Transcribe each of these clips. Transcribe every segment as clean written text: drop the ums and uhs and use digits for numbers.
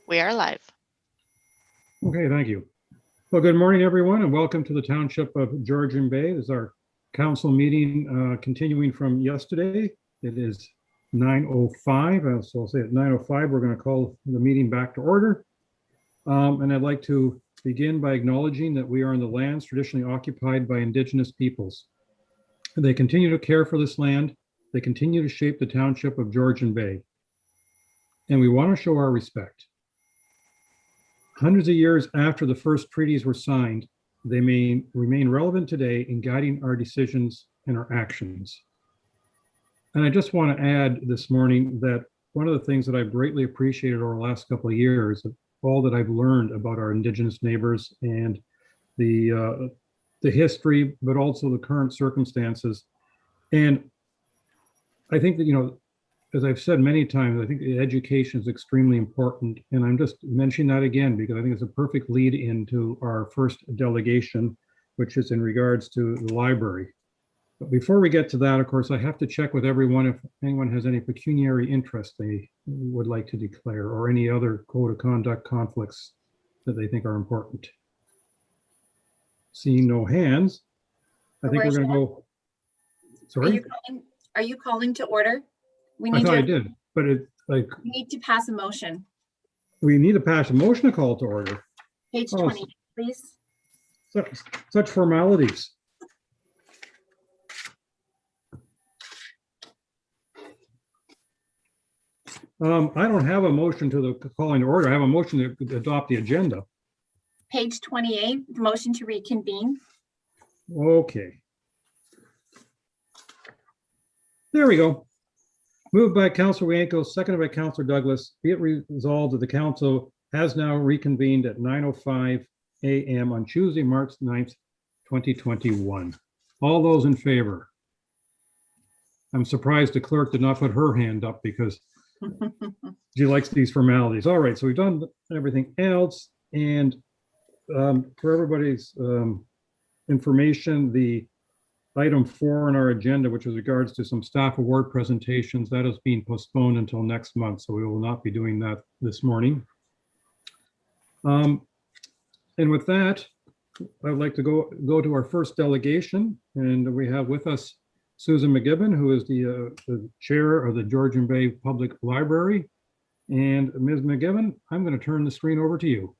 We are live. Okay, thank you. Well, good morning, everyone, and welcome to the Township of Georgian Bay. This is our council meeting continuing from yesterday. It is 9:05, so I'll say at 9:05, we're going to call the meeting back to order. And I'd like to begin by acknowledging that we are on the lands traditionally occupied by Indigenous peoples. They continue to care for this land. They continue to shape the Township of Georgian Bay. And we want to show our respect. Hundreds of years after the first treaties were signed, they may remain relevant today in guiding our decisions and our actions. And I just want to add this morning that one of the things that I've greatly appreciated over the last couple of years, all that I've learned about our Indigenous neighbors and the history, but also the current circumstances. And I think that, you know, as I've said many times, I think education is extremely important. And I'm just mentioning that again, because I think it's a perfect lead into our first delegation, which is in regards to the library. But before we get to that, of course, I have to check with everyone if anyone has any pecuniary interest they would like to declare or any other code of conduct conflicts that they think are important. Seeing no hands, I think we're going to go. Sorry? Are you calling to order? I thought I did, but it like we need to pass a motion. We need to pass a motion to call to order. Page 20, please. Such formalities. I don't have a motion to the calling to order. I have a motion to adopt the agenda. Page 28, the motion to reconvene. Okay. There we go. Moved by Councilor Wienko, seconded by Councilor Douglas. Be it resolved that the council has now reconvened at 9:05 a.m. on Tuesday, March 9th, 2021. All those in favor? I'm surprised the clerk did not put her hand up because she likes these formalities. All right, so we've done everything else. And for everybody's information, the item 4 on our agenda, which is regards to some staff award presentations, that is being postponed until next month. So we will not be doing that this morning. And with that, I would like to go to our first delegation. And we have with us Susan McGibbon, who is the chair of the Georgian Bay Public Library. And Ms. McGibbon, I'm going to turn the screen over to you.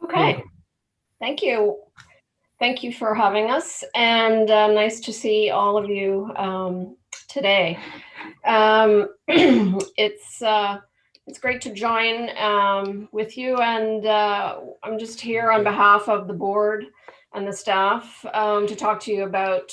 Okay, welcome. Thank you. Thank you for having us, and nice to see all of you today. It's great to join with you, and I'm just here on behalf of the board and the staff to talk to you about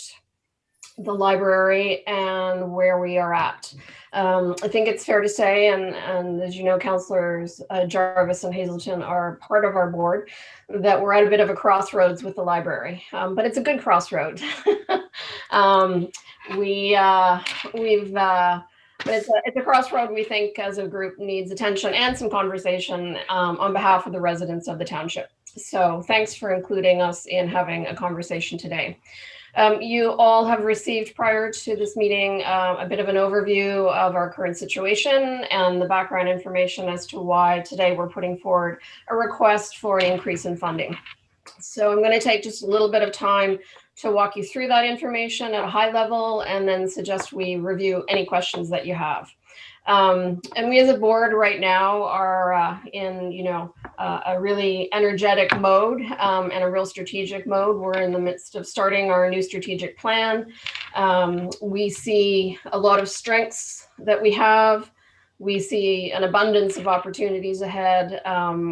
the library and where we are at. I think it's fair to say, and as you know, Councillors Jarvis and Hazelton are part of our board, that we're at a bit of a crossroads with the library, but it's a good crossroad. It's a crossroad we think as a group needs attention and some conversation on behalf of the residents of the township. So thanks for including us in having a conversation today. You all have received prior to this meeting a bit of an overview of our current situation and the background information as to why today we're putting forward a request for an increase in funding. So I'm going to take just a little bit of time to walk you through that information at a high level and then suggest we review any questions that you have. And we as a board right now are in, a really energetic mode and a real strategic mode. We're in the midst of starting our new strategic plan. We see a lot of strengths that we have. We see an abundance of opportunities ahead.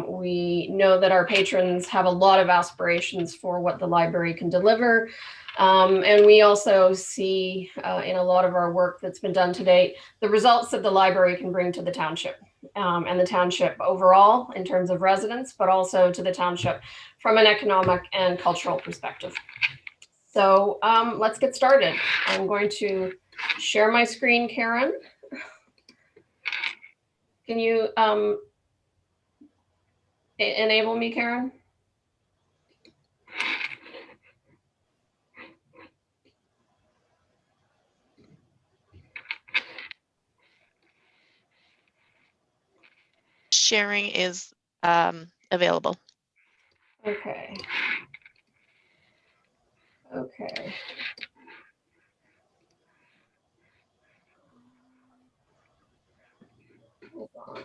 We know that our patrons have a lot of aspirations for what the library can deliver. And we also see in a lot of our work that's been done to date, the results that the library can bring to the township and the township overall in terms of residents, but also to the township from an economic and cultural perspective. So let's get started. I'm going to share my screen, Karen. Can you enable me, Karen? sharing is available. Okay. Okay. Hold on.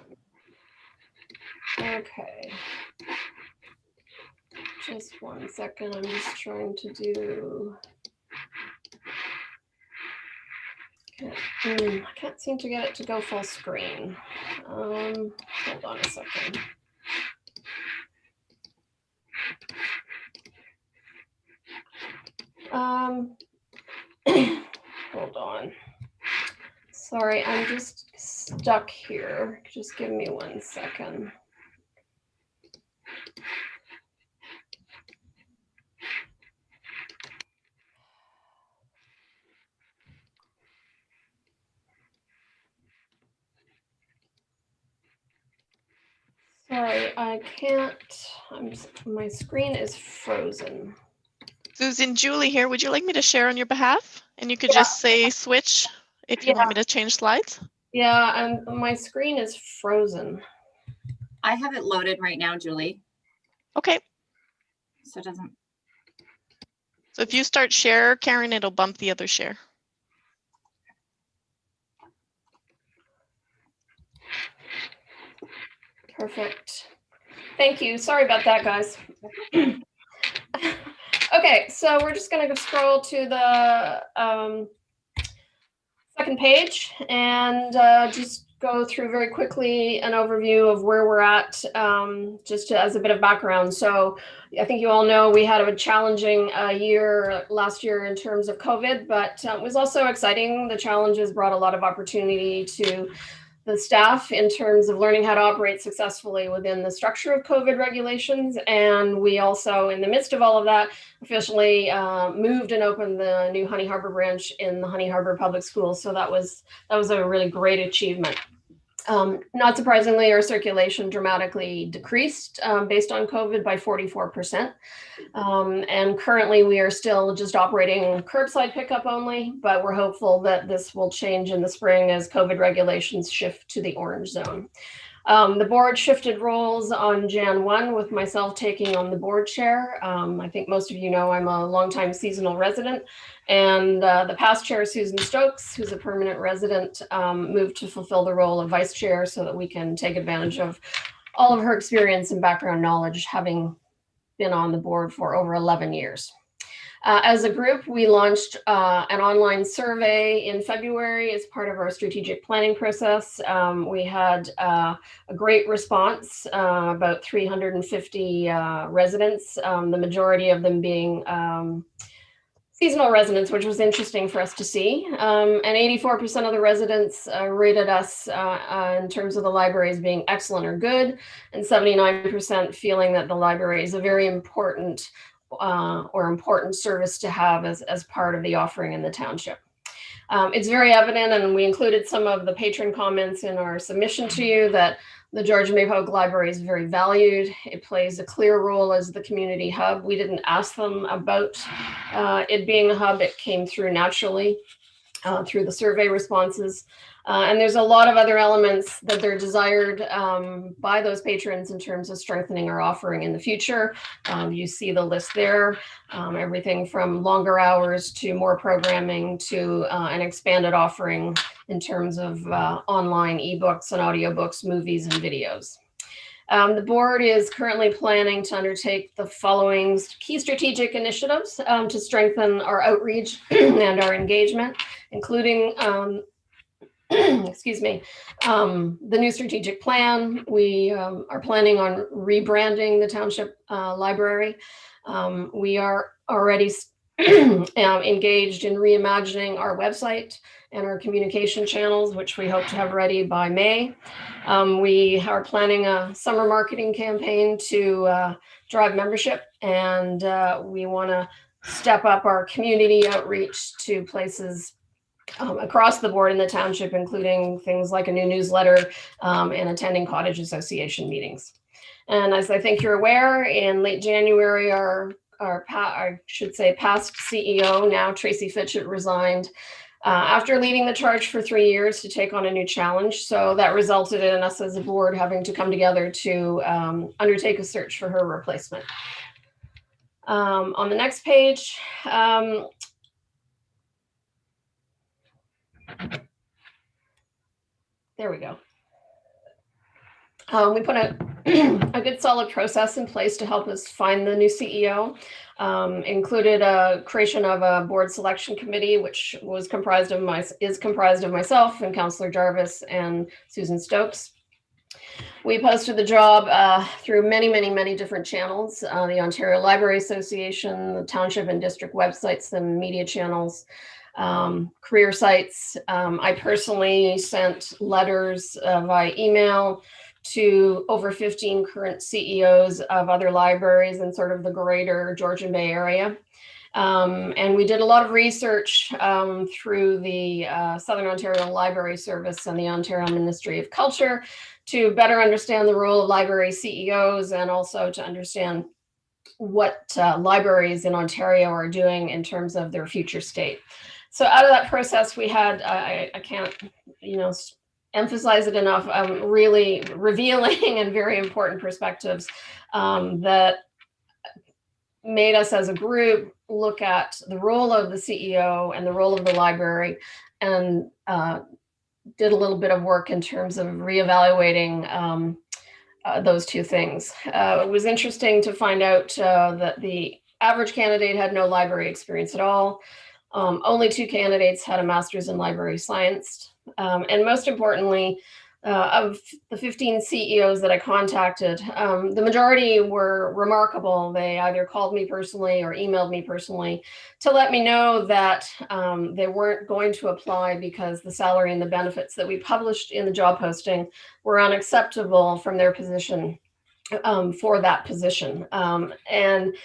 Okay. Just 1 second. I'm just trying to do. I can't seem to get it to go full screen. Hold on a second. Hold on. Sorry, I'm just stuck here. Just give me 1 second. Sorry, I can't. My screen is frozen. Susan, Julie here. Would you like me to share on your behalf? And you could Yeah. just say switch if you want me to change slides. Yeah, and my screen is frozen. I have it loaded right now, Julie. Okay. So it doesn't. So if you start share, Karen, it'll bump the other share. Perfect. Thank you. Sorry about that, guys. Okay, so we're just going to scroll to the second page and just go through very quickly an overview of where we're at, just as a bit of background. So I think you all know we had a challenging year last year in terms of COVID, but it was also exciting. The challenges brought a lot of opportunity to the staff in terms of learning how to operate successfully within the structure of COVID regulations. And we also, in the midst of all of that, officially moved and opened the new Honey Harbor branch in the Honey Harbor Public Schools. So that was a really great achievement. Not surprisingly, our circulation dramatically decreased based on COVID by 44%. And currently we are still just operating curbside pickup only, but we're hopeful that this will change in the spring as COVID regulations shift to the orange zone. The board shifted roles on Jan 1 with myself taking on the board chair. I think most of you know I'm a longtime seasonal resident, and the past chair, Susan Stokes, who's a permanent resident, moved to fulfill the role of vice chair so that we can take advantage of all of her experience and background knowledge, having been on the board for over 11 years. As a group, we launched an online survey in February as part of our strategic planning process. We had a great response, about 350 residents, the majority of them being seasonal residents, which was interesting for us to see. And 84% of the residents rated us in terms of the library as being excellent or good, and 79% feeling that the library is a very important service to have as part of the offering in the township. It's very evident, and we included some of the patron comments in our submission to you, that the George Maypoke Library is very valued. It plays a clear role as the community hub. We didn't ask them about it being a hub. It came through naturally through the survey responses. And there's a lot of other elements that they're desired by those patrons in terms of strengthening our offering in the future. You see the list there, everything from longer hours to more programming to an expanded offering in terms of online ebooks and audiobooks, movies, and videos. The board is currently planning to undertake the following key strategic initiatives to strengthen our outreach and our engagement, including excuse me, the new strategic plan. We are planning on rebranding the township library. We are already engaged in reimagining our website and our communication channels, which we hope to have ready by May. We are planning a summer marketing campaign to drive membership, and we want to step up our community outreach to places across the board in the township, including things like a new newsletter and attending cottage association meetings. And as I think you're aware, in late January, I should say past CEO, now Tracy Fitchett, resigned after leading the charge for 3 years to take on a new challenge. So that resulted in us as a board having to come together to undertake a search for her replacement. On the next page, there we go. We put a good solid process in place to help us find the new CEO. Included a creation of a board selection committee, which is comprised of myself and Councillor Jarvis and Susan Stokes. We posted the job through many different channels, the Ontario Library Association, the township and district websites and media channels, career sites. I personally sent letters via email to over 15 current CEOs of other libraries in sort of the greater Georgian Bay area. And we did a lot of research through the Southern Ontario Library Service and the Ontario Ministry of Culture to better understand the role of library CEOs and also to understand what libraries in Ontario are doing in terms of their future state. So out of that process, we had, I can't, emphasize it enough, really revealing and very important perspectives that made us as a group look at the role of the CEO and the role of the library, and did a little bit of work in terms of reevaluating those two things. It was interesting to find out that the average candidate had no library experience at all. Only 2 candidates had a master's in library science. And most importantly, of the 15 CEOs that I contacted, the majority were remarkable. They either called me personally or emailed me personally to let me know that they weren't going to apply because the salary and the benefits that we published in the job posting were unacceptable from their position for that position. And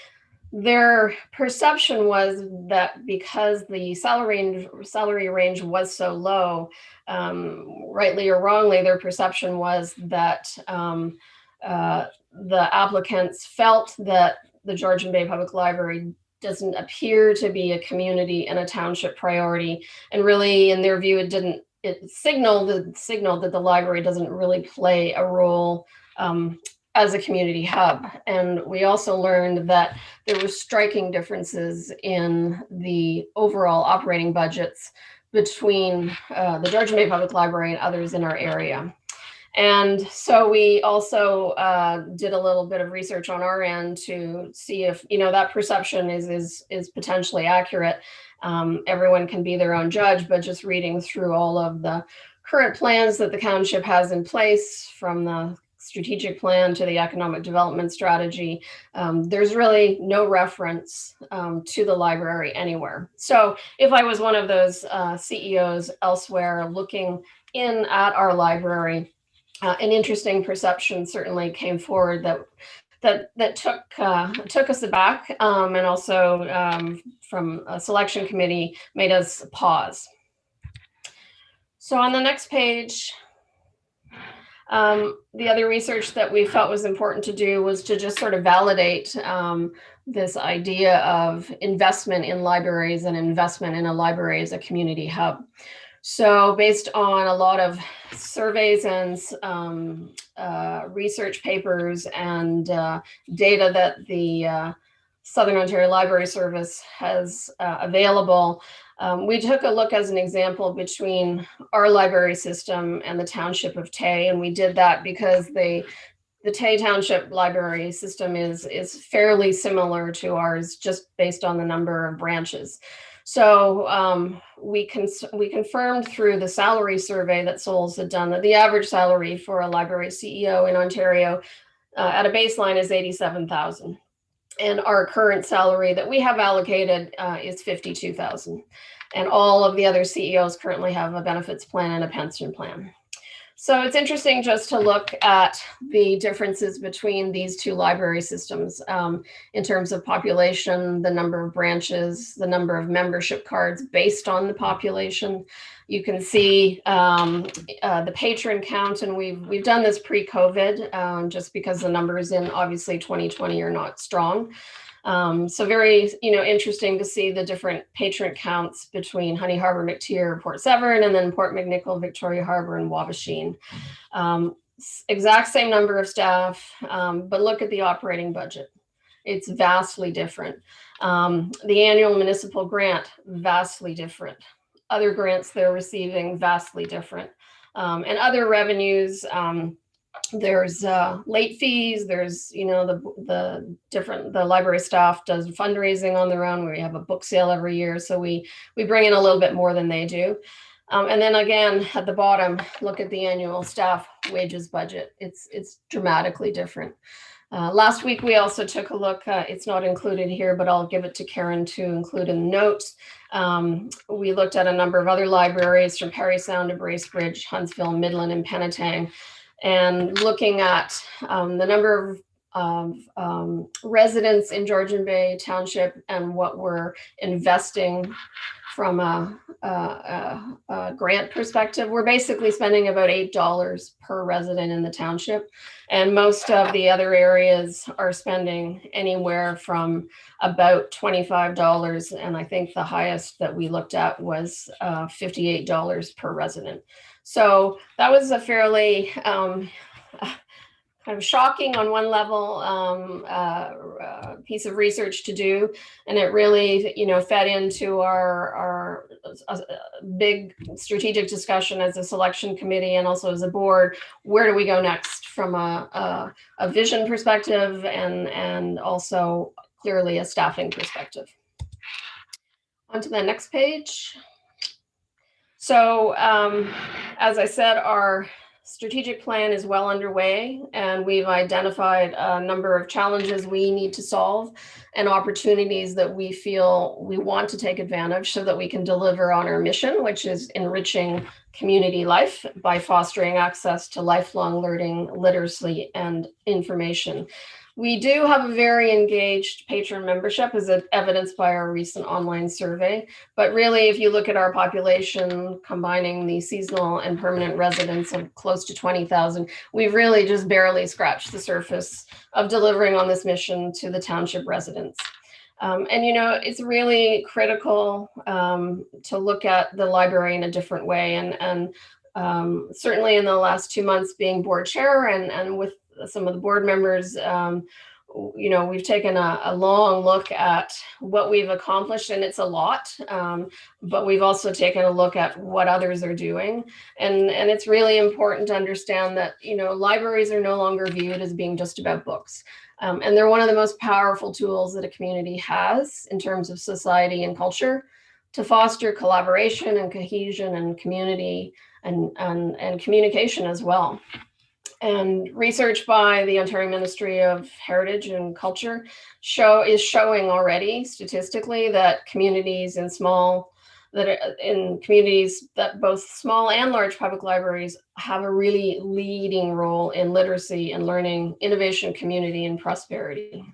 their perception was that because the salary range was so low, rightly or wrongly, their perception was that the applicants felt that the Georgian Bay Public Library doesn't appear to be a community and a township priority. And really, in their view, it signaled that the library doesn't really play a role as a community hub. And we also learned that there were striking differences in the overall operating budgets between the Georgian Bay Public Library and others in our area. And so we also did a little bit of research on our end to see if that perception is potentially accurate. Everyone can be their own judge, but just reading through all of the current plans that the township has in place, from the strategic plan to the economic development strategy, there's really no reference to the library anywhere. So if I was one of those CEOs elsewhere looking in at our library, an interesting perception certainly came forward that took us aback, and also from a selection committee made us pause. So on the next page, the other research that we felt was important to do was to just sort of validate this idea of investment in libraries and investment in a library as a community hub. So based on a lot of surveys and research papers and data that the Southern Ontario Library Service has available, we took a look as an example between our library system and the township of Tay, and we did that because the Tay Township library system is fairly similar to ours, just based on the number of branches. So we confirmed through the salary survey that Souls had done that the average salary for a library CEO in Ontario at a baseline is $87,000. And our current salary that we have allocated is $52,000. And all of the other CEOs currently have a benefits plan and a pension plan. So it's interesting just to look at the differences between these two library systems in terms of population, the number of branches, the number of membership cards based on the population. You can see the patron count, and we've done this pre-COVID just because the numbers in obviously 2020 are not strong. So very, interesting to see the different patron counts between Honey Harbor, McTier, Port Severn, and then Port McNicoll, Victoria Harbor, and Wabasheen. Exact same number of staff, but look at the operating budget. It's vastly different. The annual municipal grant, vastly different. Other grants they're receiving, vastly different. And other revenues, there's late fees, there's, the library staff does fundraising on their own. We have a book sale every year. So we bring in a little bit more than they do. And then again, at the bottom, look at the annual staff wages budget. It's dramatically different. Last week, we also took a look, it's not included here, but I'll give it to Karen to include in the notes. We looked at a number of other libraries from Parry Sound to Bracebridge, Huntsville, Midland, and Penetang, and looking at the number of residents in Georgian Bay Township and what we're investing from a grant perspective. We're basically spending about $8 per resident in the township. And most of the other areas are spending anywhere from about $25. And I think the highest that we looked at was $58 per resident. So that was a fairly kind of shocking on one level piece of research to do. And it really, fed into our big strategic discussion as a selection committee and also as a board. Where do we go next from a vision perspective and also clearly a staffing perspective? On to the next page. So as I said, our strategic plan is well underway, and we've identified a number of challenges we need to solve and opportunities that we feel we want to take advantage so that we can deliver on our mission, which is enriching community life by fostering access to lifelong learning, literacy, and information. We do have a very engaged patron membership, as evidenced by our recent online survey. But really, if you look at our population, combining the seasonal and permanent residents of close to 20,000, we've really just barely scratched the surface of delivering on this mission to the township residents. And it's really critical to look at the library in a different way. And certainly in the last 2 months being board chair and with some of the board members, we've taken a long look at what we've accomplished, and it's a lot, but we've also taken a look at what others are doing. And it's really important to understand that, libraries are no longer viewed as being just about books. And they're one of the most powerful tools that a community has in terms of society and culture to foster collaboration and cohesion and community and communication as well. And research by the Ontario Ministry of Heritage and Culture is showing already statistically that communities that both small and large public libraries have a really leading role in literacy and learning, innovation, community, and prosperity.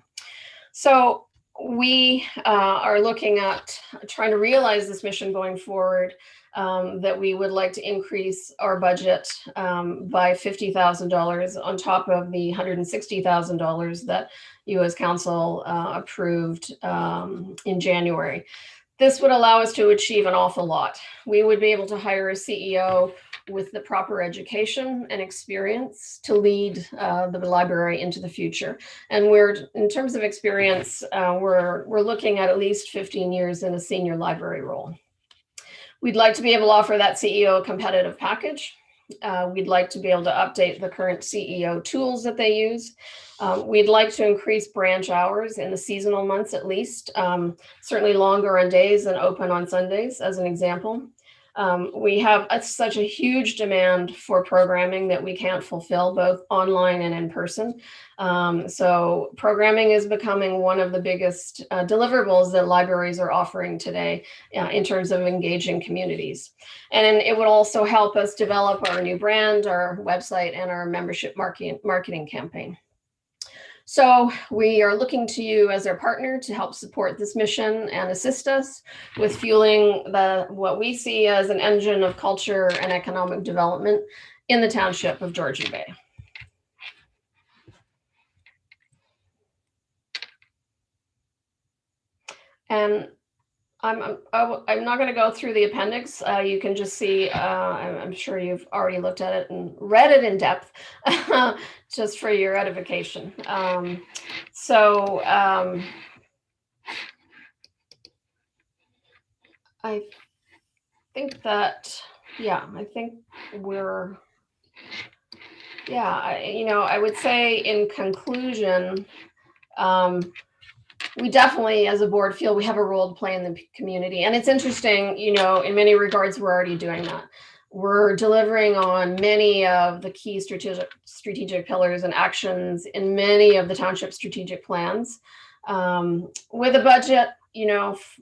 So we are looking at trying to realize this mission going forward. That we would like to increase our budget by $50,000 on top of the $160,000 that you as council approved in January. This would allow us to achieve an awful lot. We would be able to hire a CEO with the proper education and experience to lead the library into the future. And in terms of experience, we're looking at least 15 years in a senior library role. We'd like to be able to offer that CEO a competitive package. We'd like to be able to update the current CEO tools that they use. We'd like to increase branch hours in the seasonal months at least, certainly longer on days and open on Sundays as an example. We have such a huge demand for programming that we can't fulfill both online and in person. So programming is becoming one of the biggest deliverables that libraries are offering today in terms of engaging communities. And it would also help us develop our new brand, our website, and our membership marketing campaign. So we are looking to you as our partner to help support this mission and assist us with fueling what we see as an engine of culture and economic development in the township of Georgian Bay. And I'm not going to go through the appendix. You can just see, I'm sure you've already looked at it and read it in depth, just for your edification. I think that, yeah, I think we're, yeah, I would say in conclusion, we definitely, as a board, feel we have a role to play in the community. And it's interesting, in many regards, we're already doing that. We're delivering on many of the key strategic pillars and actions in many of the township strategic plans, with a budget,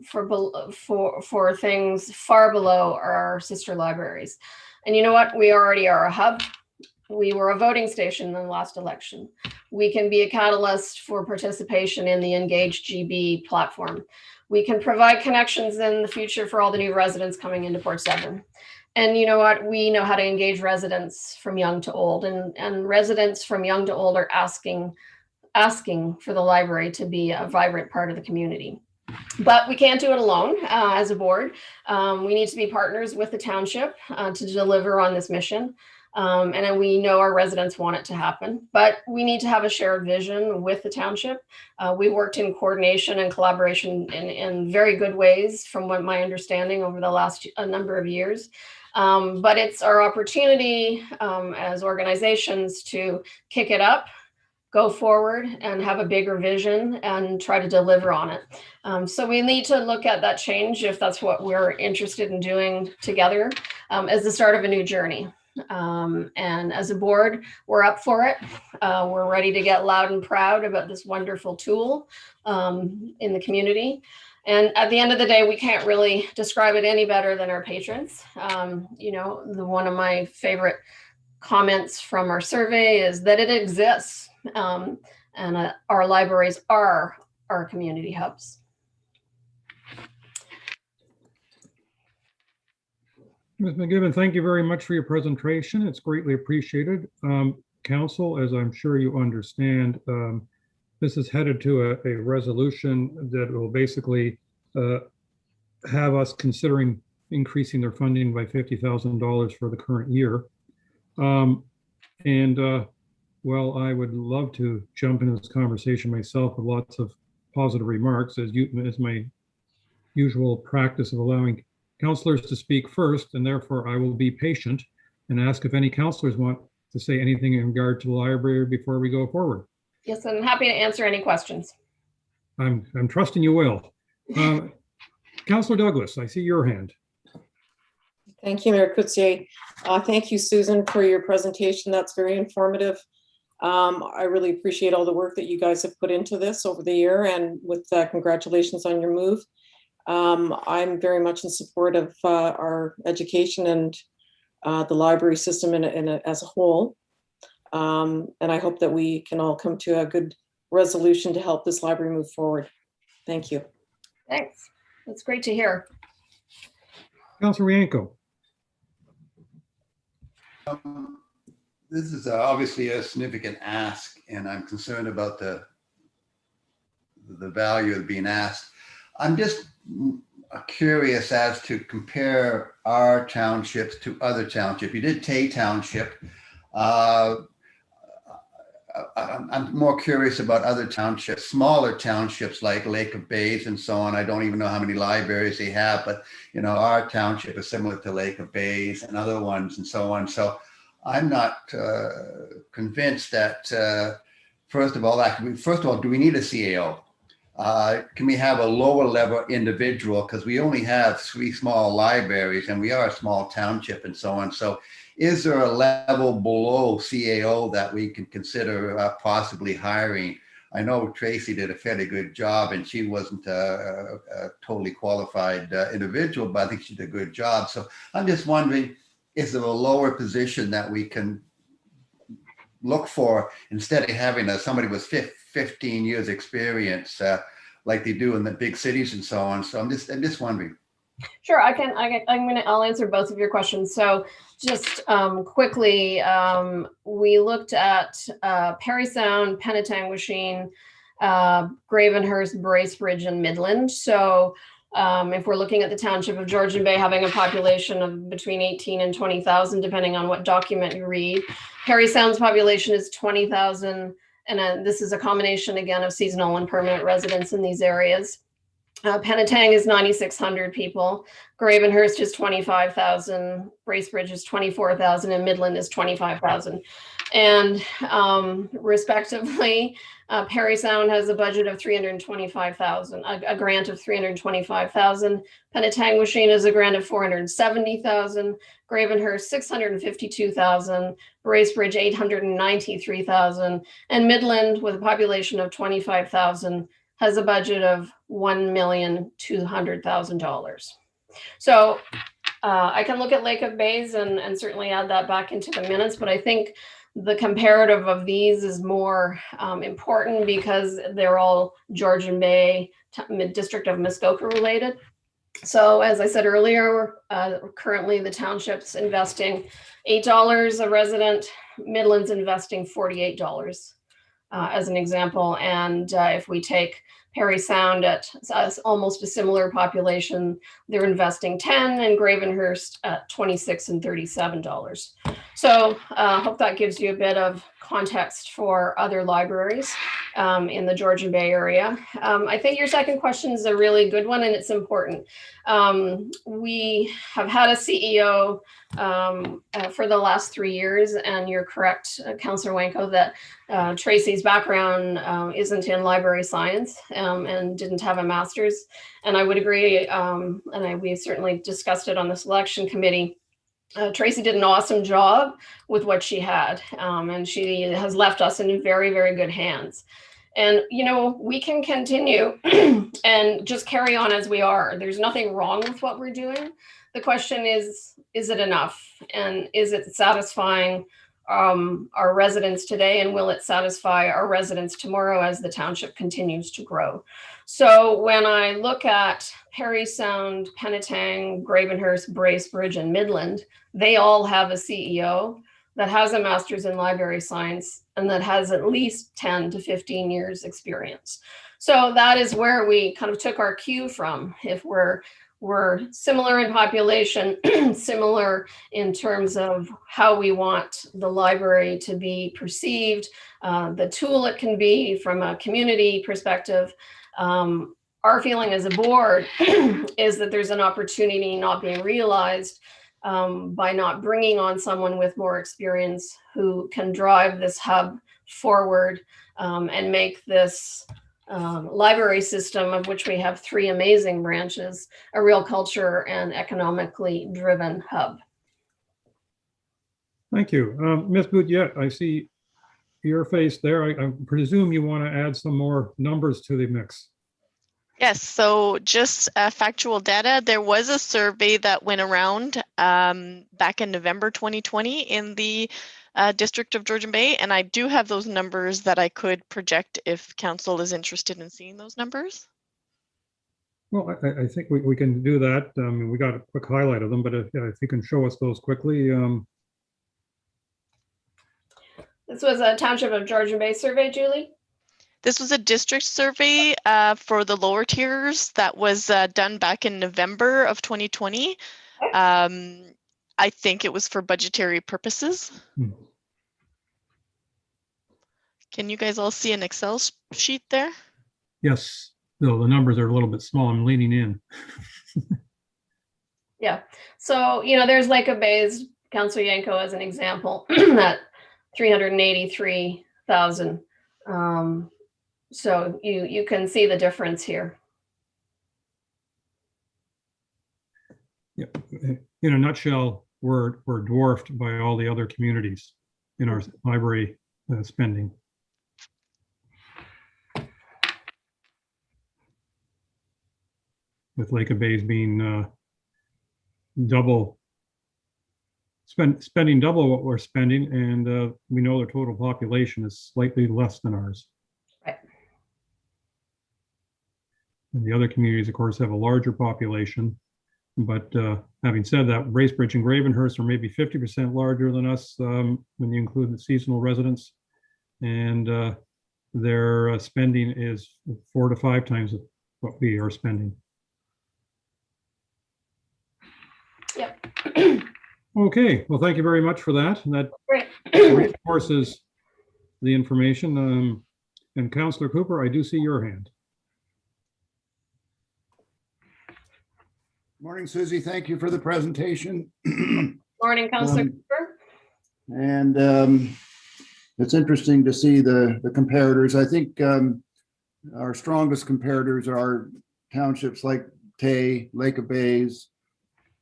for things far below our sister libraries. And you know what? We already are a hub. We were a voting station in the last election. We can be a catalyst for participation in the Engage GB platform. We can provide connections in the future for all the new residents coming into Port Severn. And you know what? We know how to engage residents from young to old, and residents from young to old are asking for the library to be a vibrant part of the community. But we can't do it alone as a board. We need to be partners with the township to deliver on this mission. And we know our residents want it to happen, but we need to have a shared vision with the township. We worked in coordination and collaboration in very good ways, from what my understanding over the last number of years. But it's our opportunity as organizations to kick it up, go forward, and have a bigger vision and try to deliver on it. So we need to look at that change, if that's what we're interested in doing together, as the start of a new journey. And as a board, we're up for it. We're ready to get loud and proud about this wonderful tool in the community. And at the end of the day, we can't really describe it any better than our patrons. One of my favorite comments from our survey is that it exists, and our libraries are our community hubs. Ms. McGibbon, thank you very much for your presentation. It's greatly appreciated. Council, as I'm sure you understand, this is headed to a resolution that will basically have us considering increasing their funding by $50,000 for the current year. Well, I would love to jump into this conversation myself with lots of positive remarks, as my usual practice of allowing councillors to speak first, and therefore I will be patient and ask if any councillors want to say anything in regard to the library before we go forward. Yes, I'm happy to answer any questions. I'm trusting you will. Councillor Douglas, I see your hand. Thank you, Mayor Coutier. Thank you, Susan, for your presentation. That's very informative. I really appreciate all the work that you guys have put into this over the year, and with congratulations on your move. I'm very much in support of our education and the library system as a whole. And I hope that we can all come to a good resolution to help this library move forward. Thank you. Thanks. That's great to hear. Councillor Rienko. This is obviously a significant ask, and I'm concerned about the value of being asked. I'm just curious as to compare our townships to other townships. You did Tay Township. I'm more curious about other townships, smaller townships like Lake of Bays and so on. I don't even know how many libraries they have, but our township is similar to Lake of Bays and other ones and so on. So I'm not convinced that, first of all, do we need a CAO? Can we have a lower level individual? Because we only have 3 small libraries and we are a small township and so on. So is there a level below CAO that we can consider possibly hiring? I know Tracy did a fairly good job, and she wasn't a totally qualified individual, but I think she did a good job. So I'm just wondering, is there a lower position that we can look for instead of having somebody with 15 years experience like they do in the big cities and so on? So I'm just wondering. Sure, I'll answer both of your questions. So just quickly, we looked at Parry Sound, Penetangwishing, Gravenhurst, Bracebridge, and Midland. So if we're looking at the township of Georgian Bay having a population of between 18 and 20,000, depending on what document you read, Parry Sound's population is 20,000. And this is a combination, again, of seasonal and permanent residents in these areas. Penetang is 9,600 people. Gravenhurst is 25,000. Bracebridge is 24,000, and Midland is 25,000. And respectively, Parry Sound has a budget of 325,000, a grant of 325,000. Penetang has a grant of 470,000. Gravenhurst 652,000. Bracebridge 893,000, and Midland, with a population of 25,000, has a budget of $1,200,000. So I can look at Lake of Bays and certainly add that back into the minutes, but I think the comparative of these is more important because they're all Georgian Bay, District of Muskoka related. So as I said earlier, currently the township's investing $8 a resident, Midland's investing $48 as an example. And if we take Parry Sound at almost a similar population, they're investing 10, and Gravenhurst at 26 and $37. So hope that gives you a bit of context for other libraries in the Georgian Bay area. I think your second question is a really good one, and it's important. We have had a CEO for the last 3 years, and you're correct, Councillor Wanko, that Tracy's background isn't in library science and didn't have a master's. And I would agree, we certainly discussed it on the selection committee. Tracy did an awesome job with what she had, and she has left us in very, very good hands. And, you know, we can continue and just carry on as we are. There's nothing wrong with what we're doing. The question is it enough? And is it satisfying our residents today? And will it satisfy our residents tomorrow as the township continues to grow? So when I look at Parry Sound, Penetang, Gravenhurst, Bracebridge, and Midland, they all have a CEO that has a master's in library science and that has at least 10 to 15 years experience. So that is where we kind of took our cue from. If we're similar in population, similar in terms of how we want the library to be perceived, the tool it can be from a community perspective. Our feeling as a board is that there's an opportunity not being realized by not bringing on someone with more experience who can drive this hub forward and make this library system, of which we have 3 amazing branches, a real culture and economically driven hub. Thank you. Ms. Boutiette, I see your face there. I presume you want to add some more numbers to the mix. Yes, so just factual data. There was a survey that went around back in November 2020 in the District of Georgian Bay, and I do have those numbers that I could project if council is interested in seeing those numbers. Well, I think we can do that. We got a quick highlight of them, but if you can show us those quickly. This was a Township of Georgian Bay survey, Julie? This was a district survey for the lower tiers that was done back in November of 2020. I think it was for budgetary purposes. Can you guys all see an Excel sheet there? Yes, though the numbers are a little bit small. I'm leaning in. Yeah. So, you know, there's Lake of Bays, Councilor Yanko as an example, that 383,000. So you can see the difference here. Yeah. In a nutshell, we're dwarfed by all the other communities in our library spending. With Lake of Bays being spending double what we're spending, and we know their total population is slightly less than ours. Right. And the other communities, of course, have a larger population. But having said that, Bracebridge and Gravenhurst are maybe 50% larger than us when you include the seasonal residents. And their spending is 4 to 5 times what we are spending. Yep. Okay, well, thank you very much for that. And that Great. reinforces the information. And Councillor Cooper, I do see your hand. Morning, Susie. Thank you for the presentation. Morning, Councillor Cooper. And it's interesting to see the comparators. I think our strongest comparators are townships like Tay, Lake of Bays,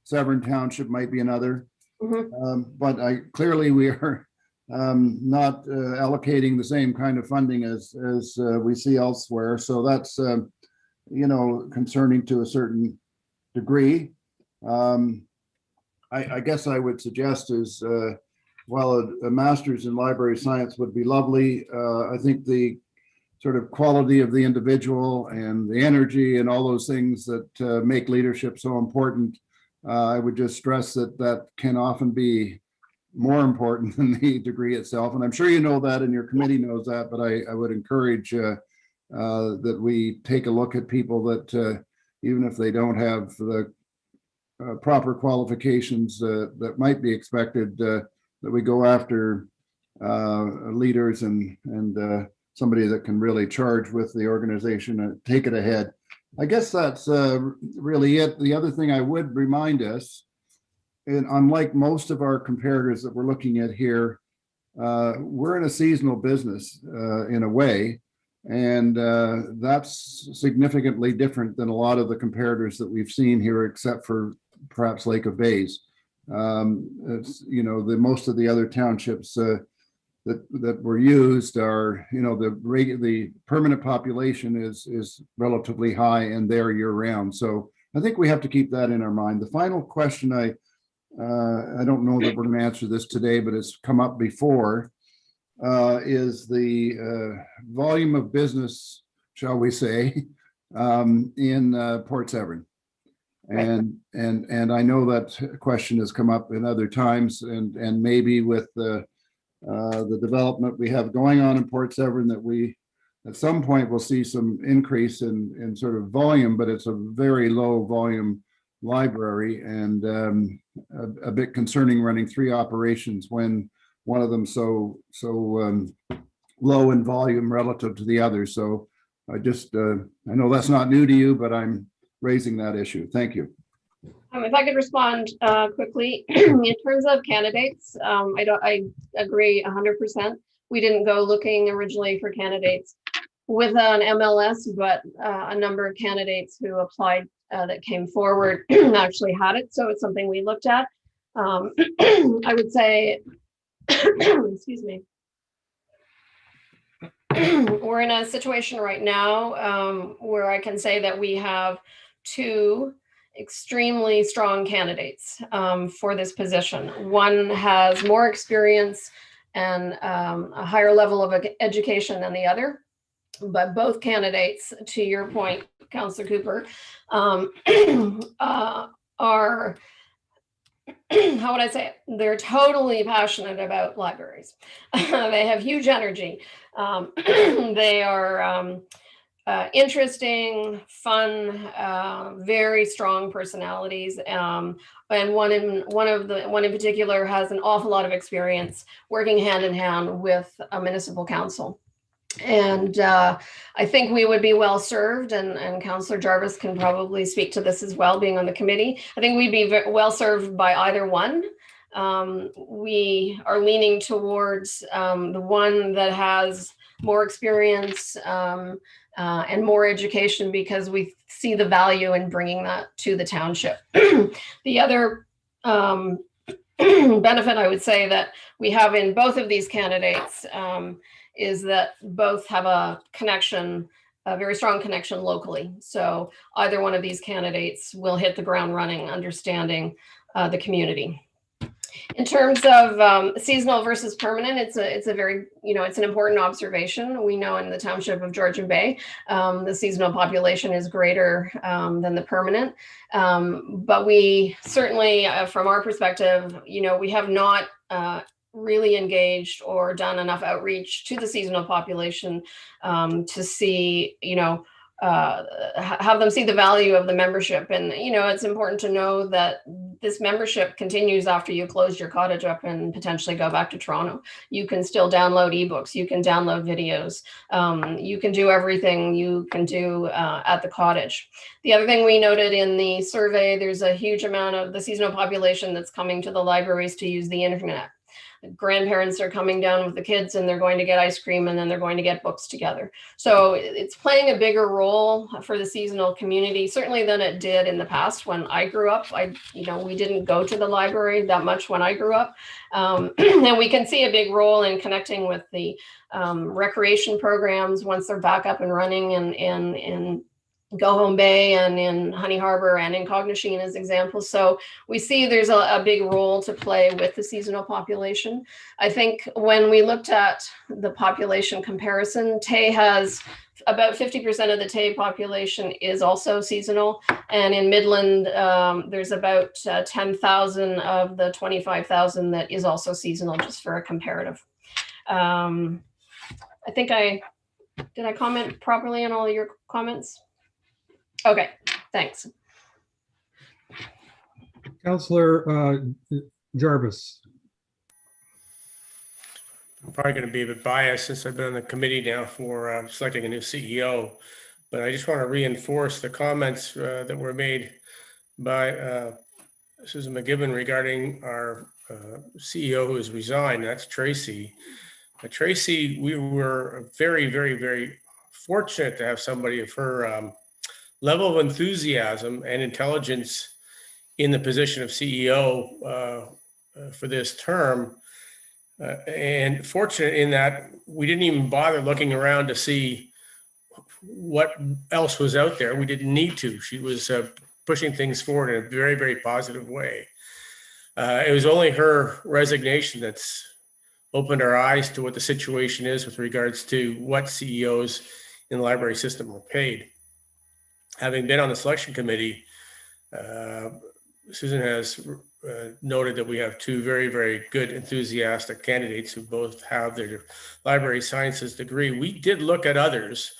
Severn Township might be another. But clearly we are not allocating the same kind of funding as we see elsewhere. So that's, you know, concerning to a certain degree. I guess I would suggest is, while a master's in library science would be lovely, I think the sort of quality of the individual and the energy and all those things that make leadership so important, I would just stress that that can often be more important than the degree itself. And I'm sure you know that and your committee knows that, but I would encourage that we take a look at people that even if they don't have the proper qualifications that might be expected, that we go after leaders and somebody that can really charge with the organization and take it ahead. I guess that's really it. The other thing I would remind us, and unlike most of our comparators that we're looking at here, we're in a seasonal business in a way, and that's significantly different than a lot of the comparators that we've seen here, except for perhaps Lake of Bays. It's, you know, the most of the other townships that were used are, you know, the permanent population is relatively high and they're year round. So I think we have to keep that in our mind. The final question, I don't know that we're going to answer this today, but it's come up before, is the volume of business, shall we say, in Port Severn. And I know that question has come up in other times, and maybe with the development we have going on in Port Severn, that we at some point will see some increase in sort of volume, but it's a very low volume library, and a bit concerning running 3 operations when one of them so low in volume relative to the other. So I just I know that's not new to you, but I'm raising that issue. Thank you. If I could respond quickly, in terms of candidates, I agree 100%. We didn't go looking originally for candidates with an MLS, but a number of candidates who applied that came forward actually had it. So it's something we looked at. I would say, excuse me, we're in a situation right now where I can say that we have 2 extremely strong candidates for this position. One has more experience and a higher level of education than the other, but both candidates, to your point, Councillor Cooper, are, how would I say it? They're totally passionate about libraries. They have huge energy. They are interesting, fun, very strong personalities, and one in particular has an awful lot of experience working hand in hand with a municipal council. And I think we would be well served, and Councillor Jarvis can probably speak to this as well, being on the committee. I think we'd be well served by either one. We are leaning towards the one that has more experience and more education, because we see the value in bringing that to the township. The other benefit I would say that we have in both of these candidates is that both have a connection, a very strong connection locally. So either one of these candidates will hit the ground running, understanding the community. In terms of seasonal versus permanent, it's a very, it's an important observation. We know in the township of Georgian Bay, the seasonal population is greater than the permanent. But we certainly, from our perspective, we have not really engaged or done enough outreach to the seasonal population to see, have them see the value of the membership. And, it's important to know that this membership continues after you close your cottage up and potentially go back to Toronto. You can still download ebooks, you can download videos, you can do everything you can do at the cottage. The other thing we noted in the survey, there's a huge amount of the seasonal population that's coming to the libraries to use the internet. Grandparents are coming down with the kids and they're going to get ice cream and then they're going to get books together. So it's playing a bigger role for the seasonal community, certainly than it did in the past when I grew up. We didn't go to the library that much when I grew up. And we can see a big role in connecting with the recreation programs once they're back up and running in Go Home Bay and in Honey Harbor and in Cognachine as examples. So we see there's a big role to play with the seasonal population. I think when we looked at the population comparison, Tay has about 50% of the Tay population is also seasonal. And in Midland, there's about 10,000 of the 25,000 that is also seasonal, just for a comparative. I think did I comment properly on all of your comments? Okay, thanks. Councillor Jarvis. I'm probably going to be a bit biased since I've been on the committee now for selecting a new CEO, but I just want to reinforce the comments that were made by Susan McGibbon regarding our CEO who has resigned. That's Tracy. Tracy, we were very, very, very fortunate to have somebody of her level of enthusiasm and intelligence in the position of CEO for this term. And fortunate in that we didn't even bother looking around to see what else was out there. We didn't need to. She was pushing things forward in a very, very positive way. It was only her resignation that's opened our eyes to what the situation is with regards to what CEOs in the library system were paid. Having been on the selection committee, Susan has noted that we have two very, very good, enthusiastic candidates who both have their library sciences degree. We did look at others,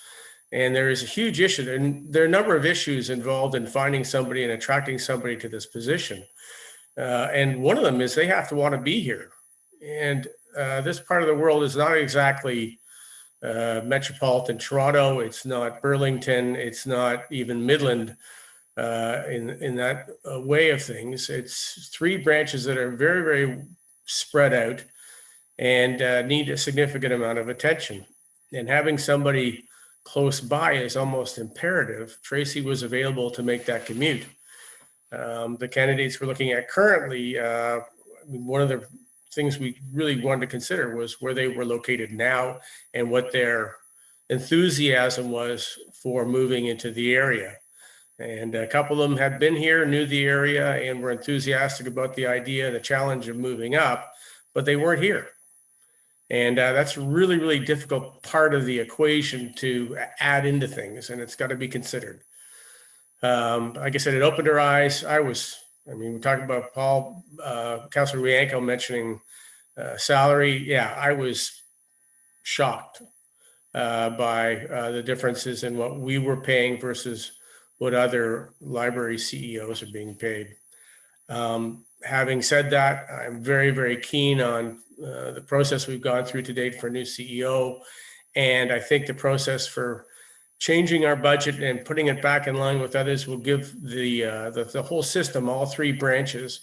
and there is a huge issue. And there are a number of issues involved in finding somebody and attracting somebody to this position. And one of them is they have to want to be here. And this part of the world is not exactly metropolitan Toronto. It's not Burlington. It's not even Midland in that way of things. It's three branches that are very, very spread out and need a significant amount of attention. And having somebody close by is almost imperative. Tracy was available to make that commute. The candidates we're looking at currently, one of the things we really wanted to consider was where they were located now and what their enthusiasm was for moving into the area. And a couple of them had been here, knew the area, and were enthusiastic about the idea and the challenge of moving up, but they weren't here. And that's a really, really difficult part of the equation to add into things, and it's got to be considered. Like I said, it opened our eyes. We're talking about Paul, Councillor Rianco mentioning salary. Yeah, I was shocked by the differences in what we were paying versus what other library CEOs are being paid. Having said that, I'm very, very keen on the process we've gone through to date for a new CEO. And I think the process for changing our budget and putting it back in line with others will give the whole system, all three branches,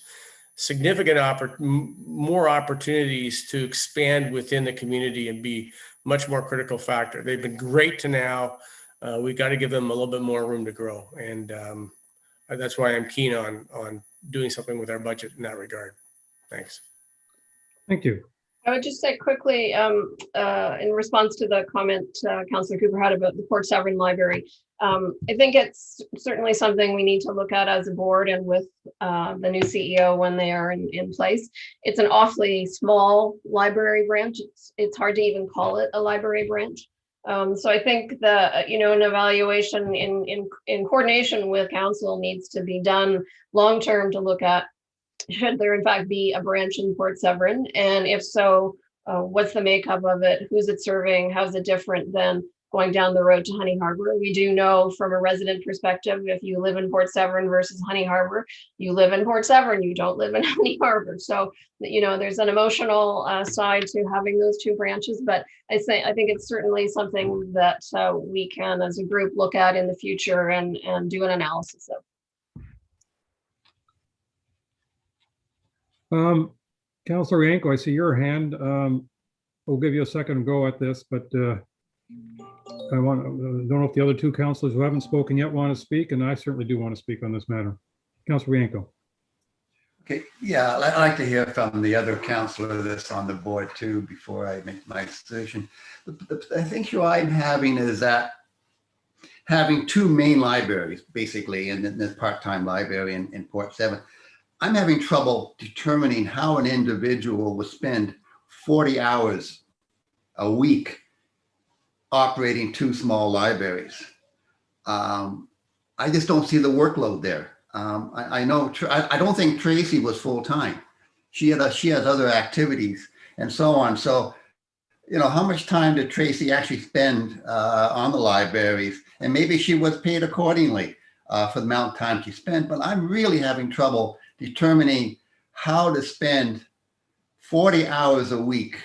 significant more opportunities to expand within the community and be much more critical factor. They've been great to now. We got to give them a little bit more room to grow. And that's why I'm keen on doing something with our budget in that regard. Thanks. Thank you. I would just say quickly, in response to the comment Councillor Cooper had about the Port Severn Library, I think it's certainly something we need to look at as a board and with the new CEO when they are in place. It's an awfully small library branch. It's hard to even call it a library branch. So I think an evaluation in coordination with council needs to be done long-term to look at should there in fact be a branch in Port Severn? And if so, what's the makeup of it? Who's it serving? How's it different than going down the road to Honey Harbor? We do know from a resident perspective, if you live in Port Severn versus Honey Harbor, you live in Port Severn, you don't live in Honey Harbor. So, you know, there's an emotional side to having those two branches, but I think it's certainly something that we can as a group look at in the future and do an analysis of. Councillor Yanko, I see your hand. We'll give you a second to go at this, but don't know if the other two councillors who haven't spoken yet want to speak, and I certainly do want to speak on this matter. Councillor Yanko. Okay, yeah, I'd like to hear from the other councillor that's on the board too before I make my decision. I think issue I'm having is that having two main libraries, basically, in this part-time library in Port Severn, I'm having trouble determining how an individual will spend 40 hours a week operating two small libraries. I just don't see the workload there. I know, I don't think Tracy was full-time. She has other activities and so on. So, you know, how much time did Tracy actually spend on the libraries? And maybe she was paid accordingly for the amount of time she spent, but I'm really having trouble determining how to spend 40 hours a week,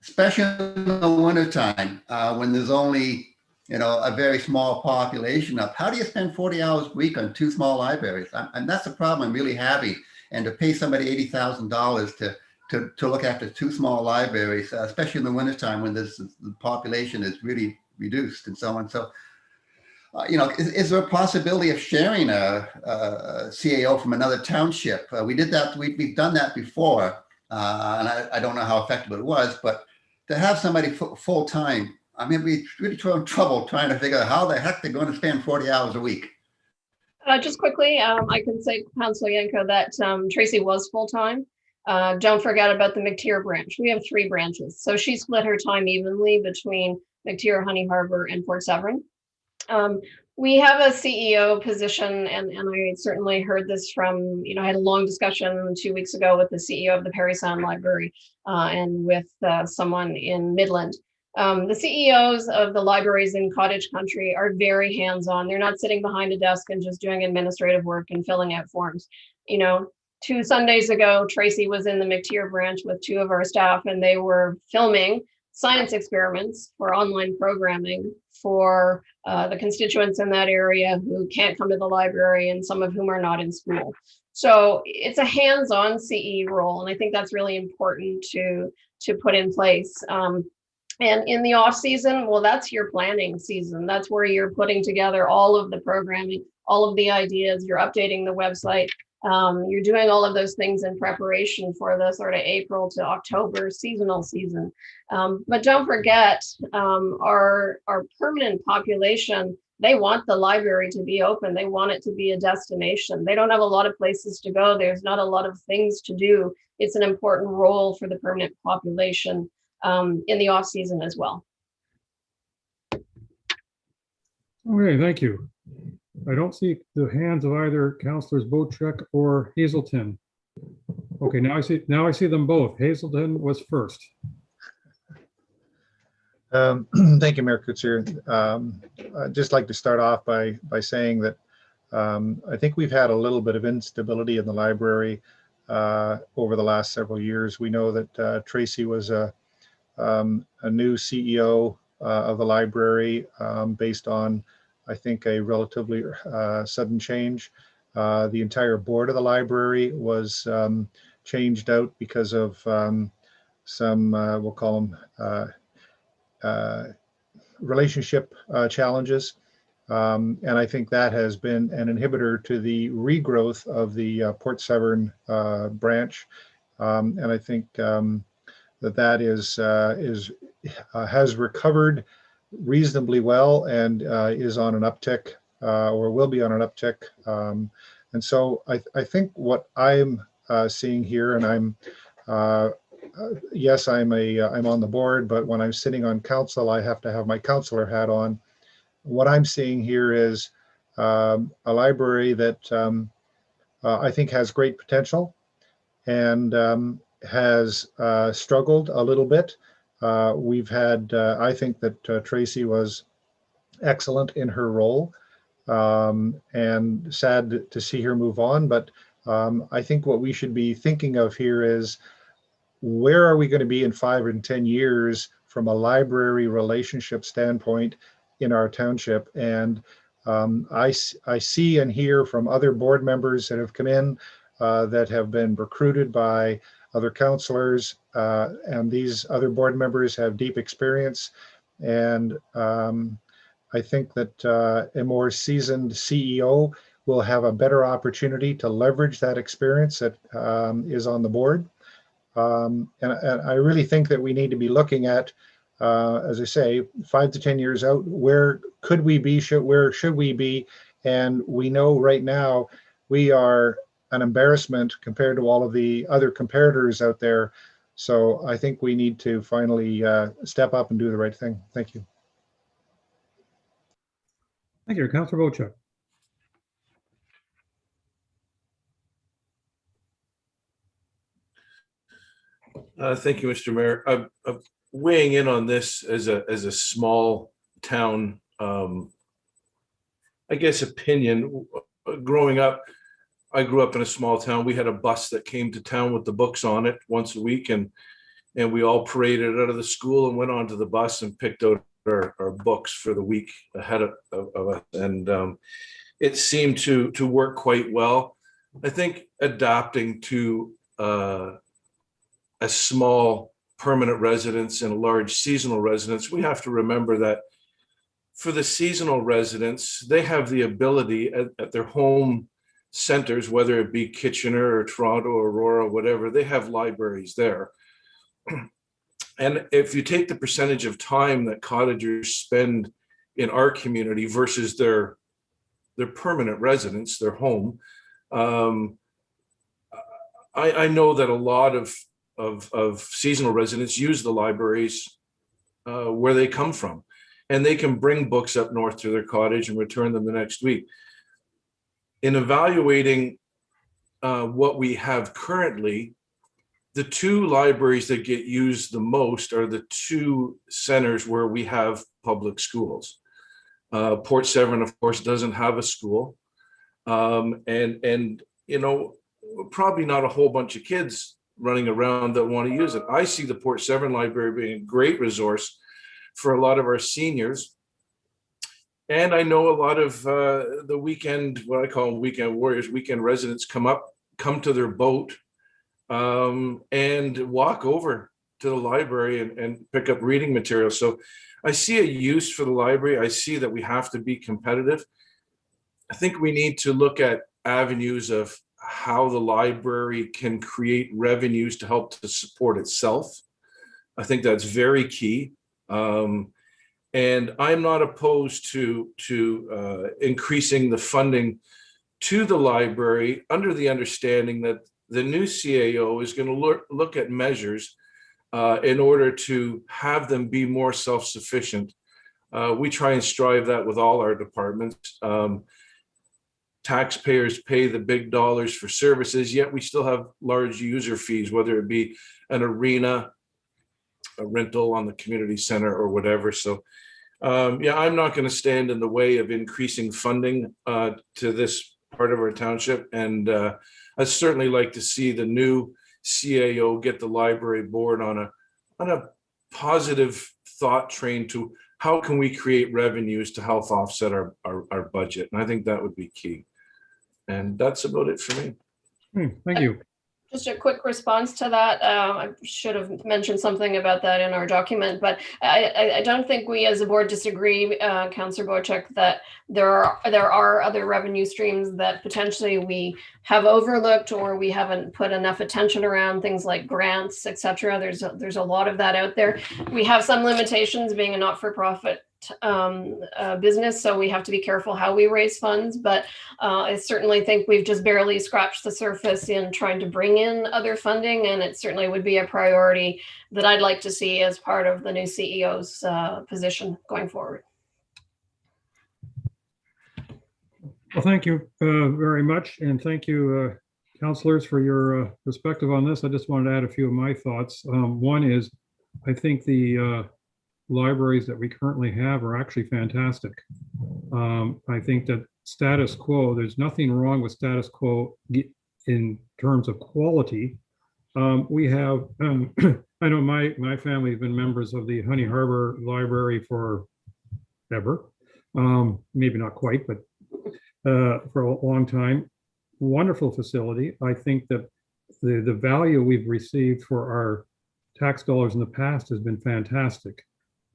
especially in the wintertime when there's only, you know, a very small population up. How do you spend 40 hours a week on two small libraries? And that's the problem I'm really having. And to pay somebody $80,000 to look after two small libraries, especially in the wintertime when the population is really reduced and so on. So, you know, is there a possibility of sharing a CAO from another township? We did that, we've done that before, and I don't know how effective it was, but to have somebody full-time, I'm going to be really trouble trying to figure out how the heck they're going to spend 40 hours a week. Just quickly, I can say, Councillor Yanko, that Tracy was full-time. Don't forget about the McTier branch. We have 3 branches. So she split her time evenly between McTier, Honey Harbor, and Port Severn. We have a CEO position, and I certainly heard this from, you know, I had a long discussion 2 weeks ago with the CEO of the Parry Sound Library and with someone in Midland. The CEOs of the libraries in cottage country are very hands-on. They're not sitting behind a desk and just doing administrative work and filling out forms. You know, 2 Sundays ago, Tracy was in the McTier branch with 2 of our staff, and they were filming science experiments for online programming for the constituents in that area who can't come to the library and some of whom are not in school. So it's a hands-on CE role, and I think that's really important to put in place. And in the off season, well, that's your planning season. That's where you're putting together all of the programming, all of the ideas, you're updating the website. You're doing all of those things in preparation for the sort of April to October seasonal season. But don't forget, our permanent population, they want the library to be open. They want it to be a destination. They don't have a lot of places to go. There's not a lot of things to do. It's an important role for the permanent population in the off season as well. Okay, thank you. I don't see the hands of either Councillors Bochek or Hazelton. Okay, now I see them both. Hazelton was first. Thank you, Mayor Kutsier. I'd just like to start off by saying that I think we've had a little bit of instability in the library over the last several years. We know that Tracy was a new CEO of the library based on, I think, a relatively sudden change. The entire board of the library was changed out because of some, we'll call them relationship challenges. And I think that has been an inhibitor to the regrowth of the Port Severn branch. And I think that has recovered reasonably well and is on an uptick or will be on an uptick. And so I think what I'm seeing here, and I'm yes, I'm on the board, but when I'm sitting on council, I have to have my councillor hat on. What I'm seeing here is a library that I think has great potential. and has struggled a little bit. We've had, I think that Tracy was excellent in her role, and sad to see her move on. But I think what we should be thinking of here is, where are we going to be in 5 and 10 years from a library relationship standpoint in our township? And I see and hear from other board members that have come in that have been recruited by other counselors, and these other board members have deep experience. And I think that a more seasoned CEO will have a better opportunity to leverage that experience that is on the board. And I really think that we need to be looking at, as I say, 5 to 10 years out, where could we be, where should we be? And we know right now we are an embarrassment compared to all of the other comparators out there. So I think we need to finally step up and do the right thing. Thank you. Thank you, Councillor Bochuk. Thank you, Mr. Mayor. I'm weighing in on this as a small town, I guess, opinion. Growing up, I grew up in a small town. We had a bus that came to town with the books on it once a week, and we all paraded out of the school and went onto the bus and picked out our books for the week ahead of us. And it seemed to work quite well. I think adapting to a small permanent residence and a large seasonal residence, we have to remember that for the seasonal residents, they have the ability at their home centers, whether it be Kitchener or Toronto or Aurora, whatever, they have libraries there. And if you take the percentage of time that cottagers spend in our community versus their permanent residence, their home, I know that a lot of seasonal residents use the libraries where they come from, and they can bring books up north to their cottage and return them the next week. In evaluating what we have currently, the 2 libraries that get used the most are the 2 centers where we have public schools. Port Severn, of course, doesn't have a school, and you know, probably not a whole bunch of kids running around that want to use it. I see the Port Severn Library being a great resource for a lot of our seniors. And I know a lot of the weekend, what I call weekend warriors, weekend residents come to their boat and walk over to the library and pick up reading material. So I see a use for the library. I see that we have to be competitive. I think we need to look at avenues of how the library can create revenues to help to support itself. I think that's very key. And I'm not opposed to increasing the funding to the library under the understanding that the new CAO is going to look at measures in order to have them be more self-sufficient. We try and strive that with all our departments. Taxpayers pay the big dollars for services, yet we still have large user fees, whether it be an arena, a rental on the community center or whatever. So yeah, I'm not going to stand in the way of increasing funding to this part of our township. And I'd certainly like to see the new CAO get the library board on a positive thought train to how can we create revenues to help offset our budget. And I think that would be key. And that's about it for me. Thank you. Just a quick response to that. I should have mentioned something about that in our document, but I don't think we as a board disagree, Councillor Bochuk, that there are other revenue streams that potentially we have overlooked or we haven't put enough attention around, things like grants, etc. There's a lot of that out there. We have some limitations being a not-for-profit business, so we have to be careful how we raise funds, but I certainly think we've just barely scratched the surface in trying to bring in other funding, and it certainly would be a priority that I'd like to see as part of the new CEO's position going forward. Well, thank you very much, and thank you, Councilors, for your perspective on this, I just wanted to add a few of my thoughts. One is, I think the libraries that we currently have are actually fantastic. I think that status quo, there's nothing wrong with status quo in terms of quality. We have, I know my family has been members of the Honey Harbor Library for ever. Maybe not quite, but for a long time. Wonderful facility. I think that the value we've received for our tax dollars in the past has been fantastic.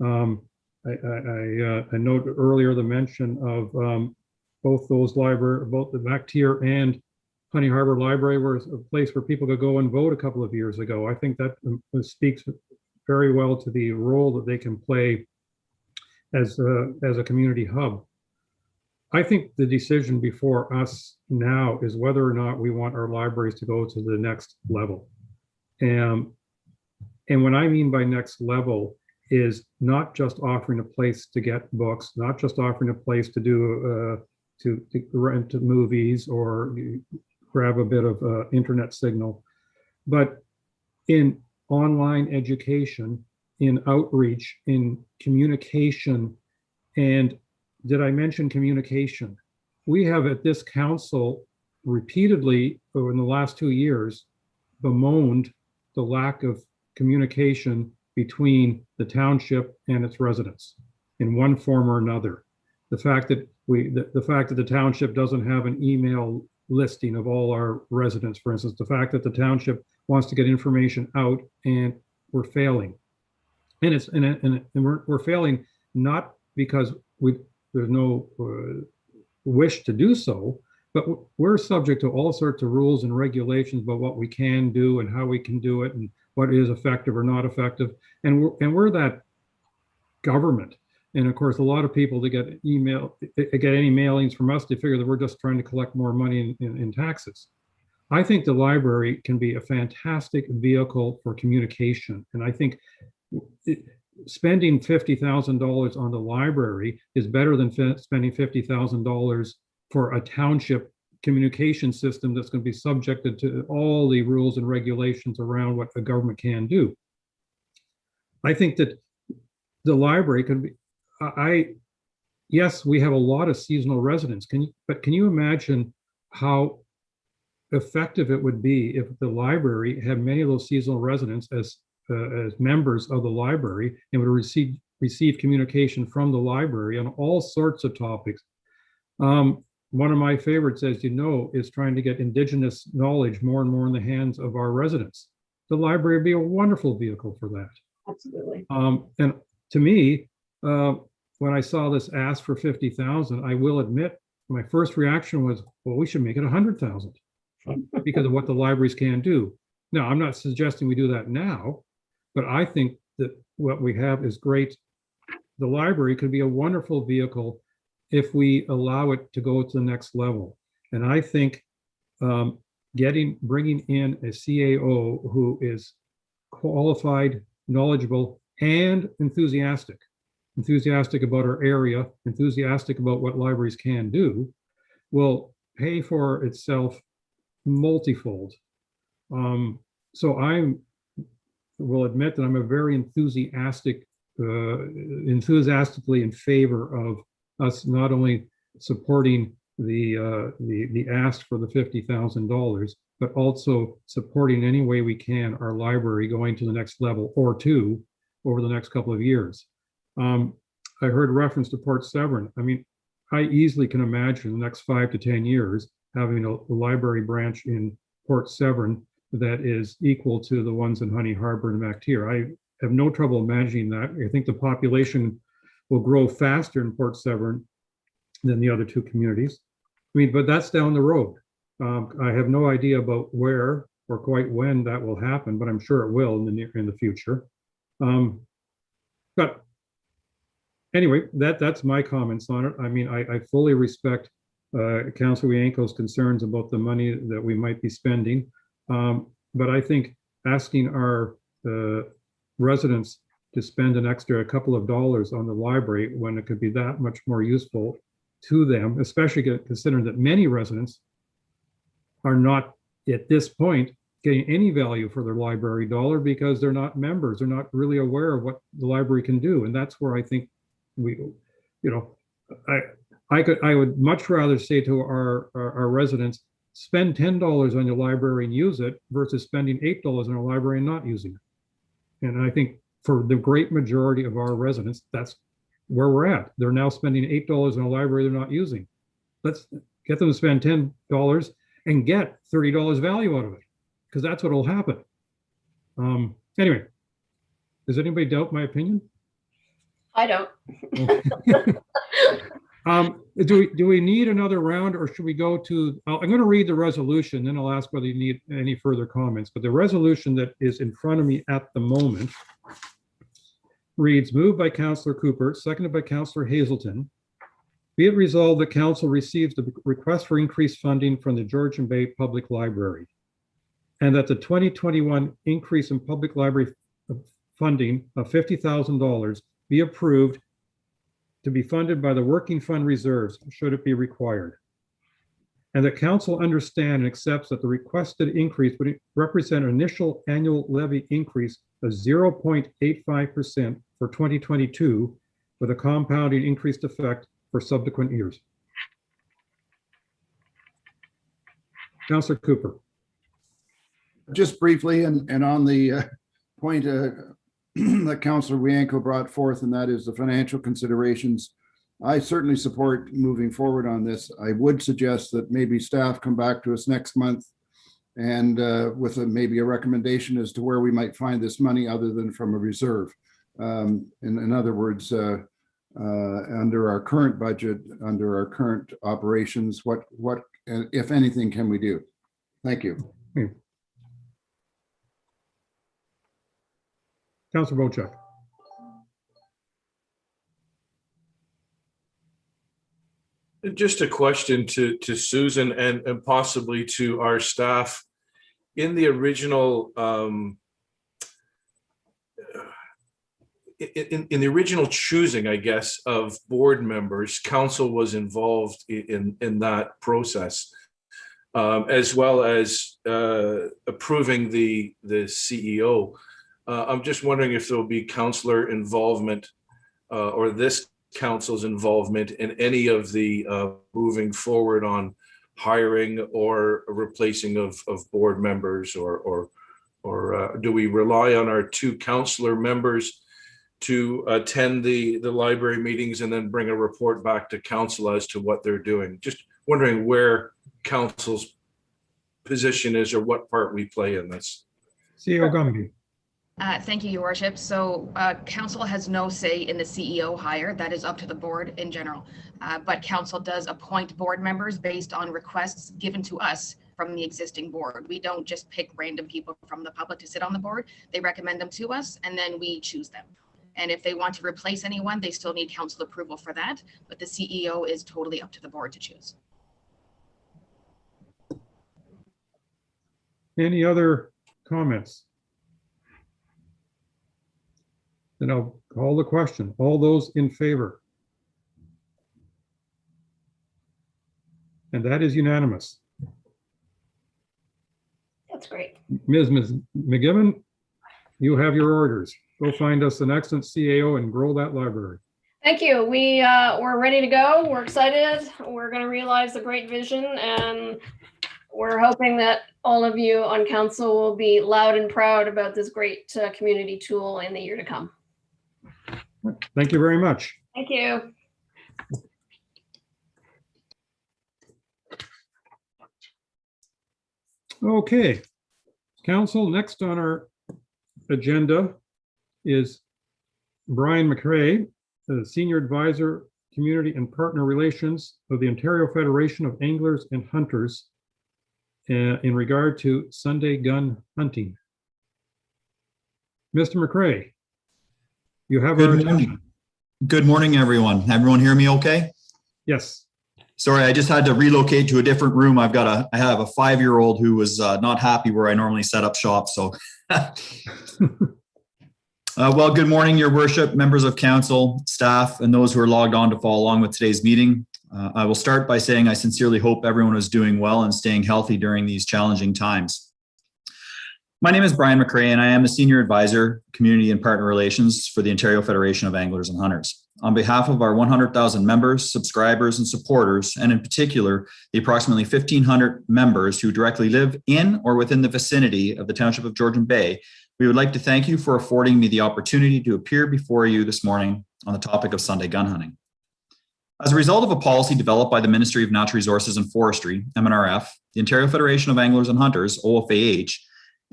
I noted earlier the mention of both those libraries, both the MacTier and Honey Harbor Library was a place where people could go and vote a couple of years ago. I think that speaks very well to the role that they can play as a community hub. I think the decision before us now is whether or not we want our libraries to go to the next level. And what I mean by next level is not just offering a place to get books, not just offering a place to do to rent movies or grab a bit of internet signal, but in online education, in outreach, in communication. And did I mention communication? We have at this council repeatedly in the last 2 years bemoaned the lack of communication between the township and its residents in one form or another. The fact that the township doesn't have an email listing of all our residents, for instance, the fact that the township wants to get information out and we're failing. And we're failing not because there's no wish to do so, but we're subject to all sorts of rules and regulations about what we can do and how we can do it and what is effective or not effective. And we're that government. And of course, a lot of people that get any mailings from us, they figure that we're just trying to collect more money in taxes. I think the library can be a fantastic vehicle for communication. And I think spending $50,000 on the library is better than spending $50,000 for a township communication system that's going to be subjected to all the rules and regulations around what the government can do. I think that the library can be, yes, we have a lot of seasonal residents. But can you imagine how effective it would be if the library had many of those seasonal residents as members of the library and would receive communication from the library on all sorts of topics. One of my favorites, as you know, is trying to get Indigenous knowledge more and more in the hands of our residents. The library would be a wonderful vehicle for that. Absolutely. And to me, when I saw this ask for 50,000, I will admit my first reaction was, well, we should make it 100,000 because of what the libraries can do. Now, I'm not suggesting we do that now, but I think that what we have is great. The library could be a wonderful vehicle if we allow it to go to the next level. And I think bringing in a CAO who is qualified, knowledgeable, and enthusiastic about our area, enthusiastic about what libraries can do, will pay for itself multifold. So I will admit that I'm a very enthusiastically in favor of us not only supporting the ask for the $50,000, but also supporting any way we can our library going to the next level or two over the next couple of years. I heard reference to Port Severn. I mean, I easily can imagine the next 5 to 10 years having a library branch in Port Severn that is equal to the ones in Honey Harbor and MacTier. I have no trouble imagining that. I think the population will grow faster in Port Severn than the other two communities. I mean, but that's down the road. I have no idea about where or quite when that will happen, but I'm sure it will in the future. But anyway, that's my comments on it. I mean, I fully respect Councilor Wienko's concerns about the money that we might be spending. But I think asking our residents to spend an extra couple of dollars on the library when it could be that much more useful to them, especially considering that many residents are not at this point, getting any value for their library dollar because they're not members. They're not really aware of what the library can do. And that's where I think I would much rather say to our residents, spend $10 on your library and use it versus spending $8 on a library and not using it. And I think for the great majority of our residents, that's where we're at. They're now spending $8 on a library they're not using. Let's get them to spend $10 and get $30 value out of it, because that's what will happen. Anyway, does anybody doubt my opinion? I don't. Do we need another round, or should we go to, I'm going to read the resolution, then I'll ask whether you need any further comments. But the resolution that is in front of me at the moment reads, moved by Councillor Cooper, seconded by Councillor Hazelton. Be it resolved that Council receives the request for increased funding from the Georgian Bay Public Library, and that the 2021 increase in public library funding of $50,000 be approved to be funded by the working fund reserves, should it be required. And that Council understand and accepts that the requested increase would represent an initial annual levy increase of 0.85% for 2022, with a compounding increased effect for subsequent years. Councillor Cooper. Just briefly, and on the point that Councillor Wienko brought forth, and that is the financial considerations. I certainly support moving forward on this. I would suggest that maybe staff come back to us next month and with maybe a recommendation as to where we might find this money other than from a reserve. In other words, under our current budget, under our current operations, what if anything can we do? Thank you. Councillor Bochuk. Just a question to Susan and possibly to our staff. In the original in the original choosing, I guess, of board members, council was involved in that process, as well as approving the CEO. I'm just wondering if there will be councillor involvement or this council's involvement in any of the moving forward on hiring or replacing of board members, or do we rely on our two councillor members to attend the library meetings and then bring a report back to council as to what they're doing? Just wondering where council's position is or what part we play in this. CEO Gumby. Thank you, Your Worship. So council has no say in the CEO hire. That is up to the board in general. But council does appoint board members based on requests given to us from the existing board. We don't just pick random people from the public to sit on the board. They recommend them to us and then we choose them. And if they want to replace anyone, they still need council approval for that. But the CEO is totally up to the board to choose. Any other comments? Then I'll call the question. All those in favor? And that is unanimous. That's great. Ms. McGibbon, you have your orders. Go find us an excellent CAO and grow that library. Thank you. We're ready to go. We're excited. We're going to realize the great vision, and we're hoping that all of you on council will be loud and proud about this great community tool in the year to come. Thank you very much. Thank you. Okay, council, next on our agenda is Brian McRae, the Senior Advisor, Community and Partner Relations of the Ontario Federation of Anglers and Hunters in regard to Sunday gun hunting. Mr. McRae, you have our attention. Good morning, everyone. Everyone hear me okay? Yes. Sorry, I just had to relocate to a different room. I have a 5-year-old who was not happy where I normally set up shop. So, well, good morning, Your Worship, members of council, staff, and those who are logged on to follow along with today's meeting. I will start by saying I sincerely hope everyone is doing well and staying healthy during these challenging times. My name is Brian McRae, and I am the Senior Advisor, Community and Partner Relations for the Ontario Federation of Anglers and Hunters. On behalf of our 100,000 members, subscribers, and supporters, and in particular, the approximately 1,500 members who directly live in or within the vicinity of the Township of Georgian Bay, we would like to thank you for affording me the opportunity to appear before you this morning on the topic of Sunday gun hunting. As a result of a policy developed by the Ministry of Natural Resources and Forestry, MNRF, the Ontario Federation of Anglers and Hunters, OFAH,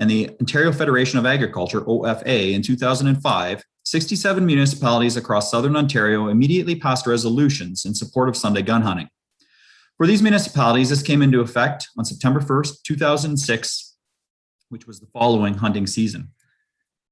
and the Ontario Federation of Agriculture, OFA, in 2005, 67 municipalities across Southern Ontario immediately passed resolutions in support of Sunday gun hunting. For these municipalities, this came into effect on September 1st, 2006, which was the following hunting season.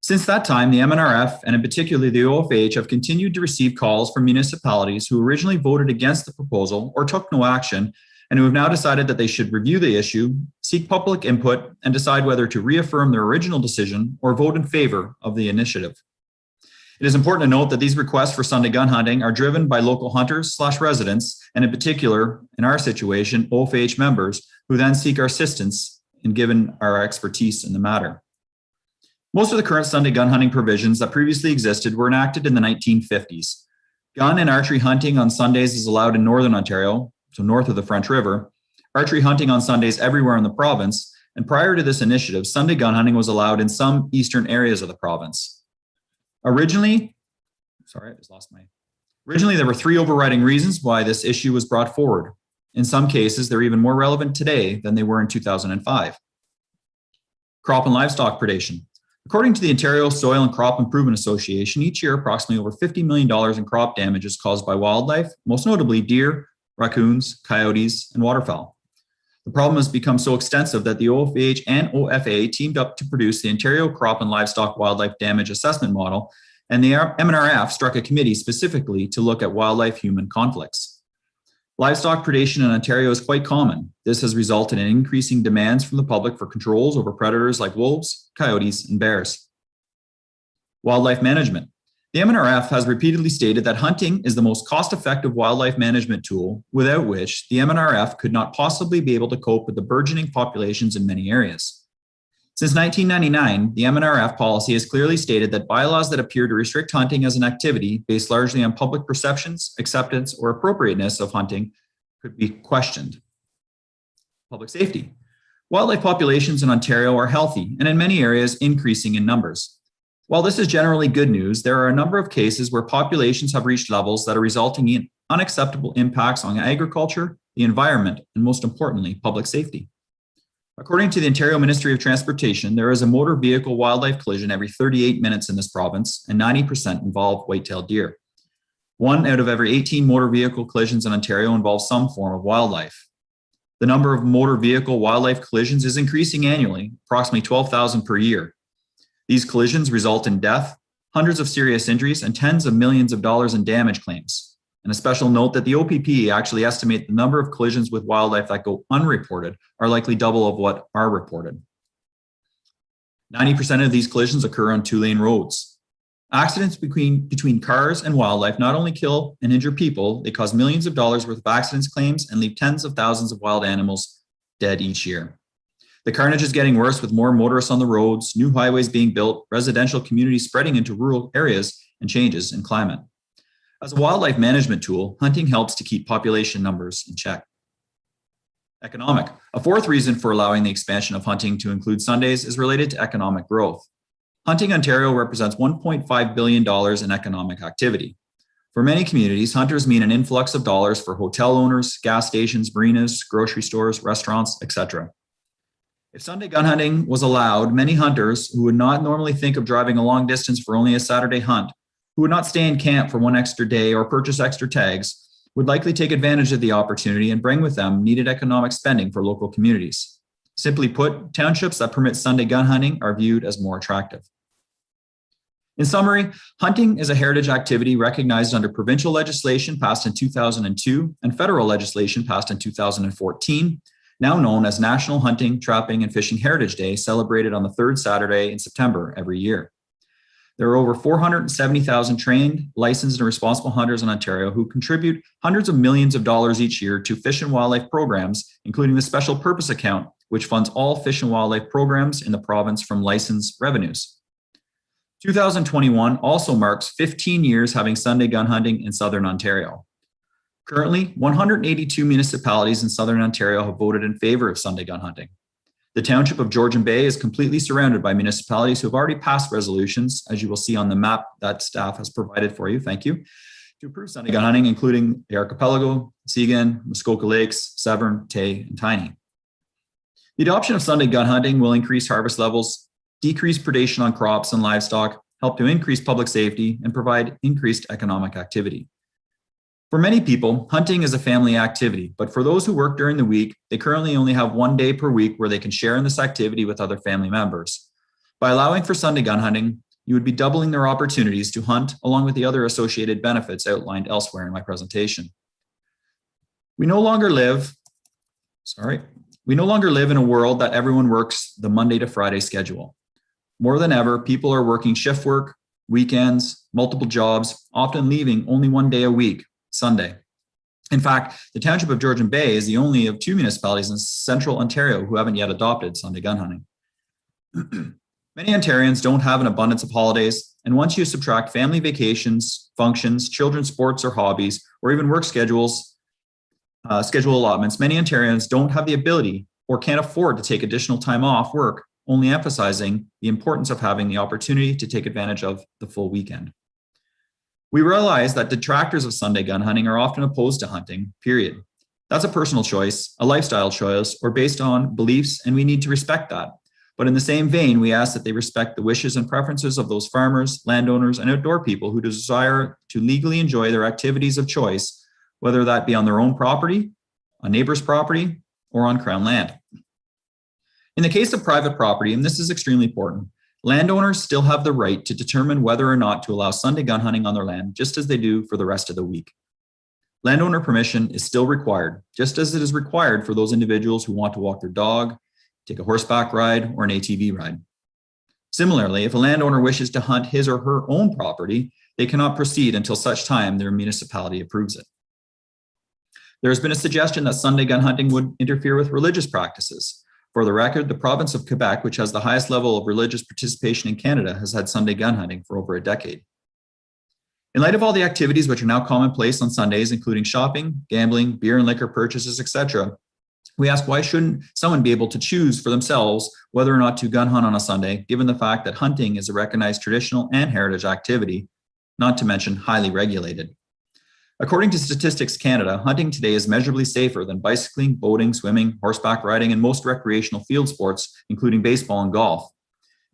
Since that time, the MNRF, and in particular the OFH, have continued to receive calls from municipalities who originally voted against the proposal or took no action, and who have now decided that they should review the issue, seek public input, and decide whether to reaffirm their original decision or vote in favor of the initiative. It is important to note that these requests for Sunday gun hunting are driven by local hunters/residents, and in particular, in our situation, OFH members, who then seek our assistance in given our expertise in the matter. Most of the current Sunday gun hunting provisions that previously existed were enacted in the 1950s. Gun and archery hunting on Sundays is allowed in Northern Ontario, so north of the French River, archery hunting on Sundays everywhere in the province, and prior to this initiative, Sunday gun hunting was allowed in some eastern areas of the province. Originally, there were three overriding reasons why this issue was brought forward. In some cases, they're even more relevant today than they were in 2005. Crop and livestock predation. According to the Ontario Soil and Crop Improvement Association, each year approximately over $50 million in crop damage is caused by wildlife, most notably deer, raccoons, coyotes, and waterfowl. The problem has become so extensive that the OFH and OFA teamed up to produce the Ontario Crop and Livestock Wildlife Damage Assessment Model, and the MNRF struck a committee specifically to look at wildlife-human conflicts. Livestock predation in Ontario is quite common. This has resulted in increasing demands from the public for controls over predators like wolves, coyotes, and bears. Wildlife management. The MNRF has repeatedly stated that hunting is the most cost-effective wildlife management tool, without which the MNRF could not possibly be able to cope with the burgeoning populations in many areas. Since 1999, the MNRF policy has clearly stated that bylaws that appear to restrict hunting as an activity based largely on public perceptions, acceptance, or appropriateness of hunting could be questioned. Public safety. Wildlife populations in Ontario are healthy and in many areas increasing in numbers. While this is generally good news, there are a number of cases where populations have reached levels that are resulting in unacceptable impacts on agriculture, the environment, and most importantly, public safety. According to the Ontario Ministry of Transportation, there is a motor vehicle wildlife collision every 38 minutes in this province, and 90% involve white-tailed deer. 1 out of every 18 motor vehicle collisions in Ontario involves some form of wildlife. The number of motor vehicle wildlife collisions is increasing annually, approximately 12,000 per year. These collisions result in death, hundreds of serious injuries, and tens of millions of dollars in damage claims. And a special note that the OPP actually estimate the number of collisions with wildlife that go unreported are likely double of what are reported. 90% of these collisions occur on two-lane roads. Accidents between cars and wildlife not only kill and injure people, they cause millions of dollars worth of accidents claims and leave tens of thousands of wild animals dead each year. The carnage is getting worse with more motorists on the roads, new highways being built, residential communities spreading into rural areas, and changes in climate. As a wildlife management tool, hunting helps to keep population numbers in check. Economic. A fourth reason for allowing the expansion of hunting to include Sundays is related to economic growth. Hunting Ontario represents $1.5 billion in economic activity. For many communities, hunters mean an influx of dollars for hotel owners, gas stations, marinas, grocery stores, restaurants, etc. If Sunday gun hunting was allowed, many hunters who would not normally think of driving a long distance for only a Saturday hunt, who would not stay in camp for one extra day or purchase extra tags, would likely take advantage of the opportunity and bring with them needed economic spending for local communities. Simply put, townships that permit Sunday gun hunting are viewed as more attractive. In summary, hunting is a heritage activity recognized under provincial legislation passed in 2002 and federal legislation passed in 2014, now known as National Hunting, Trapping, and Fishing Heritage Day, celebrated on the third Saturday in September every year. There are over 470,000 trained, licensed, and responsible hunters in Ontario who contribute hundreds of millions of dollars each year to fish and wildlife programs, including the Special Purpose Account, which funds all fish and wildlife programs in the province from license revenues. 2021 also marks 15 years having Sunday gun hunting in Southern Ontario. Currently, 182 municipalities in Southern Ontario have voted in favor of Sunday gun hunting. The township of Georgian Bay is completely surrounded by municipalities who have already passed resolutions, as you will see on the map that staff has provided for you, thank you, to approve Sunday gun hunting, including the Archipelago, Seagan, Muskoka Lakes, Severn, Tay, and Tiny. The adoption of Sunday gun hunting will increase harvest levels, decrease predation on crops and livestock, help to increase public safety, and provide increased economic activity. For many people, hunting is a family activity, but for those who work during the week, they currently only have one day per week where they can share in this activity with other family members. By allowing for Sunday gun hunting, you would be doubling their opportunities to hunt along with the other associated benefits outlined elsewhere in my presentation. We no longer live in a world that everyone works the Monday to Friday schedule. More than ever, people are working shift work, weekends, multiple jobs, often leaving only one day a week, Sunday. In fact, the township of Georgian Bay is the only of 2 municipalities in central Ontario who haven't yet adopted Sunday gun hunting. Many Ontarians don't have an abundance of holidays, and once you subtract family vacations, functions, children's sports or hobbies, or even work schedule allotments, many Ontarians don't have the ability or can't afford to take additional time off work, only emphasizing the importance of having the opportunity to take advantage of the full weekend. We realize that detractors of Sunday gun hunting are often opposed to hunting, period. That's a personal choice, a lifestyle choice, or based on beliefs, and we need to respect that. But in the same vein, we ask that they respect the wishes and preferences of those farmers, landowners, and outdoor people who desire to legally enjoy their activities of choice, whether that be on their own property, a neighbor's property, or on Crown land. In the case of private property, and this is extremely important, landowners still have the right to determine whether or not to allow Sunday gun hunting on their land, just as they do for the rest of the week. Landowner permission is still required, just as it is required for those individuals who want to walk their dog, take a horseback ride, or an ATV ride. Similarly, if a landowner wishes to hunt his or her own property, they cannot proceed until such time their municipality approves it. There has been a suggestion that Sunday gun hunting would interfere with religious practices. For the record, the province of Quebec, which has the highest level of religious participation in Canada, has had Sunday gun hunting for over a decade. In light of all the activities which are now commonplace on Sundays, including shopping, gambling, beer and liquor purchases, etc., we ask, why shouldn't someone be able to choose for themselves whether or not to gun hunt on a Sunday, given the fact that hunting is a recognized traditional and heritage activity, not to mention highly regulated? According to Statistics Canada, hunting today is measurably safer than bicycling, boating, swimming, horseback riding, and most recreational field sports, including baseball and golf.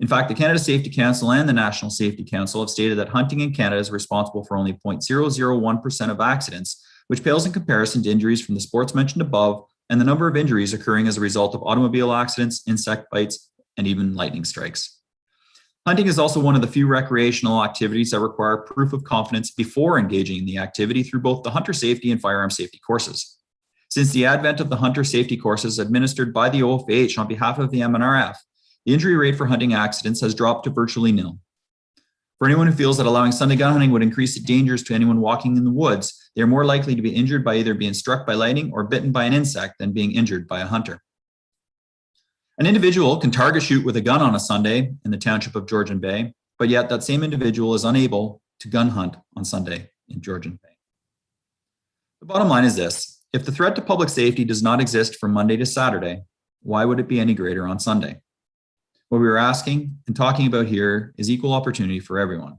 In fact, the Canada Safety Council and the National Safety Council have stated that hunting in Canada is responsible for only 0.001% of accidents, which pales in comparison to injuries from the sports mentioned above and the number of injuries occurring as a result of automobile accidents, insect bites, and even lightning strikes. Hunting is also one of the few recreational activities that require proof of confidence before engaging in the activity through both the hunter safety and firearm safety courses. Since the advent of the hunter safety courses administered by the OFH on behalf of the MNRF, the injury rate for hunting accidents has dropped to virtually nil. For anyone who feels that allowing Sunday gun hunting would increase the dangers to anyone walking in the woods, they are more likely to be injured by either being struck by lightning or bitten by an insect than being injured by a hunter. An individual can target shoot with a gun on a Sunday in the township of Georgian Bay, but yet that same individual is unable to gun hunt on Sunday in Georgian Bay. The bottom line is this: if the threat to public safety does not exist from Monday to Saturday, why would it be any greater on Sunday? What we are asking and talking about here is equal opportunity for everyone.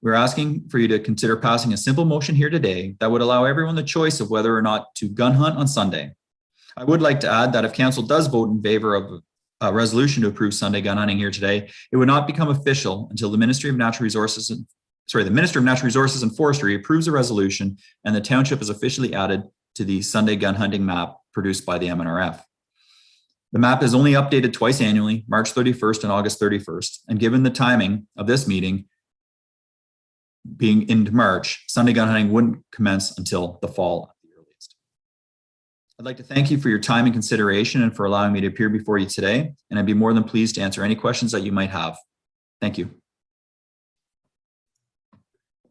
We're asking for you to consider passing a simple motion here today that would allow everyone the choice of whether or not to gun hunt on Sunday. I would like to add that if council does vote in favor of a resolution to approve Sunday gun hunting here today, it would not become official until the Minister of Natural Resources and Forestry approves a resolution and the township is officially added to the Sunday gun hunting map produced by the MNRF. The map is only updated twice annually, March 31st and August 31st, and given the timing of this meeting being into March, Sunday gun hunting wouldn't commence until the fall at the earliest. I'd like to thank you for your time and consideration and for allowing me to appear before you today, and I'd be more than pleased to answer any questions that you might have. Thank you.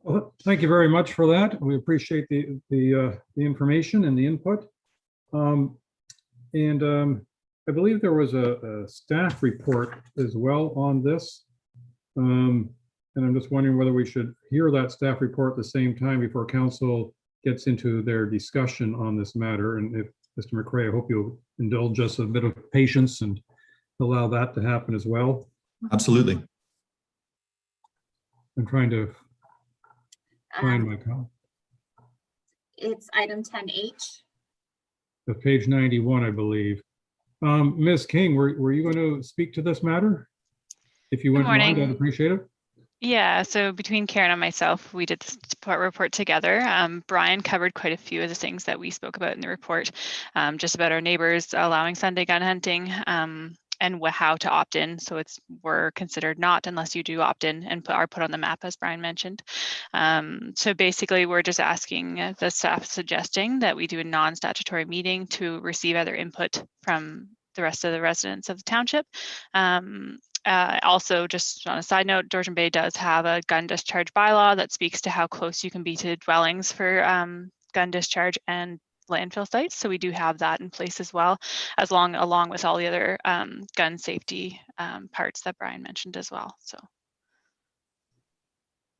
Well, thank you very much for that. We appreciate the information and the input. I believe there was a staff report as well on this. And I'm just wondering whether we should hear that staff report at the same time before council gets into their discussion on this matter. And if Mr. McRae, I hope you'll indulge us a bit of patience and allow that to happen as well. Absolutely. I'm trying to find my comment. It's item 10H. Page 91, I believe. Ms. King, were you going to speak to this matter? If you wouldn't mind, I'd appreciate it. Yeah, so between Karen and myself, we did this report together. Brian covered quite a few of the things that we spoke about in the report, just about our neighbors allowing Sunday gun hunting and how to opt in. So we're considered not unless you do opt in and are put on the map, as Brian mentioned. So basically, we're just asking the staff suggesting that we do a non-statutory meeting to receive other input from the rest of the residents of the township. Also, just on a side note, Georgian Bay does have a gun discharge bylaw that speaks to how close you can be to dwellings for gun discharge and landfill sites. So we do have that in place as well, along with all the other gun safety parts that Brian mentioned as well. So.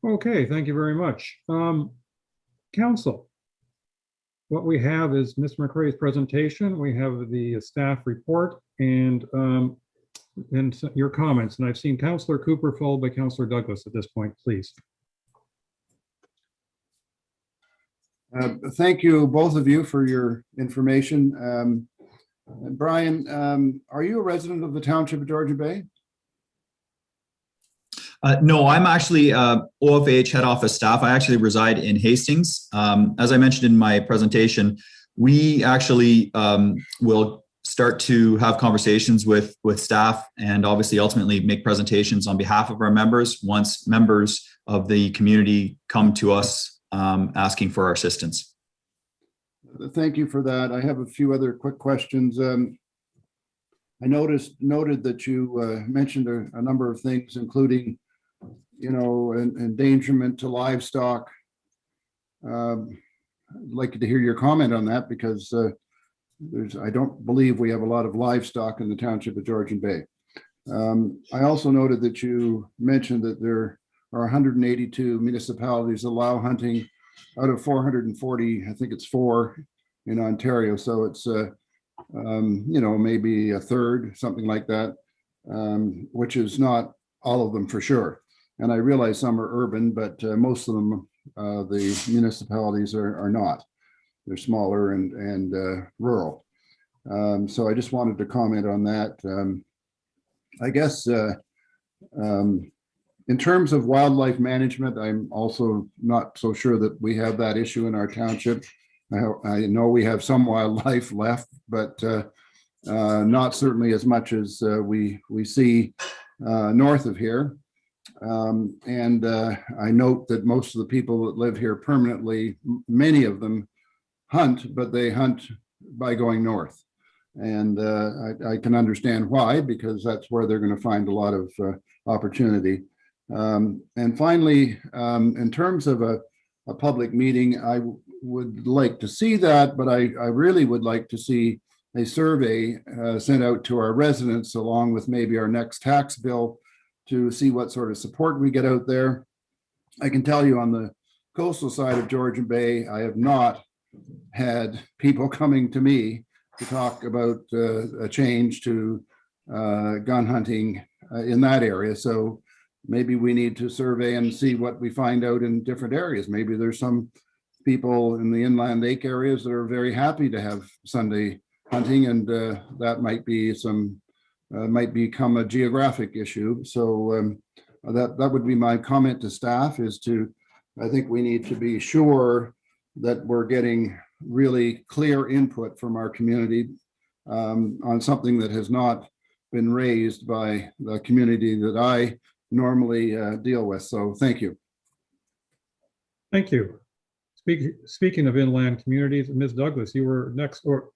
Okay, thank you very much. Council, what we have is Mr. McRae's presentation. We have the staff report and your comments. And I've seen Councillor Cooper followed by Councillor Douglas at this point, please. Thank you, both of you, for your information. Brian, are you a resident of the Township of Georgian Bay? No, I'm actually OFH head office staff. I actually reside in Hastings. As I mentioned in my presentation, we actually will start to have conversations with staff and obviously ultimately make presentations on behalf of our members once members of the community come to us asking for our assistance. Thank you for that. I have a few other quick questions. I noted that you mentioned a number of things, including, endangerment to livestock. I'd like to hear your comment on that because I don't believe we have a lot of livestock in the Township of Georgian Bay. I also noted that you mentioned that there are 182 municipalities allow hunting out of 440. I think it's 4 in Ontario. So it's, maybe a third, something like that, which is not all of them for sure. And I realize some are urban, but most of them, the municipalities are not. They're smaller and rural. So I just wanted to comment on that. I guess in terms of wildlife management, I'm also not so sure that we have that issue in our township. I know we have some wildlife left, but not certainly as much as we see north of here. And I note that most of the people that live here permanently, many of them hunt, but they hunt by going north. And I can understand why, because that's where they're going to find a lot of opportunity. And finally, in terms of a public meeting, I would like to see that, but I really would like to see a survey sent out to our residents along with maybe our next tax bill to see what sort of support we get out there. I can tell you on the coastal side of Georgian Bay, I have not had people coming to me to talk about a change to gun hunting in that area. So maybe we need to survey and see what we find out in different areas. Maybe there's some people in the inland lake areas that are very happy to have Sunday hunting, and that might be might become a geographic issue. So that would be my comment to staff, is I think we need to be sure that we're getting really clear input from our community on something that has not been raised by the community that I normally deal with. So thank you. Thank you. Speaking of inland communities, Ms. Douglas, you were next, or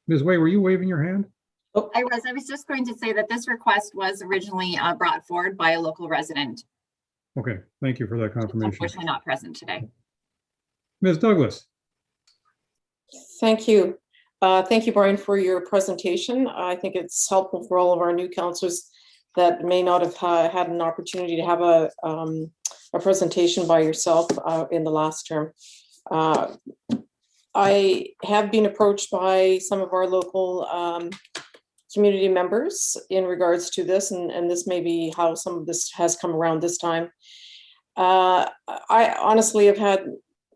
Ms. Way, were you waving your hand? Oh, I was just going to say that this request was originally brought forward by a local resident. Okay, thank you for that confirmation. Unfortunately not present today. Ms. Douglas. Thank you. Thank you, Brian, for your presentation. I think it's helpful for all of our new counselors that may not have had an opportunity to have a presentation by yourself in the last term. I have been approached by some of our local community members in regards to this, and this may be how some of this has come around this time. I honestly have had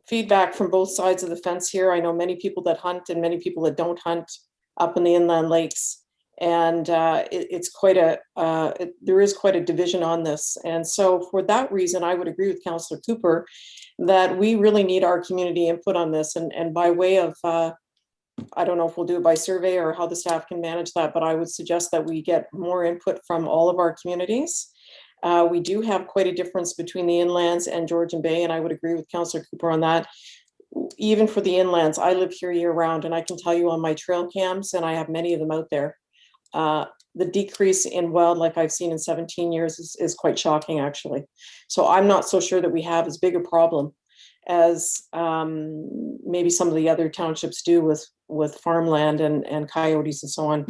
feedback from both sides of the fence here. I know many people that hunt and many people that don't hunt up in the inland lakes. And it's quite there is quite a division on this. And so for that reason, I would agree with Councillor Cooper that we really need our community input on this. And by way of, I don't know if we'll do it by survey or how the staff can manage that, but I would suggest that we get more input from all of our communities. We do have quite a difference between the inlands and Georgian Bay, and I would agree with Councillor Cooper on that. Even for the inlands, I live here year round, and I can tell you on my trail cams, and I have many of them out there, the decrease in wildlife I've seen in 17 years is quite shocking, actually. So I'm not so sure that we have as big a problem as maybe some of the other townships do with farmland and coyotes and so on.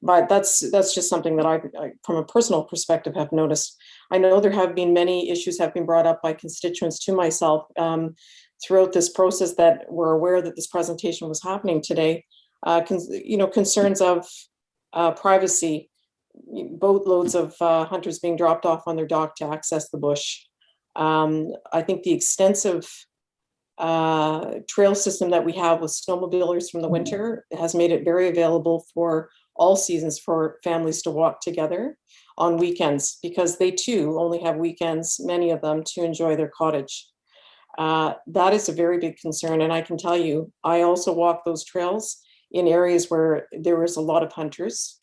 But that's just something that I, from a personal perspective, have noticed. I know there have been many issues have been brought up by constituents to myself throughout this process that were aware that this presentation was happening today. Concerns of privacy, boatloads of hunters being dropped off on their dock to access the bush. I think the extensive trail system that we have with snowmobilers from the winter has made it very available for all seasons for families to walk together on weekends, because they too only have weekends, many of them, to enjoy their cottage. That is a very big concern. And I can tell you, I also walk those trails in areas where there is a lot of hunters,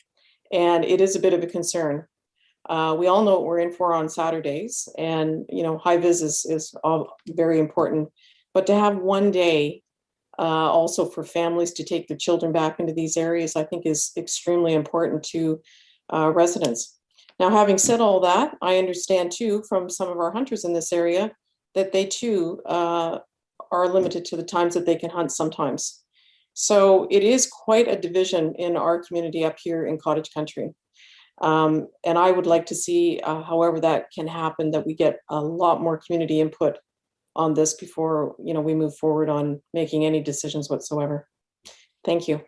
and it is a bit of a concern. We all know what we're in for on Saturdays, and high vis is all very important. But to have one day also for families to take their children back into these areas, I think is extremely important to residents. Now, having said all that, I understand too from some of our hunters in this area that they too are limited to the times that they can hunt sometimes. So it is quite a division in our community up here in cottage country. And I would like to see, however that can happen, that we get a lot more community input on this before we move forward on making any decisions whatsoever. Thank you.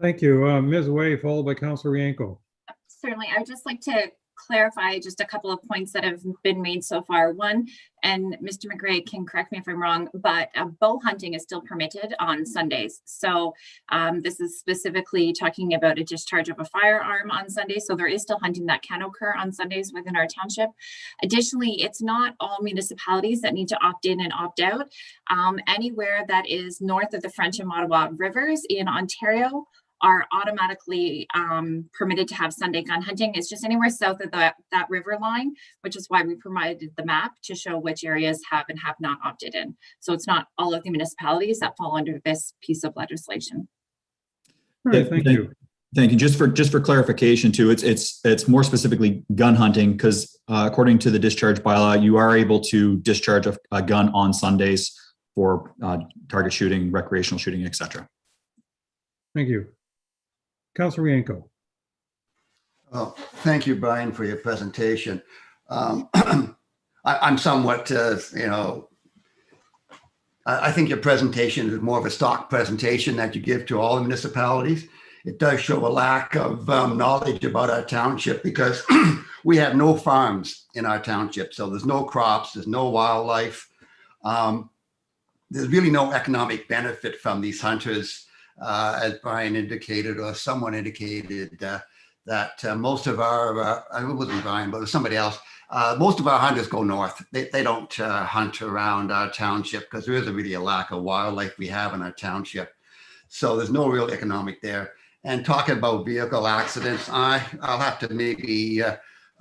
Thank you. Ms. Way, followed by Councillor Yanko. Certainly, I would just like to clarify just a couple of points that have been made so far. One, and Mr. McGray can correct me if I'm wrong, but bow hunting is still permitted on Sundays. So this is specifically talking about a discharge of a firearm on Sundays. So there is still hunting that can occur on Sundays within our township. Additionally, it's not all municipalities that need to opt in and opt out. Anywhere that is north of the French and Ottawa rivers in Ontario are automatically permitted to have Sunday gun hunting. It's just anywhere south of that river line, which is why we provided the map to show which areas have and have not opted in. So it's not all of the municipalities that fall under this piece of legislation. All right, thank you. Thank you. Just for clarification too, it's more specifically gun hunting, because according to the discharge bylaw, you are able to discharge a gun on Sundays for target shooting, recreational shooting, etc. Thank you. Councillor Yanko. Well, thank you, Brian, for your presentation. I'm somewhat, I think your presentation is more of a stock presentation that you give to all the municipalities. It does show a lack of knowledge about our township, because we have no farms in our township. So there's no crops, there's no wildlife. There's really no economic benefit from these hunters. As Brian indicated, or someone indicated, that most of our, it wasn't Brian, but it was somebody else, most of our hunters go north. They don't hunt around our township, because there is really a lack of wildlife we have in our township. So there's no real economic there. And talking about vehicle accidents, I'll have to maybe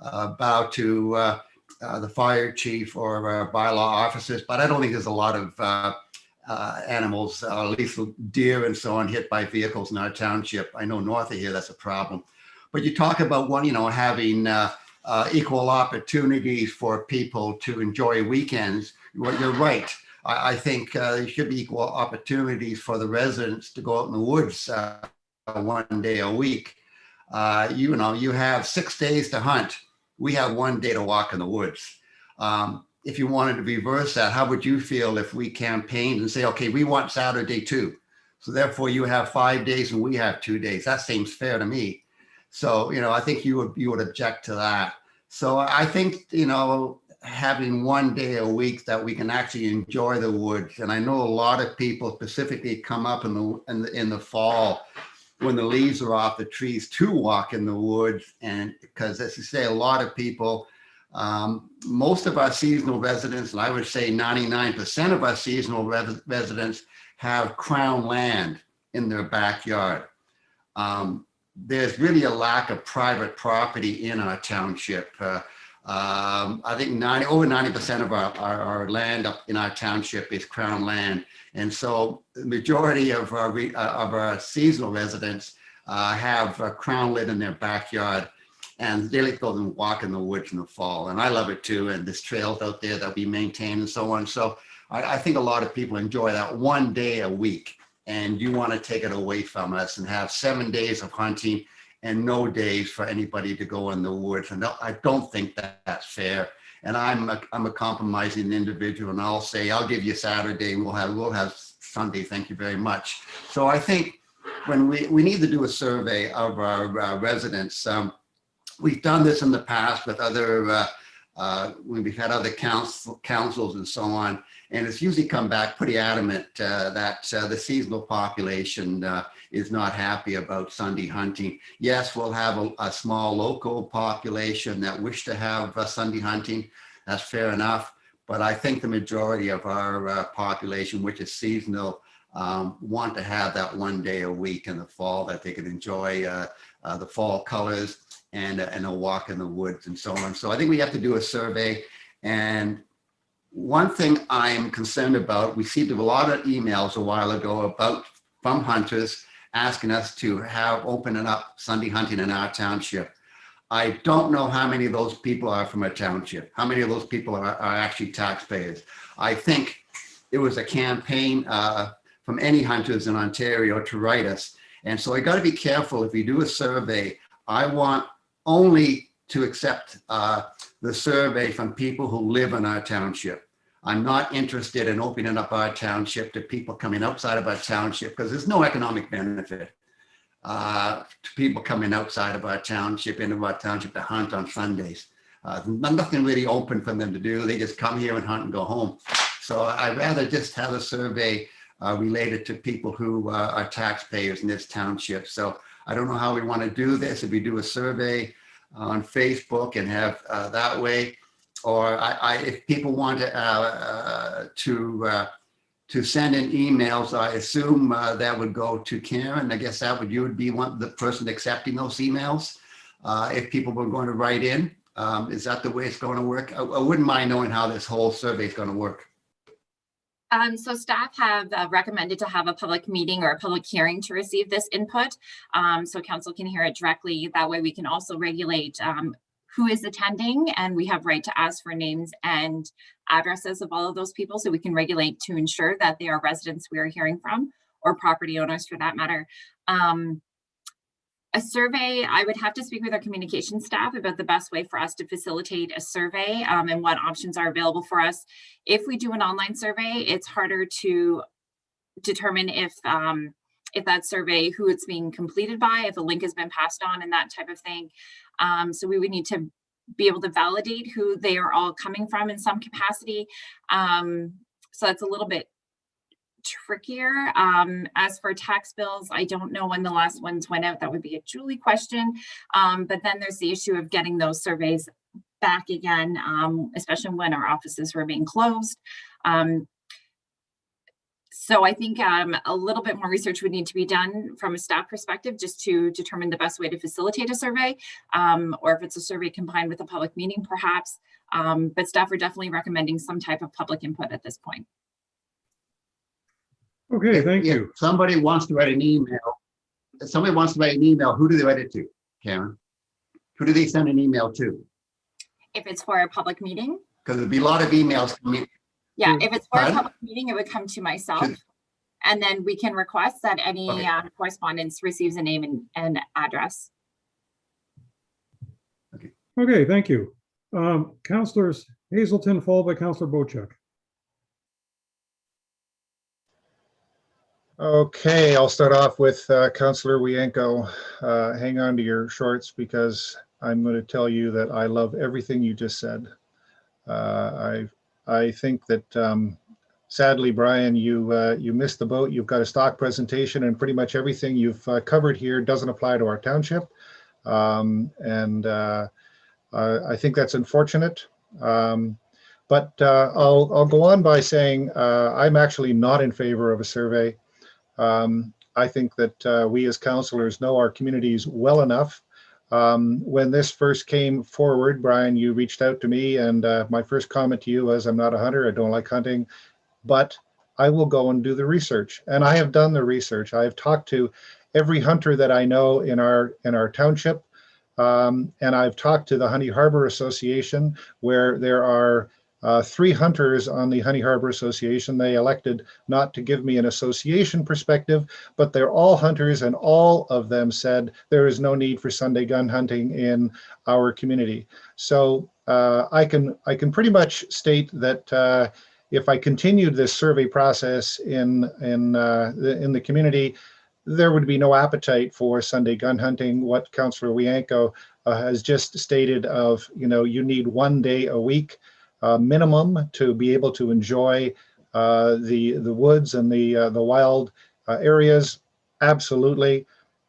bow to the fire chief or bylaw officers, but I don't think there's a lot of animals, lethal deer and so on, hit by vehicles in our township. I know north of here that's a problem. But you talk about having equal opportunities for people to enjoy weekends, well, you're right. I think there should be equal opportunities for the residents to go out in the woods 1 day a week. You have 6 days to hunt. We have 1 day to walk in the woods. If you wanted to reverse that, how would you feel if we campaigned and say, okay, we want Saturday too. So therefore you have 5 days and we have 2 days. That seems fair to me. So, I think you would object to that. So I think, having 1 day a week that we can actually enjoy the woods. And I know a lot of people specifically come up in the fall when the leaves are off the trees to walk in the woods. And because, as you say, a lot of people, most of our seasonal residents, and I would say 99% of our seasonal residents have crown land in their backyard. There's really a lack of private property in our township. I think over 90% of our land up in our township is crown land. And so the majority of our seasonal residents have crown land in their backyard, and they like to go and walk in the woods in the fall. And I love it too. And there's trails out there that we maintain and so on. So I think a lot of people enjoy that 1 day a week, and you want to take it away from us and have 7 days of hunting and no days for anybody to go in the woods. And I don't think that's fair. And I'm a compromising individual, and I'll say, I'll give you Saturday, we'll have Sunday, thank you very much. So I think when we need to do a survey of our residents. We've done this in the past with other, we've had other councils and so on, and it's usually come back pretty adamant that the seasonal population is not happy about Sunday hunting. Yes, we'll have a small local population that wish to have Sunday hunting. That's fair enough. But I think the majority of our population, which is seasonal, want to have that 1 day a week in the fall that they can enjoy the fall colors and a walk in the woods and so on. So I think we have to do a survey. And one thing I'm concerned about, we received a lot of emails a while ago from hunters asking us to open up Sunday hunting in our township. I don't know how many of those people are from a township. How many of those people are actually taxpayers? I think it was a campaign from any hunters in Ontario to write us. And so I got to be careful if we do a survey. I want only to accept the survey from people who live in our township. I'm not interested in opening up our township to people coming outside of our township, because there's no economic benefit to people coming outside of our township, into our township to hunt on Sundays. Nothing really open for them to do. They just come here and hunt and go home. So I'd rather just have a survey related to people who are taxpayers in this township. So I don't know how we want to do this. If we do a survey on Facebook and have that way, or if people want to send in emails, I assume that would go to Karen. I guess you would be the person accepting those emails. If people were going to write in, is that the way it's going to work? I wouldn't mind knowing how this whole survey is going to work. So staff have recommended to have a public meeting or a public hearing to receive this input, so council can hear it directly. That way we can also regulate who is attending, and we have right to ask for names and addresses of all of those people, so we can regulate to ensure that they are residents we are hearing from, or property owners for that matter. A survey, I would have to speak with our communication staff about the best way for us to facilitate a survey and what options are available for us. If we do an online survey, it's harder to determine if that survey, who it's being completed by, if a link has been passed on and that type of thing. So we would need to be able to validate who they are all coming from in some capacity. So that's a little bit trickier. As for tax bills, I don't know when the last ones went out. That would be a Julie question. But then there's the issue of getting those surveys back again, especially when our offices were being closed. So I think a little bit more research would need to be done from a staff perspective, just to determine the best way to facilitate a survey, or if it's a survey combined with a public meeting, perhaps. But staff are definitely recommending some type of public input at this point. Okay, thank you. If somebody wants to write an email, who do they write it to, Karen? Who do they send an email to? If it's for a public meeting? Because there'd be a lot of emails coming. Yeah, if it's for a Pardon? public meeting, it would come to myself. Should- And then we can request that any Okay. correspondence receives a name and address. Okay, thank you. Councilors Hazelton, followed by Councilor Bochek. Okay, I'll start off with Councillor Wienko. Hang on to your shorts because I'm going to tell you that I love everything you just said. I think that sadly, Brian, you missed the boat. You've got a stock presentation, and pretty much everything you've covered here doesn't apply to our township, I think that's unfortunate. But I'll go on by saying I'm actually not in favor of a survey. I think that we as councillors know our communities well enough. When this first came forward, Brian, you reached out to me, and my first comment to you was, I'm not a hunter, I don't like hunting, but I will go and do the research. And I have done the research. I have talked to every hunter that I know in our township. And I've talked to the Honey Harbor Association, where there are 3 hunters on the Honey Harbor Association. They elected not to give me an association perspective, but they're all hunters, and all of them said there is no need for Sunday gun hunting in our community. So I can pretty much state that if I continued this survey process in the community, there would be no appetite for Sunday gun hunting. What Councillor Wienko has just stated of, you need 1 day a week minimum to be able to enjoy the woods and the wild areas. Absolutely.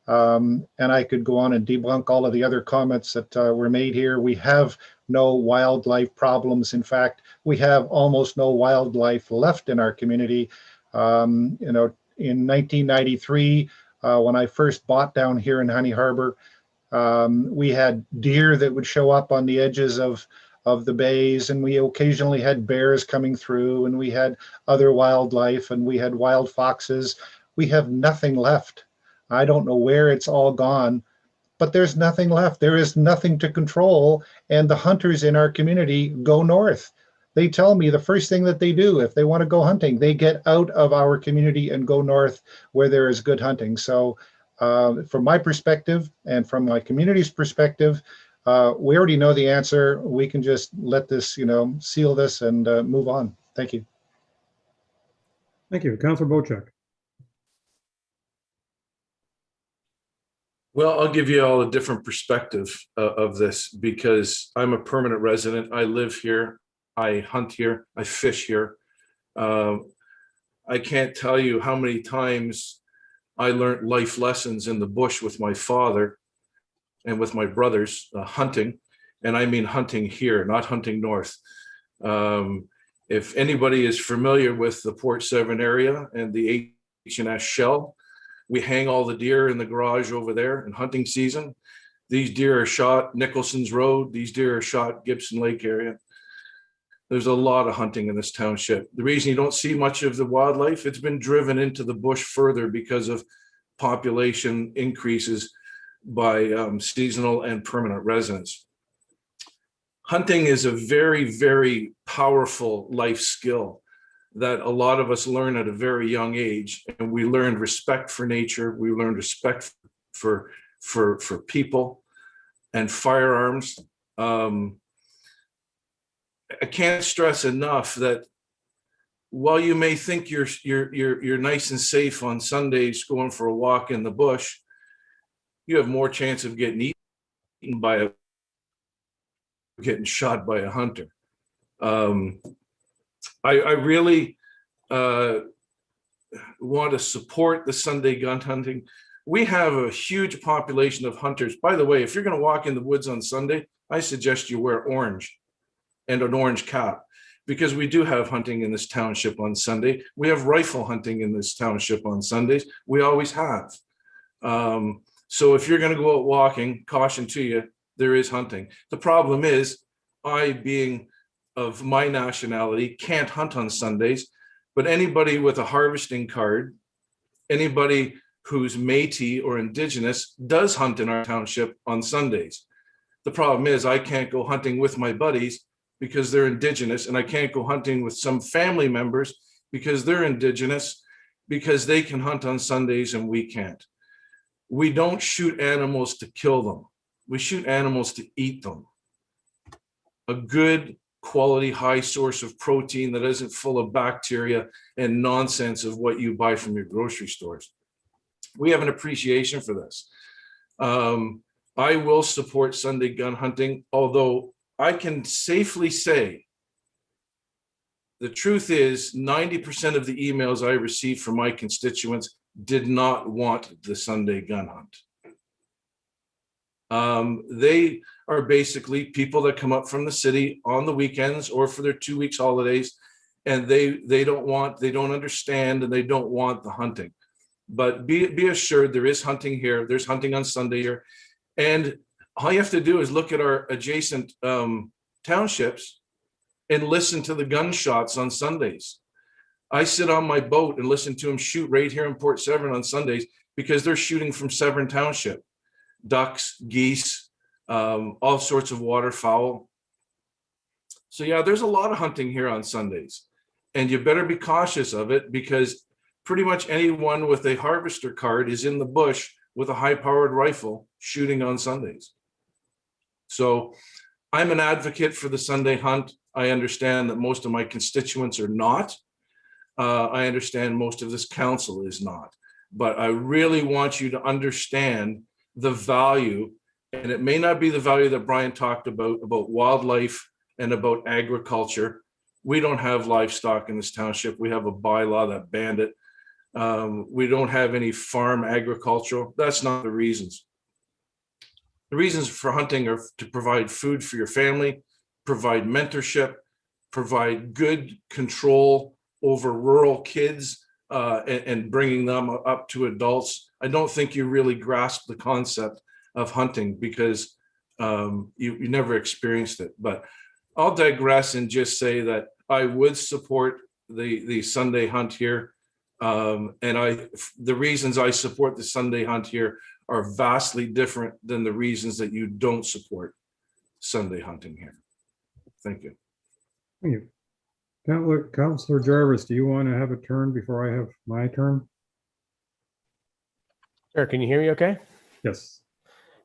And I could go on and debunk all of the other comments that were made here. We have no wildlife problems. In fact, we have almost no wildlife left in our community. In 1993, when I first bought down here in Honey Harbor, we had deer that would show up on the edges of the bays, and we occasionally had bears coming through, and we had other wildlife, and we had wild foxes. We have nothing left. I don't know where it's all gone, but there's nothing left. There is nothing to control, and the hunters in our community go north. They tell me the first thing that they do if they want to go hunting, they get out of our community and go north where there is good hunting. So from my perspective and from my community's perspective, we already know the answer. We can just let this, seal this and move on. Thank you. Thank you. Councilor Bochek. Well, I'll give you all a different perspective of this because I'm a permanent resident. I live here. I hunt here, I fish here. I can't tell you how many times I learned life lessons in the bush with my father and with my brothers hunting. And I mean hunting here, not hunting north. If anybody is familiar with the Port Severn area and the H&S Shell, we hang all the deer in the garage over there in hunting season. These deer are shot Nicholson's Road. These deer are shot Gibson Lake area. There's a lot of hunting in this township. The reason you don't see much of the wildlife, it's been driven into the bush further because of population increases by seasonal and permanent residents. Hunting is a very, very powerful life skill that a lot of us learn at a very young age. And we learned respect for nature. We learned respect for people and firearms. I can't stress enough that while you may think you're nice and safe on Sundays going for a walk in the bush, you have more chance of getting eaten by getting shot by a hunter. I really want to support the Sunday gun hunting. We have a huge population of hunters. By the way, if you're going to walk in the woods on Sunday, I suggest you wear orange and an orange cap, because we do have hunting in this township on Sunday. We have rifle hunting in this township on Sundays. We always have. So if you're going to go out walking, caution to you, there is hunting. The problem is, I, being of my nationality, can't hunt on Sundays, but anybody with a harvesting card, anybody who's Métis or Indigenous does hunt in our township on Sundays. The problem is I can't go hunting with my buddies because they're Indigenous, and I can't go hunting with some family members because they're Indigenous, because they can hunt on Sundays and we can't. We don't shoot animals to kill them. We shoot animals to eat them. A good quality, high source of protein that isn't full of bacteria and nonsense of what you buy from your grocery stores. We have an appreciation for this. I will support Sunday gun hunting, although I can safely say the truth is 90% of the emails I received from my constituents did not want the Sunday gun hunt. They are basically people that come up from the city on the weekends or for their 2 weeks holidays, and they don't understand, and they don't want the hunting. But be assured there is hunting here. There's hunting on Sunday here. And all you have to do is look at our adjacent townships and listen to the gunshots on Sundays. I sit on my boat and listen to them shoot right here in Port Severn on Sundays because they're shooting from Severn Township. Ducks, geese, all sorts of waterfowl. So yeah, there's a lot of hunting here on Sundays. And you better be cautious of it because pretty much anyone with a harvester card is in the bush with a high-powered rifle shooting on Sundays. So I'm an advocate for the Sunday hunt. I understand that most of my constituents are not. I understand most of this council is not. But I really want you to understand the value, and it may not be the value that Brian talked about wildlife and about agriculture. We don't have livestock in this township. We have a bylaw that banned it. We don't have any farm agricultural. That's not the reasons. The reasons for hunting are to provide food for your family, provide mentorship, provide good control over rural kids, and bringing them up to adults. I don't think you really grasp the concept of hunting because you never experienced it. But I'll digress and just say that I would support the Sunday hunt here. And the reasons I support the Sunday hunt here are vastly different than the reasons that you don't support Sunday hunting here. Thank you. Thank you. Councillor Jarvis, do you want to have a turn before I have my turn? Sure. Can you hear me okay? Yes.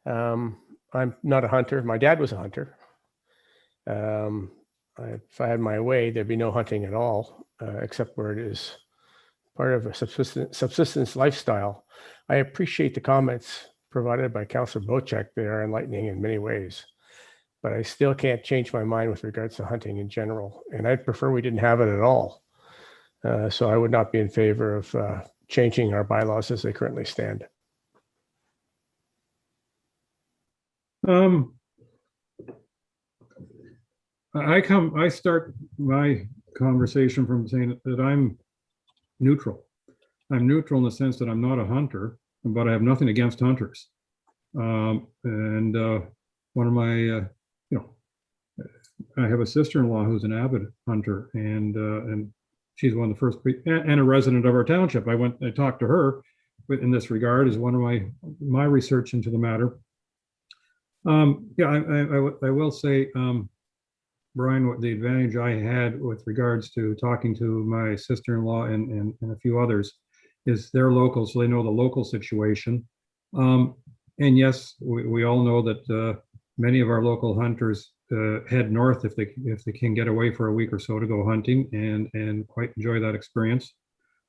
I'm not a hunter. My dad was a hunter. If I had my way, there'd be no hunting at all, except where it is part of a subsistence lifestyle. I appreciate the comments provided by Councillor Bocek. They are enlightening in many ways, but I still can't change my mind with regards to hunting in general. And I'd prefer we didn't have it at all. So I would not be in favor of changing our bylaws as they currently stand. I start my conversation from saying that I'm neutral. I'm neutral in the sense that I'm not a hunter, but I have nothing against hunters. One of my, I have a sister-in-law who's an avid hunter, and she's one of the first, and a resident of our township. I talked to her in this regard as one of my research into the matter. I will say, Brian, what the advantage I had with regards to talking to my sister-in-law and a few others is they're local, so they know the local situation. And yes, we all know that many of our local hunters head north if they can get away for a week or so to go hunting and quite enjoy that experience.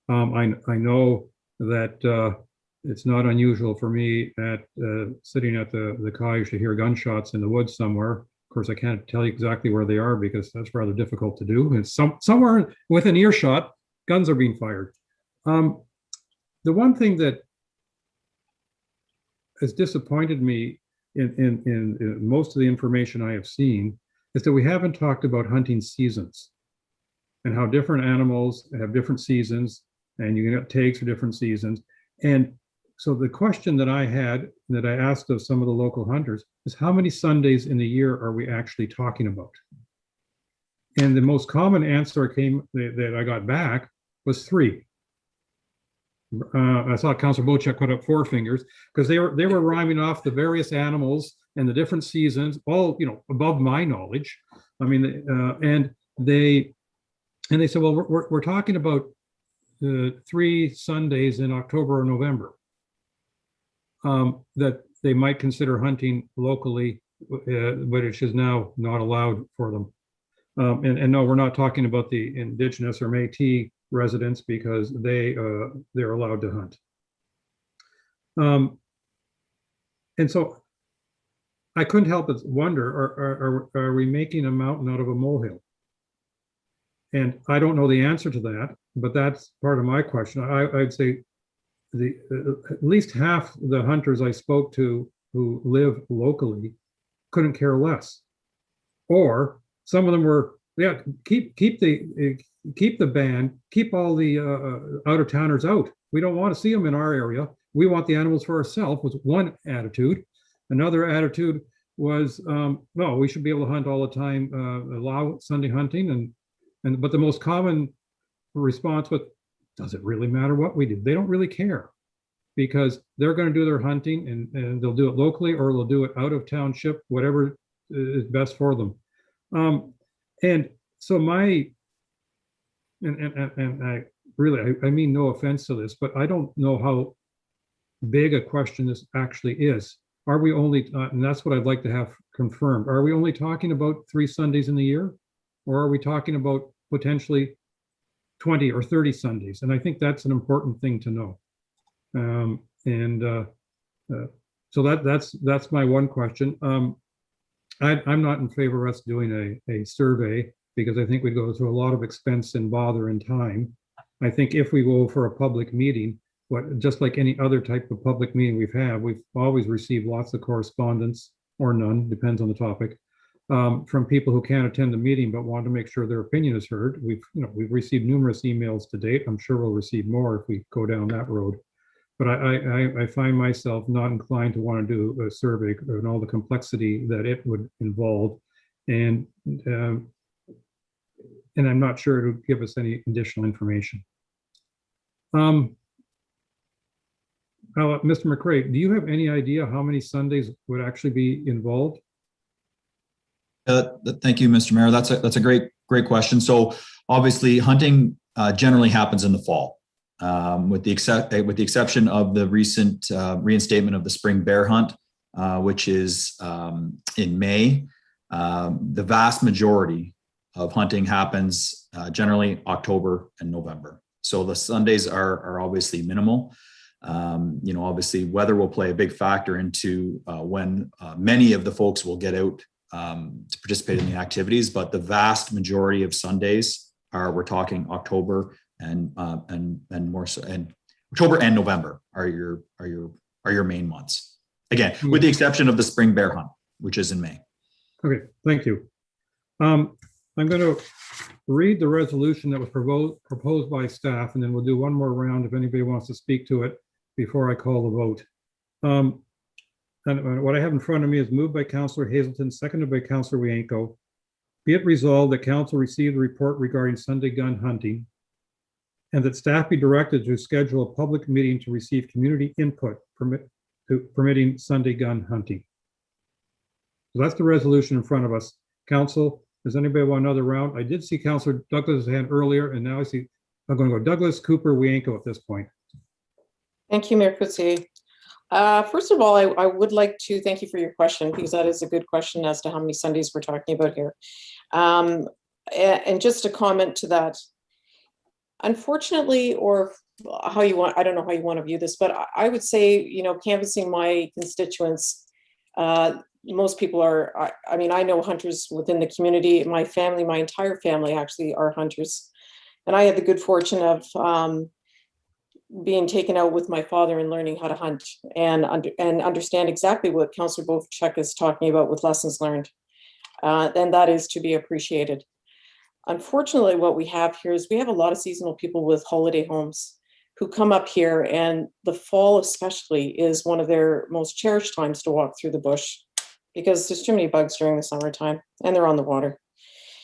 I know that it's not unusual for me at sitting at the cottage to hear gunshots in the woods somewhere. Of course, I can't tell you exactly where they are because that's rather difficult to do. And somewhere within earshot, guns are being fired. The one thing that has disappointed me in most of the information I have seen is that we haven't talked about hunting seasons and how different animals have different seasons, and you get tags for different seasons. And so the question that I had, that I asked of some of the local hunters, is how many Sundays in the year are we actually talking about? And the most common answer that I got back was 3. I saw Councillor Bochek put up 4 fingers because they were rhyming off the various animals and the different seasons, all above my knowledge. I mean, and they said, well, we're talking about 3 Sundays in October or November that they might consider hunting locally, which is now not allowed for them. And no, we're not talking about the Indigenous or Métis residents because they're allowed to hunt. And so I couldn't help but wonder, are we making a mountain out of a molehill? And I don't know the answer to that, but that's part of my question. I'd say at least half the hunters I spoke to who live locally couldn't care less. Or some of them were, yeah, keep the ban, keep all the out-of-towners out. We don't want to see them in our area. We want the animals for ourselves, was one attitude. Another attitude was, no, we should be able to hunt all the time, allow Sunday hunting. But the most common response was, does it really matter what we do? They don't really care because they're going to do their hunting and they'll do it locally or they'll do it out of township, whatever is best for them. And so I really, I mean no offense to this, but I don't know how big a question this actually is. Are we only, and that's what I'd like to have confirmed, are we only talking about 3 Sundays in the year? Or are we talking about potentially 20 or 30 Sundays? And I think that's an important thing to know. So that's my one question. I'm not in favor of us doing a survey because I think we go through a lot of expense and bother and time. I think if we go for a public meeting, just like any other type of public meeting we've always received lots of correspondence or none, depends on the topic, from people who can't attend the meeting but want to make sure their opinion is heard. We've received numerous emails to date. I'm sure we'll receive more if we go down that road. But I find myself not inclined to want to do a survey and all the complexity that it would involve, and I'm not sure it would give us any additional information. Mr. McRae, do you have any idea how many Sundays would actually be involved? Thank you, Mr. Mayor. That's a great question. So obviously hunting generally happens in the fall, with the exception of the recent reinstatement of the spring bear hunt, which is in May. The vast majority of hunting happens generally October and November. So the Sundays are obviously minimal. Obviously weather will play a big factor into when many of the folks will get out to participate in the activities, but the vast majority of Sundays we're talking October and more so, and October and November are your main months. Again, with the exception of the spring bear hunt, which is in May. Okay, thank you. I'm going to read the resolution that was proposed by staff, and then we'll do one more round if anybody wants to speak to it before I call the vote. And what I have in front of me is moved by Councillor Hazelton, seconded by Councillor Wienko. Be it resolved that Council receive the report regarding Sunday gun hunting, and that staff be directed to schedule a public meeting to receive community input permitting Sunday gun hunting. So that's the resolution in front of us. Council, does anybody want another round? I did see Councillor Douglas's hand earlier, and now I see I'm going to go Douglas, Cooper, Wienko at this point. Thank you, Mayor Coetzee. First of all, I would like to thank you for your question, because that is a good question as to how many Sundays we're talking about here. And just a comment to that, unfortunately, or how you want, I don't know how you want to view this, but I would say, canvassing my constituents, most people are, I mean, I know hunters within the community. My family, my entire family actually are hunters. And I had the good fortune of being taken out with my father and learning how to hunt and understand exactly what Councillor Bochek is talking about with lessons learned. And that is to be appreciated. Unfortunately, what we have here is we have a lot of seasonal people with holiday homes who come up here, and the fall especially is one of their most cherished times to walk through the bush, because there's too many bugs during the summertime and they're on the water.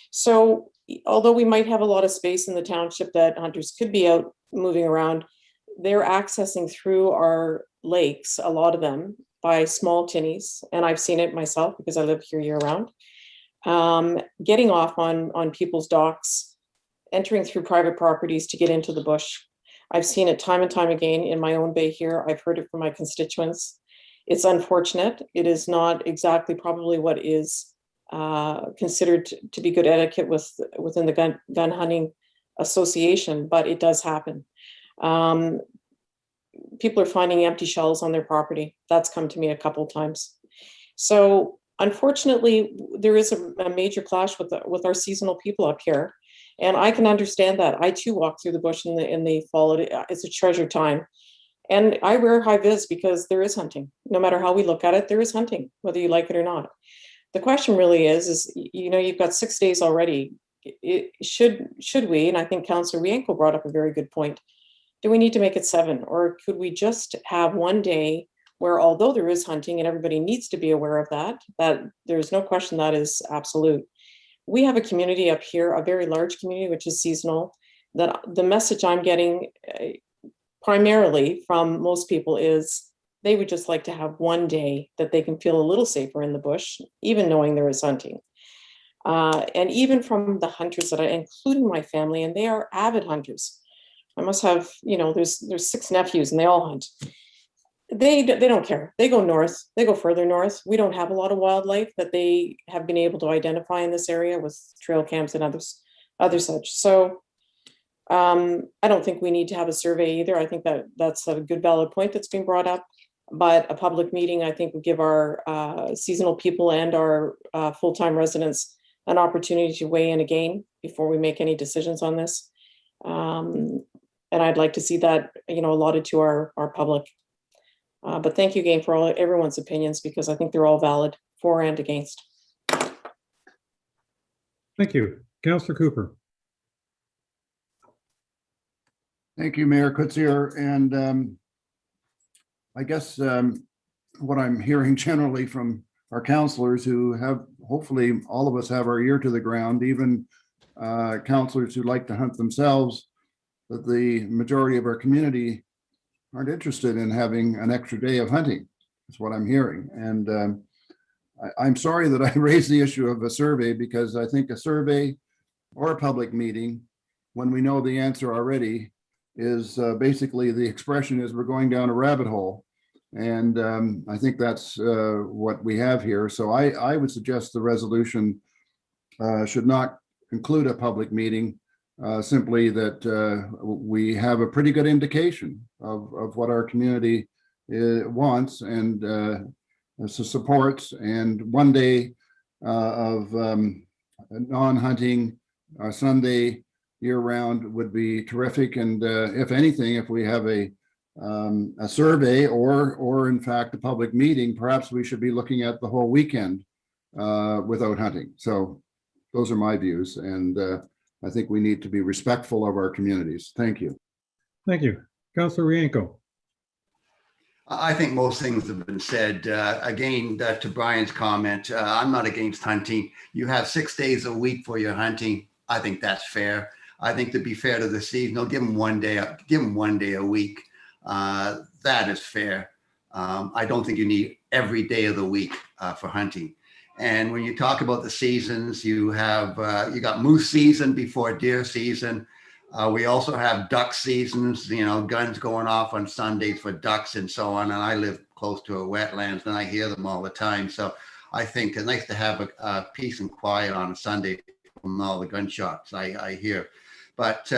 So although we might have a lot of space in the township that hunters could be out moving around, they're accessing through our lakes, a lot of them, by small tinnies, and I've seen it myself because I live here year round. Getting off on people's docks, entering through private properties to get into the bush. I've seen it time and time again in my own bay here. I've heard it from my constituents. It's unfortunate. It is not exactly probably what is considered to be good etiquette within the gun hunting association, but it does happen. People are finding empty shells on their property. That's come to me a couple of times. So unfortunately, there is a major clash with our seasonal people up here. And I can understand that. I too walk through the bush in the fall. It's a treasure time. And I wear high vis because there is hunting. No matter how we look at it, there is hunting, whether you like it or not. The question really is, you know, you've got 6 days already. Should we, and I think Councillor Wienko brought up a very good point, do we need to make it 7? Or could we just have one day where, although there is hunting and everybody needs to be aware of that there's no question that is absolute. We have a community up here, a very large community, which is seasonal, that the message I'm getting primarily from most people is they would just like to have one day that they can feel a little safer in the bush, even knowing there is hunting. And even from the hunters that including my family, and they are avid hunters. I must have, you know, there's 6 nephews and they all hunt. They don't care. They go north. They go further north. We don't have a lot of wildlife that they have been able to identify in this area with trail cams and other such. So I don't think we need to have a survey either. I think that's a good valid point that's being brought up. But a public meeting, I think, would give our seasonal people and our full-time residents an opportunity to weigh in again before we make any decisions on this. And I'd like to see that, you know, allotted to our public. But thank you again for everyone's opinions, because I think they're all valid, for and against. Thank you. Councillor Cooper. Thank you, Mayor Kutzier. And I guess what I'm hearing generally from our councillors who have, hopefully all of us have our ear to the ground, even councillors who like to hunt themselves, that the majority of our community aren't interested in having an extra day of hunting. That's what I'm hearing. And I'm sorry that I raised the issue of a survey, because I think a survey or a public meeting, when we know the answer already, is basically the expression is we're going down a rabbit hole. And I think that's what we have here. So I would suggest the resolution should not include a public meeting, simply that we have a pretty good indication of what our community wants and supports. And one day of non-hunting Sunday year-round would be terrific. And if anything, if we have a survey or in fact a public meeting, perhaps we should be looking at the whole weekend without hunting. So those are my views, and I think we need to be respectful of our communities. Thank you. Thank you. Councillor Rienko. I think most things have been said. Again, to Brian's comment, I'm not against hunting. You have 6 days a week for your hunting. I think that's fair. I think to be fair to the seasonal, give them 1 day. Give them 1 day a week. That is fair. I don't think you need every day of the week for hunting. And when you talk about the seasons, you have you got moose season before deer season. We also have duck seasons, you know, guns going off on Sundays for ducks and so on. And I live close to a wetlands and I hear them all the time. So I think it's nice to have a peace and quiet on a Sunday from all the gunshots I hear. But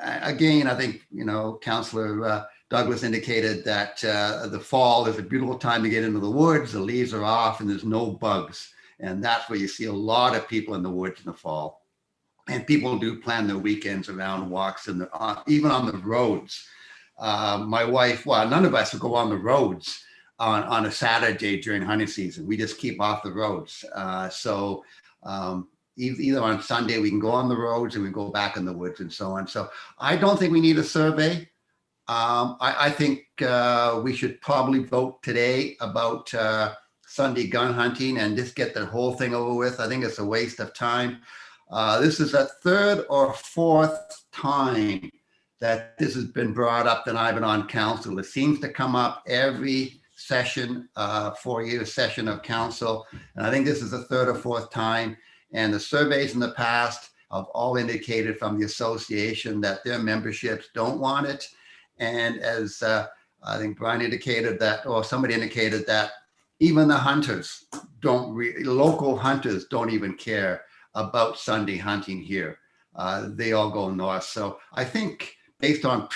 again, I think, you know, Councillor Douglas indicated that the fall is a beautiful time to get into the woods. The leaves are off and there's no bugs. And that's where you see a lot of people in the woods in the fall. And people do plan their weekends around walks and even on the roads. My wife, well, none of us will go on the roads on a Saturday during hunting season. We just keep off the roads. Either on Sunday we can go on the roads and we go back in the woods and so on. So I don't think we need a survey. I think we should probably vote today about Sunday gun hunting and just get the whole thing over with. I think it's a waste of time. This is the 3rd or 4th time that this has been brought up than I've been on council. It seems to come up every session, 4-year session of council. And I think this is the third or fourth time. And the surveys in the past have all indicated from the association that their memberships don't want it. And as I think Brian indicated that, or somebody indicated that even the hunters local hunters don't even care about Sunday hunting here. They all go north. So I think based on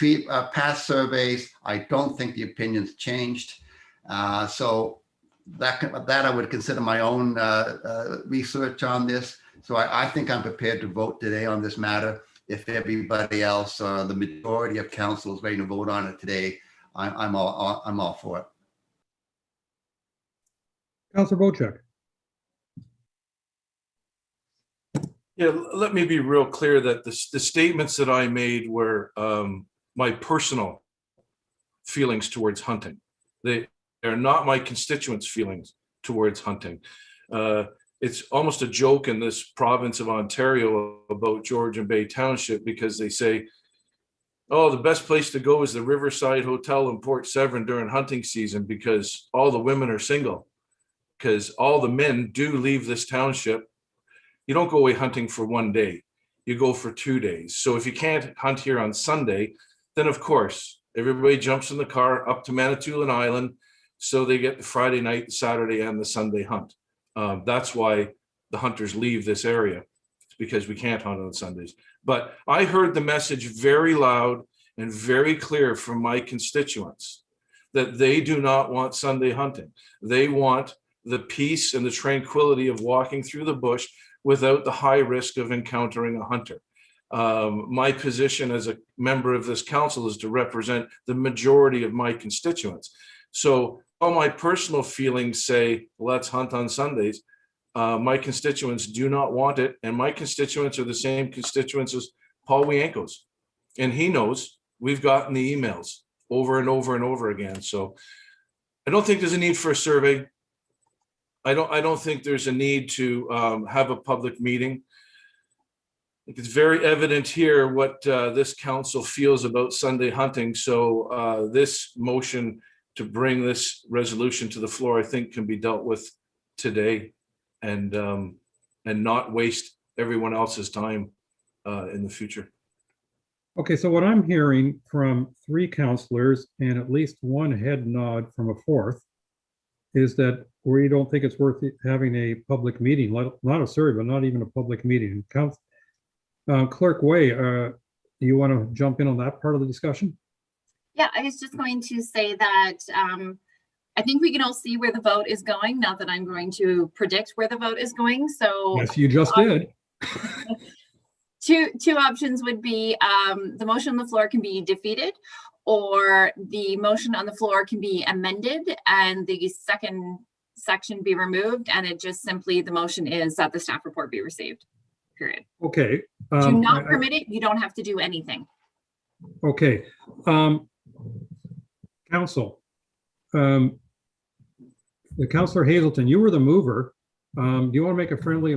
past surveys, I don't think the opinion's changed. So that I would consider my own research on this. So I think I'm prepared to vote today on this matter. If everybody else, the majority of council is ready to vote on it today, I'm all for it. Councilor Bochek. Yeah, let me be real clear that the statements that I made were my personal feelings towards hunting. They are not my constituents' feelings towards hunting. It's almost a joke in this province of Ontario about Georgian Bay Township because they say, oh, the best place to go is the Riverside Hotel in Port Severn during hunting season because all the women are single, because all the men do leave this township. You don't go away hunting for one day, you go for 2 days. So if you can't hunt here on Sunday, then of course, everybody jumps in the car up to Manitoulin Island so they get the Friday night, the Saturday, and the Sunday hunt. That's why the hunters leave this area. It's because we can't hunt on Sundays. But I heard the message very loud and very clear from my constituents that they do not want Sunday hunting. They want the peace and the tranquility of walking through the bush without the high risk of encountering a hunter. My position as a member of this council is to represent the majority of my constituents. So all my personal feelings say, let's hunt on Sundays. My constituents do not want it. And my constituents are the same constituents as Paul Wienko's. And he knows we've gotten the emails over and over and over again. So I don't think there's a need for a survey. I don't think there's a need to have a public meeting. It's very evident here what this council feels about Sunday hunting. So this motion to bring this resolution to the floor, I think, can be dealt with today and not waste everyone else's time in the future. Okay, so what I'm hearing from 3 councilors and at least one head nod from a 4th is that we don't think it's worth having a public meeting, not a survey, but not even a public meeting. Clerk Way, you want to jump in on that part of the discussion? Yeah, I was just going to say that I think we can all see where the vote is going. Not that I'm going to predict where the vote is going. So yes, you just did. Two options would be the motion on the floor can be defeated, or the motion on the floor can be amended and the second section be removed, and it just simply, the motion is that the staff report be received, period. Okay. Do not permit it, you don't have to do anything. Okay. Council, the Councilor Hazelton, you were the mover. Do you want to make a friendly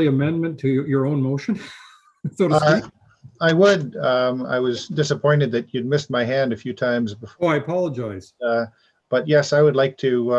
amendment to your own motion, so to speak? I would. I was disappointed that you'd missed my hand a few times before. Oh, I apologize. But yes, I would like to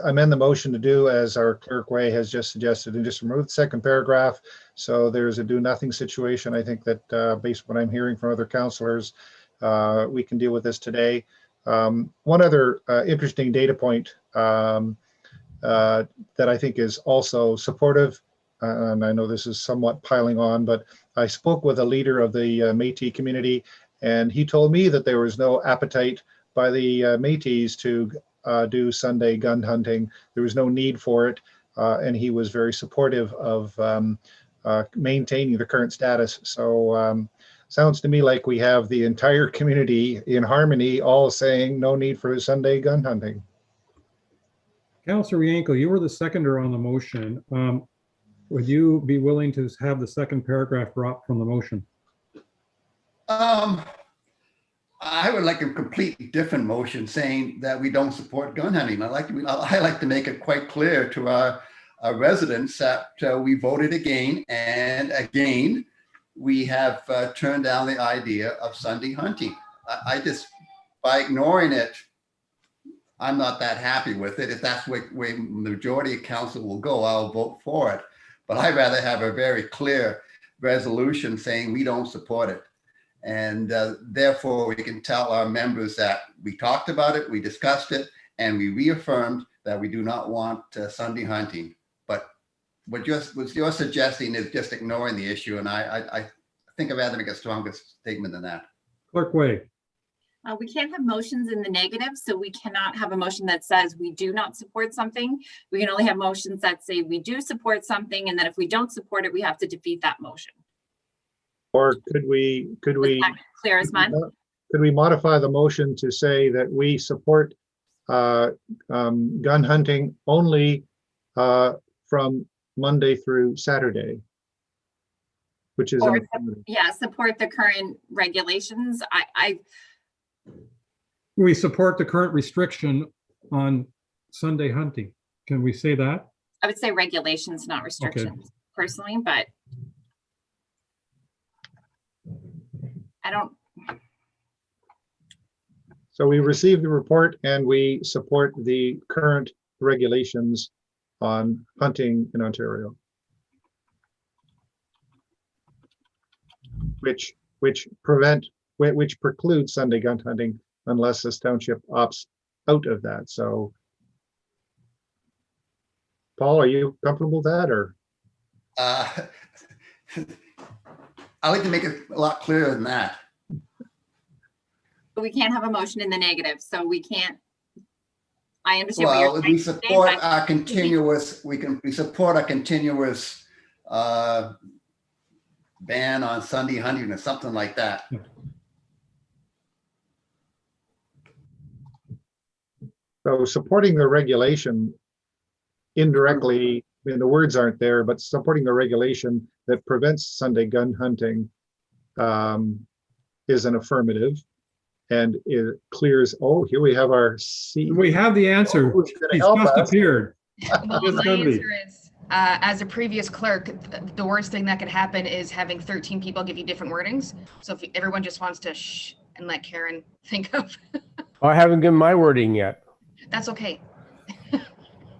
amend the motion to do as our Clerk Way has just suggested and just remove the second paragraph. So there's a do nothing situation. I think that based on what I'm hearing from other councilors, we can deal with this today. One other interesting data point that I think is also supportive, and I know this is somewhat piling on, but I spoke with a leader of the Métis community, and he told me that there was no appetite by the Métis to do Sunday gun hunting. There was no need for it, and he was very supportive of maintaining the current status. So sounds to me like we have the entire community in harmony, all saying no need for Sunday gun hunting. Councilor Wienko, you were the seconder on the motion. Would you be willing to have the second paragraph dropped from the motion? I would like a completely different motion saying that we don't support gun hunting. I like to make it quite clear to our residents that we voted again and again we have turned down the idea of Sunday hunting. I just, by ignoring it, I'm not that happy with it. If that's where the majority of council will go, I'll vote for it. But I'd rather have a very clear resolution saying we don't support it. And therefore, we can tell our members that we talked about it, we discussed it, and we reaffirmed that we do not want Sunday hunting. But what you're suggesting is just ignoring the issue. And I think I'd rather make a stronger statement than that. Clerk Way. We can't have motions in the negative, so we cannot have a motion that says we do not support something. We can only have motions that say we do support something, and then if we don't support it, we have to defeat that motion. Or could we Clear as mud? could we modify the motion to say that we support gun hunting only from Monday through Saturday, which is Or, yeah, support the current regulations. We support the current restriction on Sunday hunting. Can we say that? I would say regulations, not restrictions, personally, but I don't. So we received the report and we support the current regulations on hunting in Ontario, which precludes Sunday gun hunting unless this township opts out of that. So, Paul, are you comfortable with that, or? I like to make it a lot clearer than that. But we can't have a motion in the negative, so we can't. I understand. Well, we support our continuous. We support a continuous ban on Sunday hunting or something like that. So supporting the regulation indirectly, I mean, the words aren't there, but supporting the regulation that prevents Sunday gun hunting is an affirmative. And it clears, oh, here we have our We have the answer. He's just appeared. Well, my answer is, as a previous clerk, the worst thing that could happen is having 13 people give you different wordings. So if everyone just wants to shh and let Karen think of. I haven't given my wording yet. That's okay.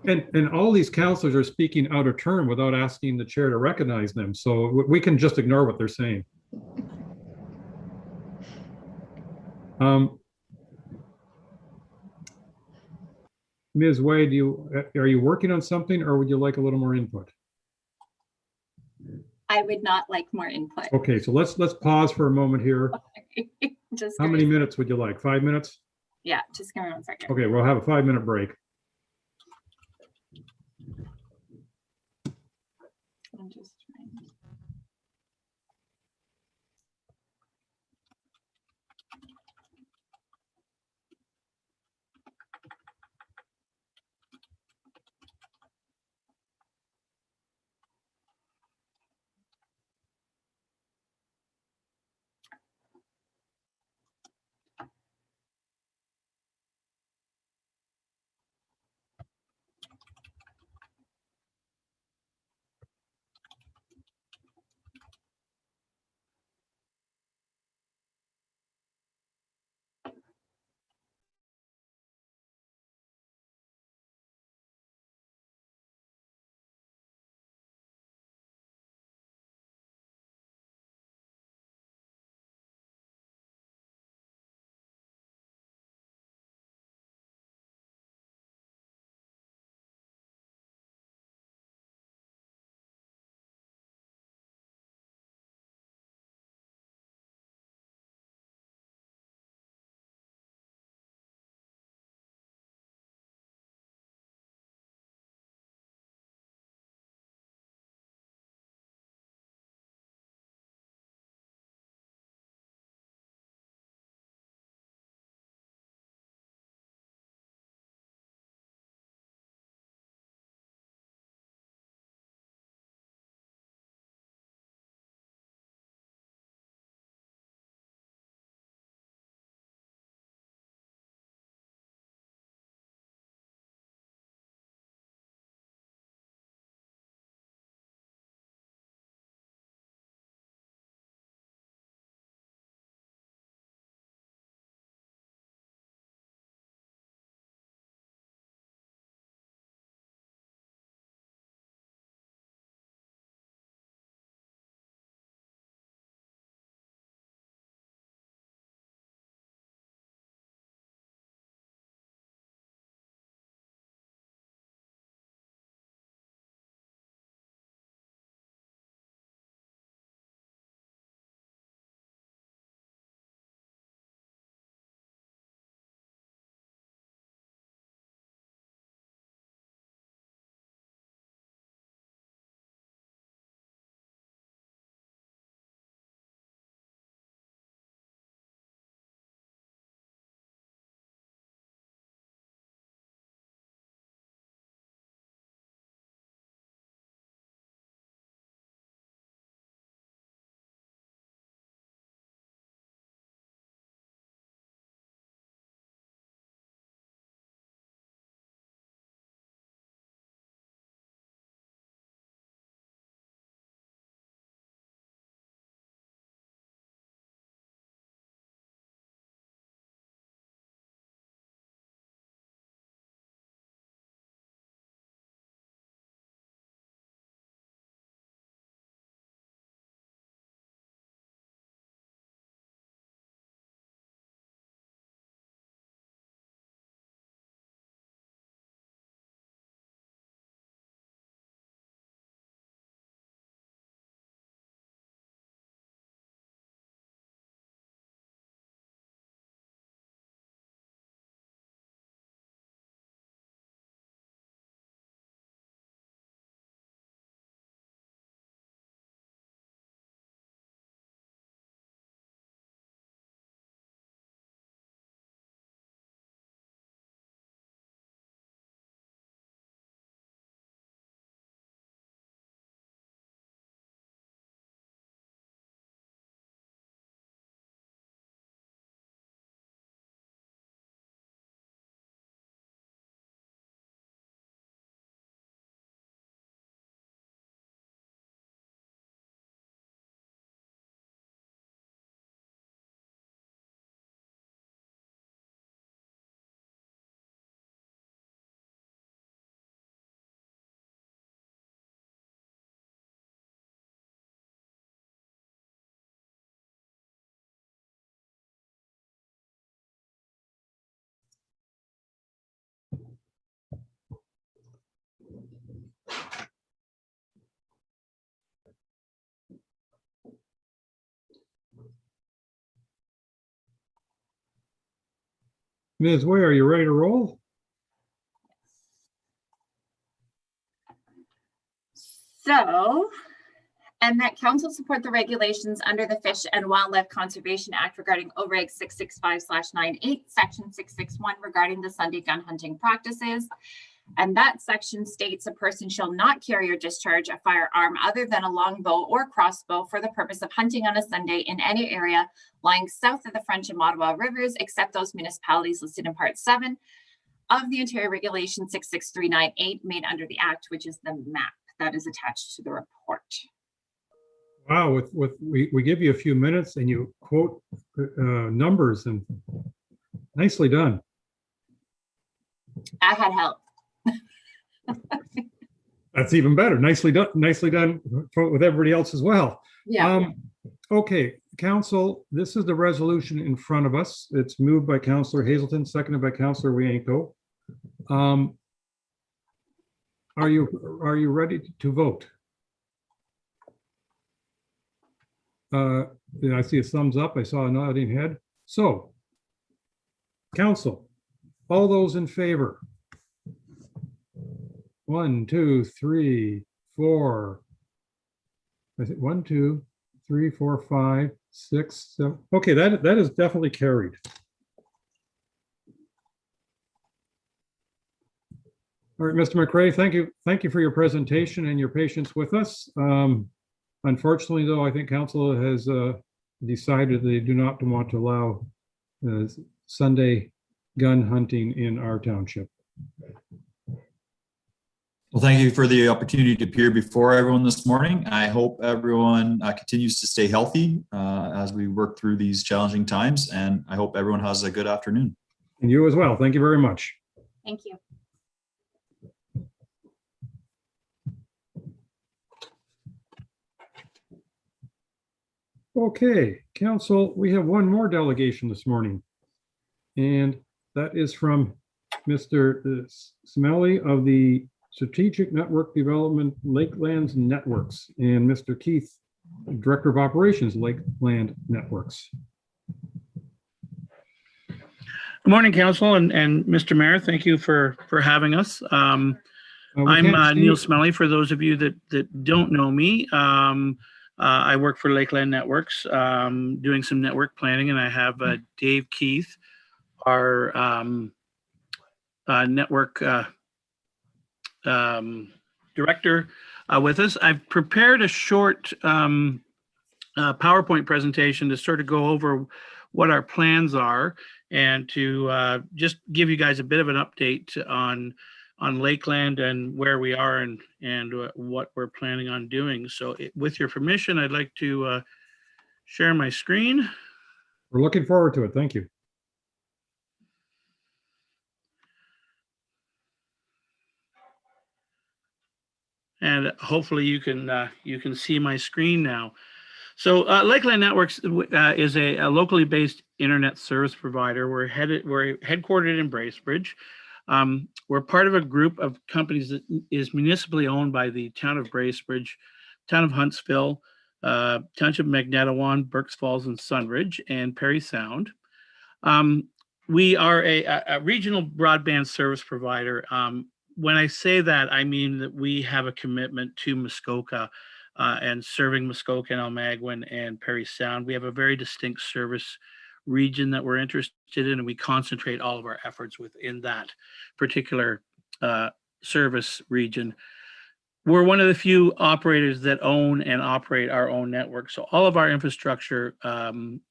And all these counselors are speaking out of turn without asking the chair to recognize them. So we can just ignore what they're saying. Ms. Wade, are you working on something, or would you like a little more input? I would not like more input. Okay, so let's pause for a moment here. Just How many minutes would you like? 5 minutes? Yeah, just give me 1 second. Okay, we'll have a 5-minute break. I'm just trying. Ms. Way, are you ready to roll? So, and that council support the regulations under the Fish and Wildlife Conservation Act regarding OREG 665/98, section 661 regarding the Sunday gun hunting practices. And that section states a person shall not carry or discharge a firearm other than a longbow or crossbow for the purpose of hunting on a Sunday in any area lying south of the French and Ottawa rivers, except those municipalities listed in Part 7 of the Ontario Regulation 66398 made under the Act, which is the map that is attached to the report. Wow, we give you a few minutes and you quote numbers, and nicely done. I had help. That's even better. Nicely done with everybody else as well. Yeah. Okay, council, this is the resolution in front of us. It's moved by Councillor Hazelton, seconded by Councillor Wienko. Are you ready to vote? I see a thumbs up. I saw a nodding head. So, council, all those in favor? 1, 2, 3, 4. I think 1, 2, 3, 4, 5, 6, 7. Okay, that is definitely carried. All right, Mr. McRae, thank you for your presentation and your patience with us. Unfortunately, though, I think council has decided they do not want to allow Sunday gun hunting in our township. Well, thank you for the opportunity to appear before everyone this morning. I hope everyone continues to stay healthy as we work through these challenging times, and I hope everyone has a good afternoon. And you as well. Thank you very much. Thank you. Okay, council, we have one more delegation this morning, and that is from Mr. Smelly of the Strategic Network Development Lakelands Networks, and Mr. Keith, Director of Operations, Lakeland Networks. Good morning, Council and Mr. Mayor. Thank you for having us. I'm Neil Smelly. For those of you that don't know me, I work for Lakeland Networks, doing some network planning, and I have Dave Keith, our network director, with us. I've prepared a short PowerPoint presentation to sort of go over what our plans are and to just give you guys a bit of an update on Lakeland and where we are and what we're planning on doing. So with your permission, I'd like to share my screen. We're looking forward to it. Thank you. And hopefully you can see my screen now. So Lakeland Networks is a locally based internet service provider. We're headquartered in Bracebridge. We're part of a group of companies that is municipally owned by the town of Bracebridge, town of Huntsville, township of Magnetawan, Berks Falls and Sunridge, and Perry Sound. We are a regional broadband service provider. When I say that, I mean that we have a commitment to Muskoka and serving Muskoka and Almaguin and Perry Sound. We have a very distinct service region that we're interested in, and we concentrate all of our efforts within that particular service region. We're one of the few operators that own and operate our own network. So all of our infrastructure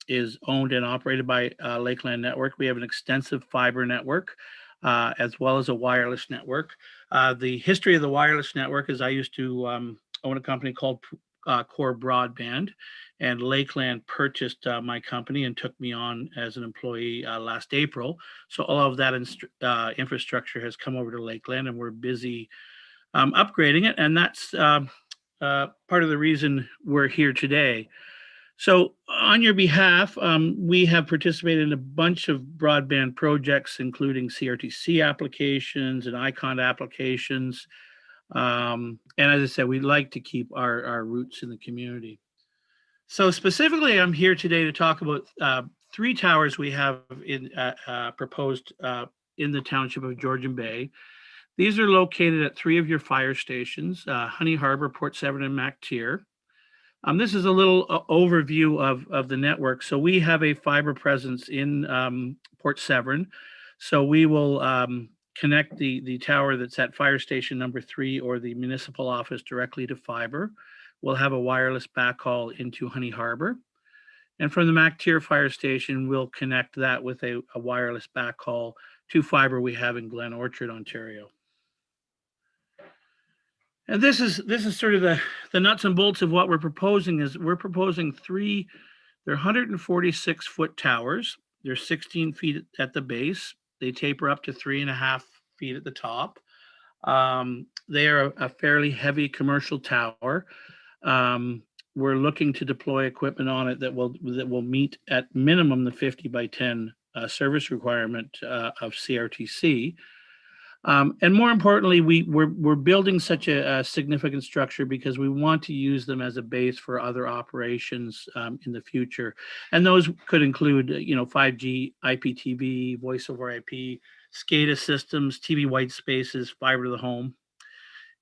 is owned and operated by Lakeland Network. We have an extensive fiber network as well as a wireless network. The history of the wireless network is I used to own a company called Core Broadband, and Lakeland purchased my company and took me on as an employee last April. So all of that infrastructure has come over to Lakeland, and we're busy upgrading it. And that's part of the reason we're here today. So on your behalf, we have participated in a bunch of broadband projects, including CRTC applications and ICON applications. And as I said, we like to keep our roots in the community. So specifically, I'm here today to talk about three towers we have in proposed in the township of Georgian Bay. These are located at three of your fire stations, Honey Harbor, Port Severn, and MacTier. This is a little overview of the network. So we have a fiber presence in Port Severn. So we will connect the tower that's at fire station number 3 or the municipal office directly to fiber. We'll have a wireless backhaul into Honey Harbor. And from the MacTier fire station, we'll connect that with a wireless backhaul to fiber we have in Glen Orchard, Ontario. And this is sort of the nuts and bolts of what we're proposing. Is we're proposing three, they're 146-foot towers. They're 16 feet at the base. They taper up to 3.5 feet at the top. They are a fairly heavy commercial tower. We're looking to deploy equipment on it that will meet at minimum the 50 by 10 service requirement of CRTC. And more importantly, we're building such a significant structure because we want to use them as a base for other operations in the future. And those could include, 5G, IPTV, voice over IP, SCADA systems, TV white spaces, fiber to the home.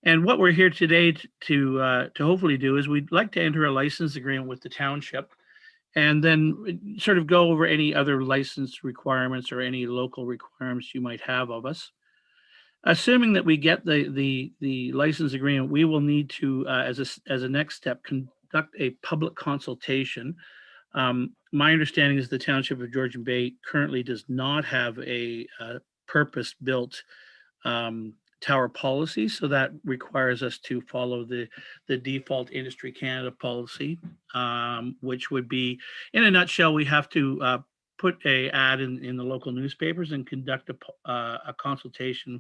And what we're here today to hopefully do is we'd like to enter a license agreement with the township and then sort of go over any other license requirements or any local requirements you might have of us. Assuming that we get the license agreement, we will need to, as a next step, conduct a public consultation. My understanding is the Township of Georgian Bay currently does not have a purpose-built tower policy, so that requires us to follow the default Industry Canada policy, which would be, in a nutshell, we have to put a ad in the local newspapers and conduct a consultation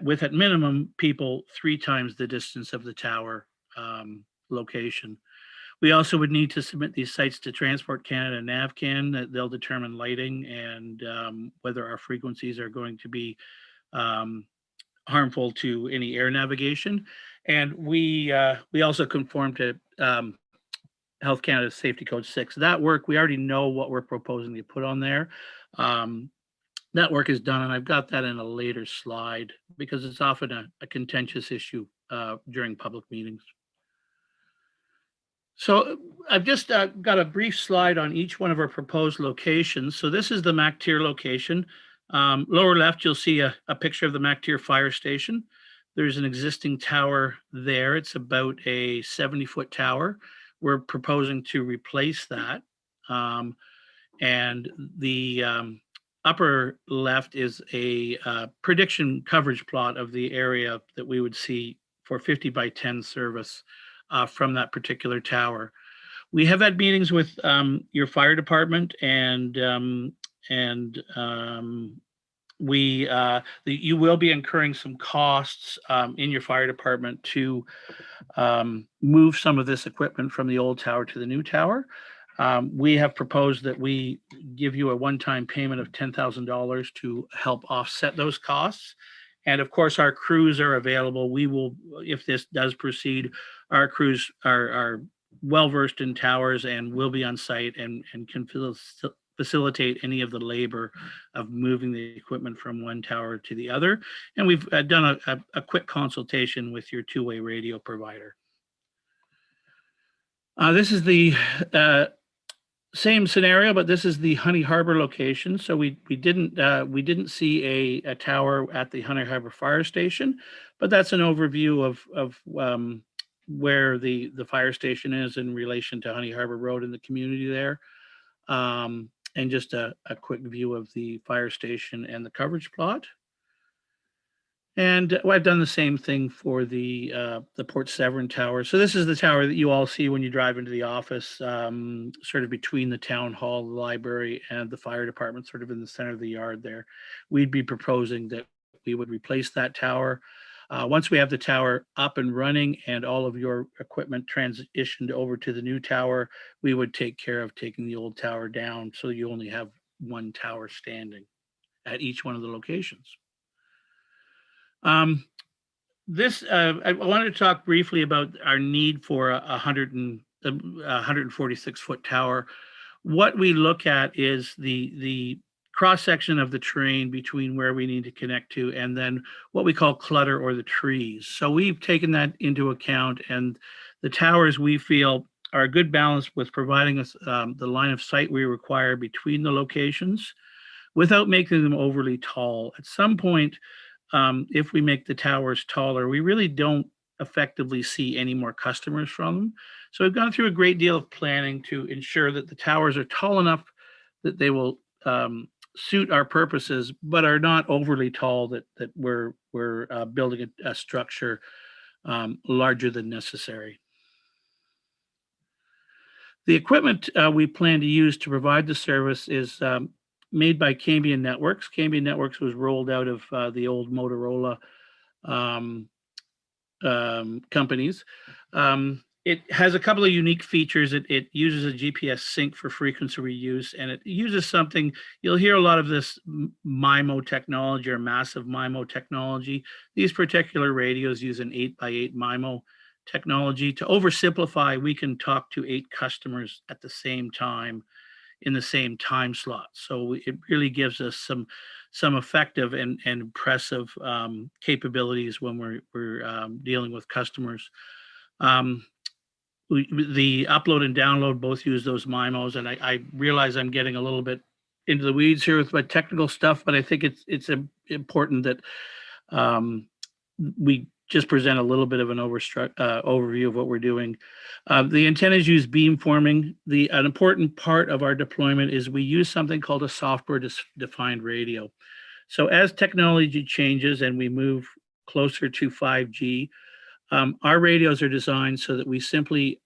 with at minimum people 3 times the distance of the tower location. We also would need to submit these sites to Transport Canada and NavCan. That they'll determine lighting and whether our frequencies are going to be harmful to any air navigation. And we also conform to Health Canada Safety Code 6. That work, we already know what we're proposing to put on there. That work is done, and I've got that in a later slide because it's often a contentious issue during public meetings. So I've just got a brief slide on each one of our proposed locations. So this is the MacTier location. Lower left, you'll see a picture of the MacTier fire station. There's an existing tower there. It's about a 70-foot tower. We're proposing to replace that. And the upper left is a prediction coverage plot of the area that we would see for 50 by 10 service from that particular tower. We have had meetings with your fire department, and you will be incurring some costs in your fire department to move some of this equipment from the old tower to the new tower. We have proposed that we give you a one-time payment of $10,000 to help offset those costs. And of course, our crews are available. We will, if this does proceed, our crews are well-versed in towers and will be on site and can facilitate any of the labor of moving the equipment from one tower to the other. And we've done a quick consultation with your two-way radio provider. This is the same scenario, but this is the Honey Harbor location. So we didn't see a tower at the Honey Harbor fire station, but that's an overview of where the fire station is in relation to Honey Harbor Road in the community there. And just a quick view of the fire station and the coverage plot. And I've done the same thing for the Port Severn Tower. So this is the tower that you all see when you drive into the office, sort of between the town hall, the library, and the fire department, sort of in the center of the yard there. We'd be proposing that we would replace that tower. Once we have the tower up and running and all of your equipment transitioned over to the new tower, we would take care of taking the old tower down so you only have one tower standing at each one of the locations. I wanted to talk briefly about our need for a 146-foot tower. what we look at is the cross section of the terrain between where we need to connect to and then what we call clutter or the trees. So we've taken that into account, and the towers we feel are a good balance with providing us the line of sight we require between the locations without making them overly tall. At some point, if we make the towers taller, we really don't effectively see any more customers from them. So we've gone through a great deal of planning to ensure that the towers are tall enough that they will suit our purposes, but are not overly tall that we're building a structure larger than necessary. The equipment we plan to use to provide the service is made by Cambrian Networks. Cambrian Networks was rolled out of the old Motorola companies. It has a couple of unique features. It uses a GPS sync for frequency reuse, and it uses something, you'll hear a lot of this MIMO technology or massive MIMO technology. These particular radios use an 8x8 MIMO technology. To oversimplify, we can talk to 8 customers at the same time in the same time slot. So it really gives us some effective and impressive capabilities when we're dealing with customers. The upload and download both use those MIMOs, and I realize I'm getting a little bit into the weeds here with my technical stuff, but I think it's important that we just present a little bit of an overview of what we're doing. The antennas use beamforming. An important part of our deployment is we use something called a software-defined radio. So as technology changes and we move closer to 5G, our radios are designed so that we simply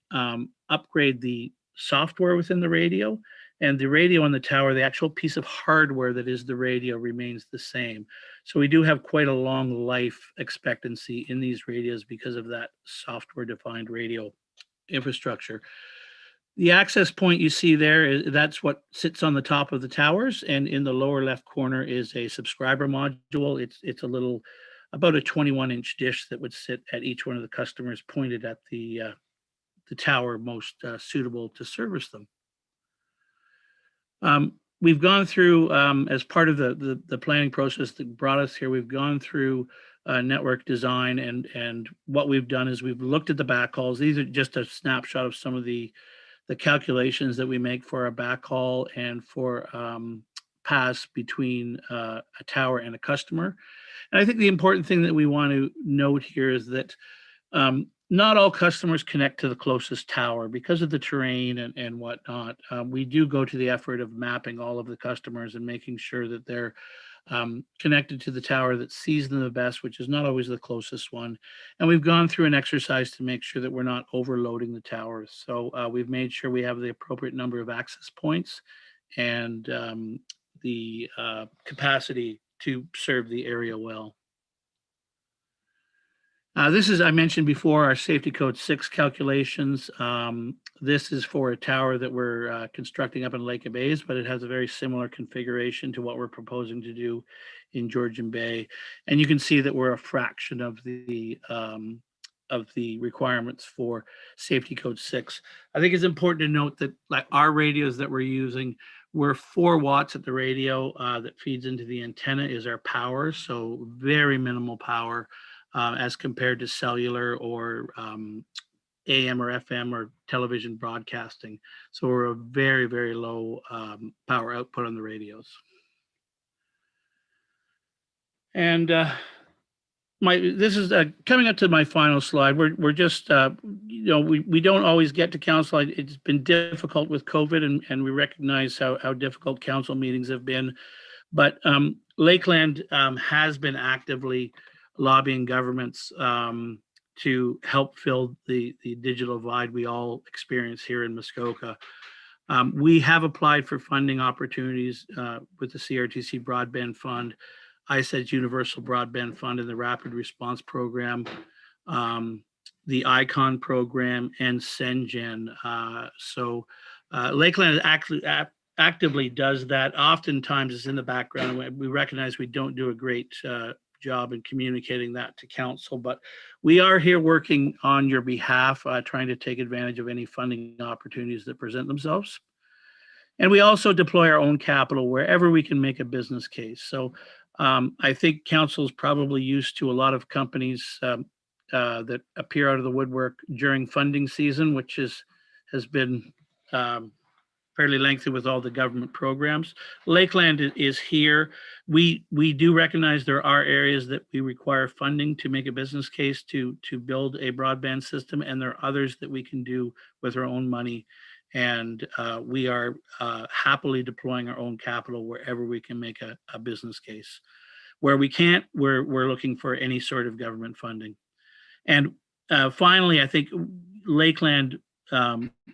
upgrade the software within the radio, and the radio on the tower, the actual piece of hardware that is the radio, remains the same. So we do have quite a long life expectancy in these radios because of that software-defined radio infrastructure. The access point you see there, that's what sits on the top of the towers, and in the lower left corner is a subscriber module. It's a little, about a 21-inch dish that would sit at each one of the customers, pointed at the tower most suitable to service them. We've gone through, as part of the planning process that brought us here, we've gone through network design, and what we've done is we've looked at the backhauls. These are just a snapshot of some of the calculations that we make for our backhaul and for pass between a tower and a customer. And I think the important thing that we want to note here is that not all customers connect to the closest tower because of the terrain and whatnot. We do go to the effort of mapping all of the customers and making sure that they're connected to the tower that sees them the best, which is not always the closest one. And we've gone through an exercise to make sure that we're not overloading the towers. So we've made sure we have the appropriate number of access points and the capacity to serve the area well. This is, I mentioned before, our safety code 6 calculations. This is for a tower that we're constructing up in Lake of Bays, but it has a very similar configuration to what we're proposing to do in Georgian Bay. And you can see that we're a fraction of the requirements for safety code 6. I think it's important to note that, like, our radios that we're using, we're 4 watts at the radio that feeds into the antenna is our power, so very minimal power. As compared to cellular or AM or FM or television broadcasting. So we're a very, very low power output on the radios. And this is coming up to my final slide. We're just, we don't always get to council. It's been difficult with COVID, and we recognize how difficult council meetings have been. But Lakeland has been actively lobbying governments to help fill the digital divide we all experience here in Muskoka. We have applied for funding opportunities with the CRTC Broadband Fund, ISED's Universal Broadband Fund, and the Rapid Response Program, the ICON program, and SenGen. So Lakeland actively does that. Oftentimes it's in the background. We recognize we don't do a great job in communicating that to council, but we are here working on your behalf, trying to take advantage of any funding opportunities that present themselves. And we also deploy our own capital wherever we can make a business case. So I think council is probably used to a lot of companies that appear out of the woodwork during funding season, which has been fairly lengthy with all the government programs. Lakeland is here. We do recognize there are areas that we require funding to make a business case to build a broadband system, and there are others that we can do with our own money. And we are happily deploying our own capital wherever we can make a business case. Where we can't, we're looking for any sort of government funding. And finally, I think Lakeland,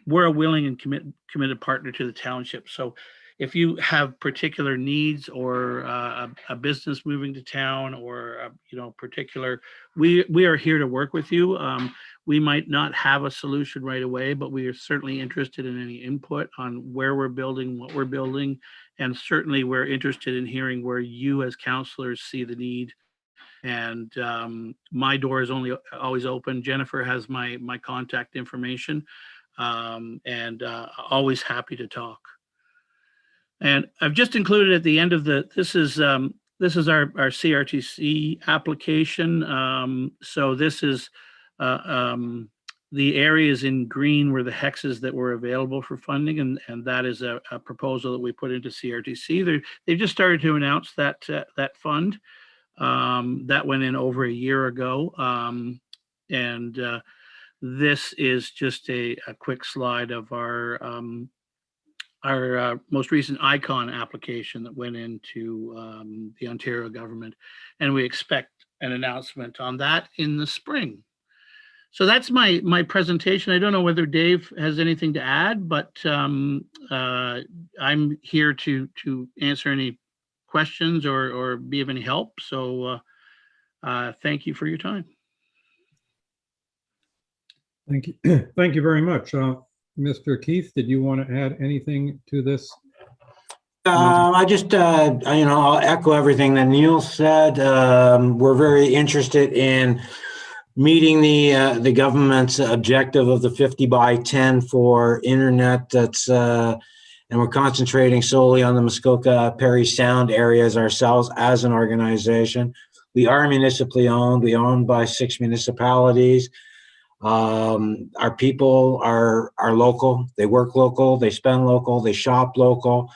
we're a willing and committed partner to the township. So if you have particular needs or a business moving to town or particular, we are here to work with you. We might not have a solution right away, but we are certainly interested in any input on where we're building, what we're building, and certainly we're interested in hearing where you as councillors see the need. And my door is always open. Jennifer has my contact information, and always happy to talk. And I've just included at the end of this is our CRTC application. So this is the areas in green were the hexes that were available for funding, and that is a proposal that we put into CRTC. They've just started to announce that fund. That went in over a year ago. This is just a quick slide of our most recent ICON application that went into the Ontario government. And we expect an announcement on that in the spring. So that's my presentation. I don't know whether Dave has anything to add, but I'm here to answer any questions or be of any help. So thank you for your time. Thank you. Thank you very much. Mr. Keith, did you want to add anything to this? I just, I'll echo everything that Neil said. We're very interested in meeting the government's objective of the 50 by 10 for internet. And we're concentrating solely on the Muskoka Parry Sound areas ourselves as an organization. We are municipally owned. We owned by 6 municipalities. Our people are local. They work local. They spend local. They shop local,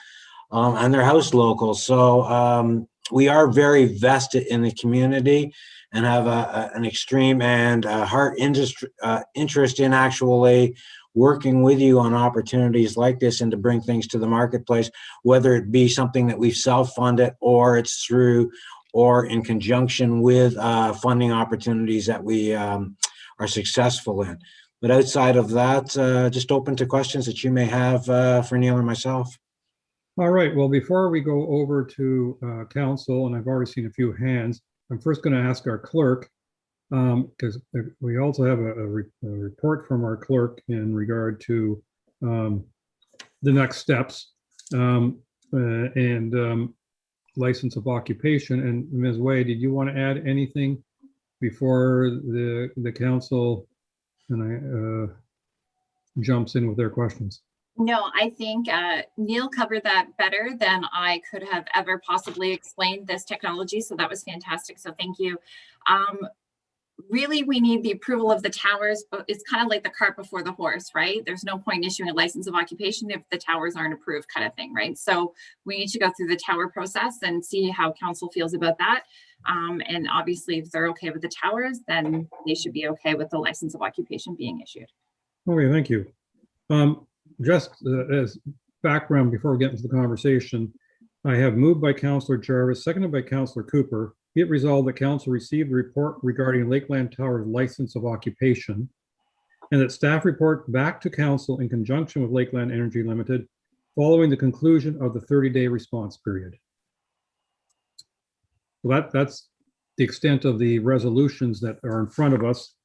and they're housed local. So we are very vested in the community and have an extreme and heart interest in actually working with you on opportunities like this and to bring things to the marketplace, whether it be something that we've self-funded or it's through or in conjunction with funding opportunities that we are successful in. But outside of that, just open to questions that you may have for Neil or myself. All right. Well, before we go over to council, and I've already seen a few hands, I'm first going to ask our clerk, because we also have a report from our clerk in regard to the next steps and license of occupation. And Ms. Way, did you want to add anything before the council jumps in with their questions? No, I think Neil covered that better than I could have ever possibly explained this technology. So that was fantastic. So thank you. Really, we need the approval of the towers, but it's kind of like the cart before the horse, right? There's no point in issuing a license of occupation if the towers aren't approved, kind of thing, right? So we need to go through the tower process and see how council feels about that. And obviously, if they're okay with the towers, then they should be okay with the license of occupation being issued. Okay, thank you. Just as background before we get into the conversation, I have moved by Councillor Jarvis, seconded by Councillor Cooper. Be it resolved that council received a report regarding Lakeland Tower's license of occupation, and that staff report back to council in conjunction with Lakeland Energy Limited following the conclusion of the 30-day response period. So that's the extent of the resolutions that are in front of us.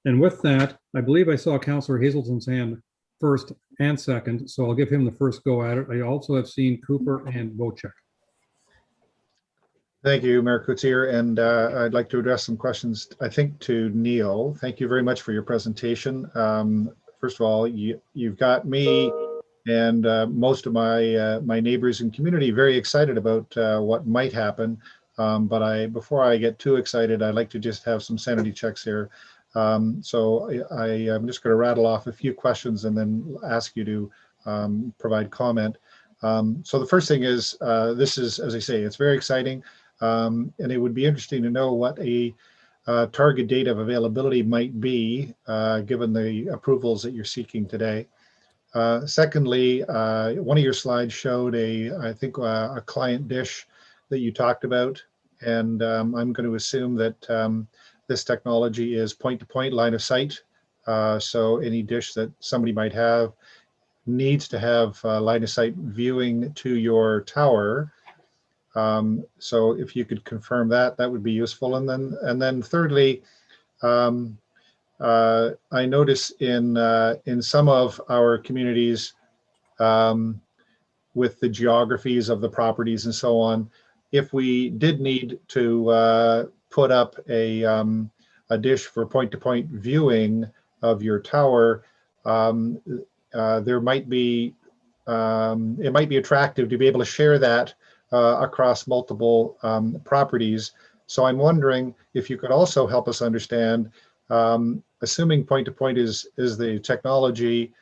And with that, I believe I saw Councillor Hazelton's hand first and second, so I'll give him the first go at it. I also have seen Cooper and Bocek. Thank you, Mayor Coetzee, and I'd like to address some questions, I think, to Neil. Thank you very much for your presentation. First of all, you've got me and most of my neighbors and community very excited about what might happen. But before I get too excited, I'd like to just have some sanity checks here. So I'm just going to rattle off a few questions and then ask you to provide comment. So the first thing is, this is, as I say, it's very exciting, and it would be interesting to know what a target date of availability might be, given the approvals that you're seeking today. Secondly, one of your slides showed I think a client dish that you talked about, and I'm going to assume that this technology is point-to-point line of sight. So any dish that somebody might have needs to have line of sight viewing to your tower. So if you could confirm that, that would be useful. And then thirdly, I notice in some of our communities, with the geographies of the properties and so on, if we did need to put up a dish for point-to-point viewing of your tower, there might be it might be attractive to be able to share that across multiple properties. So I'm wondering if you could also help us understand, assuming point-to-point is the technology,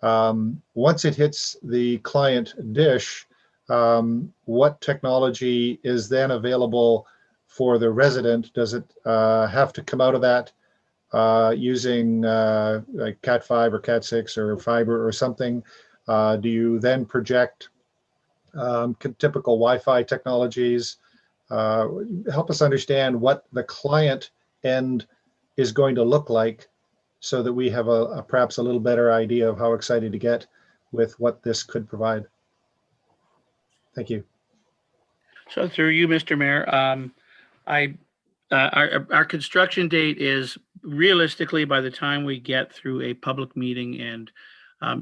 once it hits the client dish, what technology is then available for the resident? Does it have to come out of that using like Cat5 or Cat6 or fiber or something? Do you then project typical Wi-Fi technologies? Help us understand what the client end is going to look like, so that we have perhaps a little better idea of how excited to get with what this could provide. Thank you. So through you, Mr. Mayor, our construction date is realistically by the time we get through a public meeting, and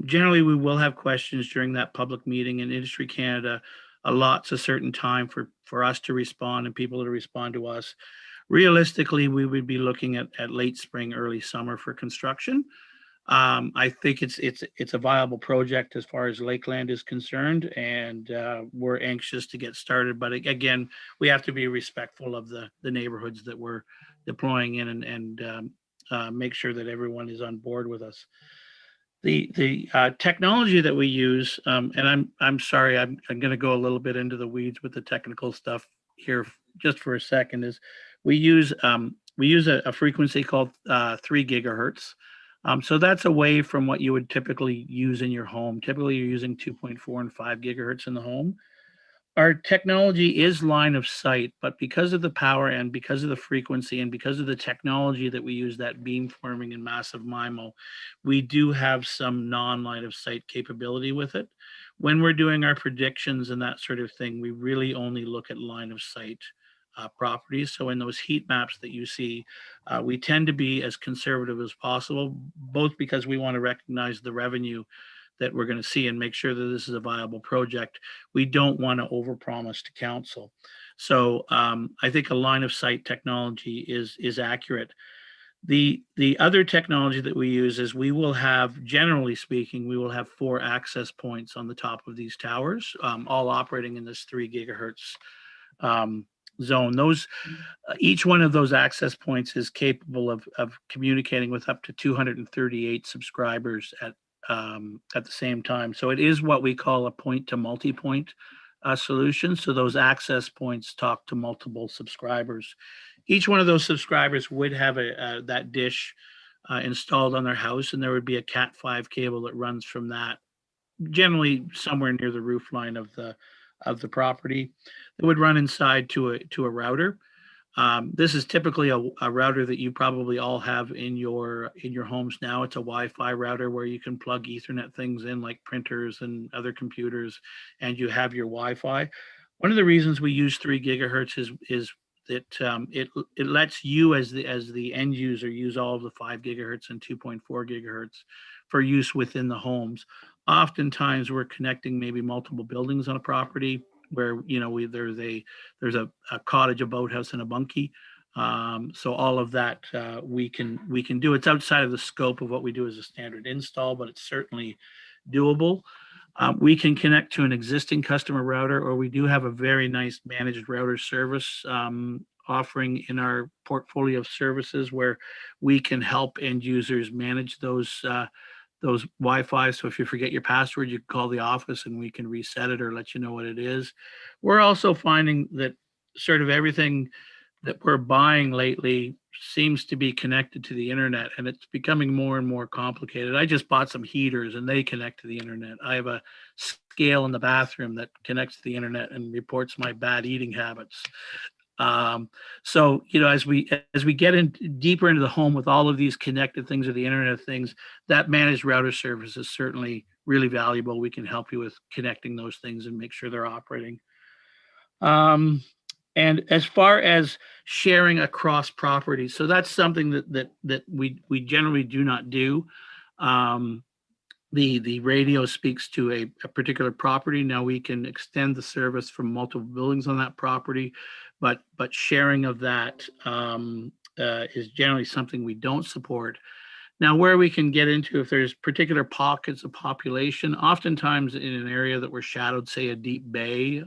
generally we will have questions during that public meeting, and Industry Canada allots a certain time for us to respond and people to respond to us. Realistically, we would be looking at late spring, early summer for construction. I think it's a viable project as far as Lakeland is concerned, and we're anxious to get started. But again, we have to be respectful of the neighborhoods that we're deploying in, and make sure that everyone is on board with us. The technology that we use, and I'm sorry, I'm going to go a little bit into the weeds with the technical stuff here just for a second, is we use a frequency called 3 gigahertz. So that's away from what you would typically use in your home. Typically, you're using 2.4 and 5 gigahertz in the home. Our technology is line of sight, but because of the power and because of the frequency and because of the technology that we use, that beamforming and massive MIMO, we do have some non-line of sight capability with it. When we're doing our predictions and that sort of thing, we really only look at line of sight properties. So in those heat maps that you see, we tend to be as conservative as possible, both because we want to recognize the revenue that we're going to see and make sure that this is a viable project. We don't want to overpromise to council. So I think a line of sight technology is accurate. The other technology that we use is we will have, generally speaking, we will have 4 access points on the top of these towers, all operating in this 3 gigahertz zone. Those each one of those access points is capable of communicating with up to 238 subscribers at the same time. So it is what we call a point to multi-point solution. So those access points talk to multiple subscribers. Each one of those subscribers would have that dish installed on their house, and there would be a Cat5 cable that runs from that, generally somewhere near the roof line of the property. It would run inside to a router. This is typically a router that you probably all have in your homes now. It's a Wi-Fi router where you can plug Ethernet things in, like printers and other computers, and you have your Wi-Fi. One of the reasons we use 3 gigahertz is that it lets you as the end user use all of the 5 gigahertz and 2.4 gigahertz for use within the homes. Oftentimes we're connecting maybe multiple buildings on a property where, you know, there's a cottage, a boathouse, and a bunkie. So all of that we can do. It's outside of the scope of what we do as a standard install, but it's certainly doable. We can connect to an existing customer router, or we do have a very nice managed router service offering in our portfolio of services where we can help end users manage those Wi-Fi. So if you forget your password, you can call the office and we can reset it or let you know what it is. We're also finding that sort of everything that we're buying lately seems to be connected to the internet, and it's becoming more and more complicated. I just bought some heaters and they connect to the internet. I have a scale in the bathroom that connects to the internet and reports my bad eating habits. So, you know, as we get in deeper into the home with all of these connected things or the internet of things, that managed router service is certainly really valuable. We can help you with connecting those things and make sure they're operating. And as far as sharing across properties, so that's something that we generally do not do. The radio speaks to a particular property. Now we can extend the service from multiple buildings on that property, but sharing of that is generally something we don't support. Now, where we can get into, if there's particular pockets of population, oftentimes in an area that we're shadowed, say a deep bay,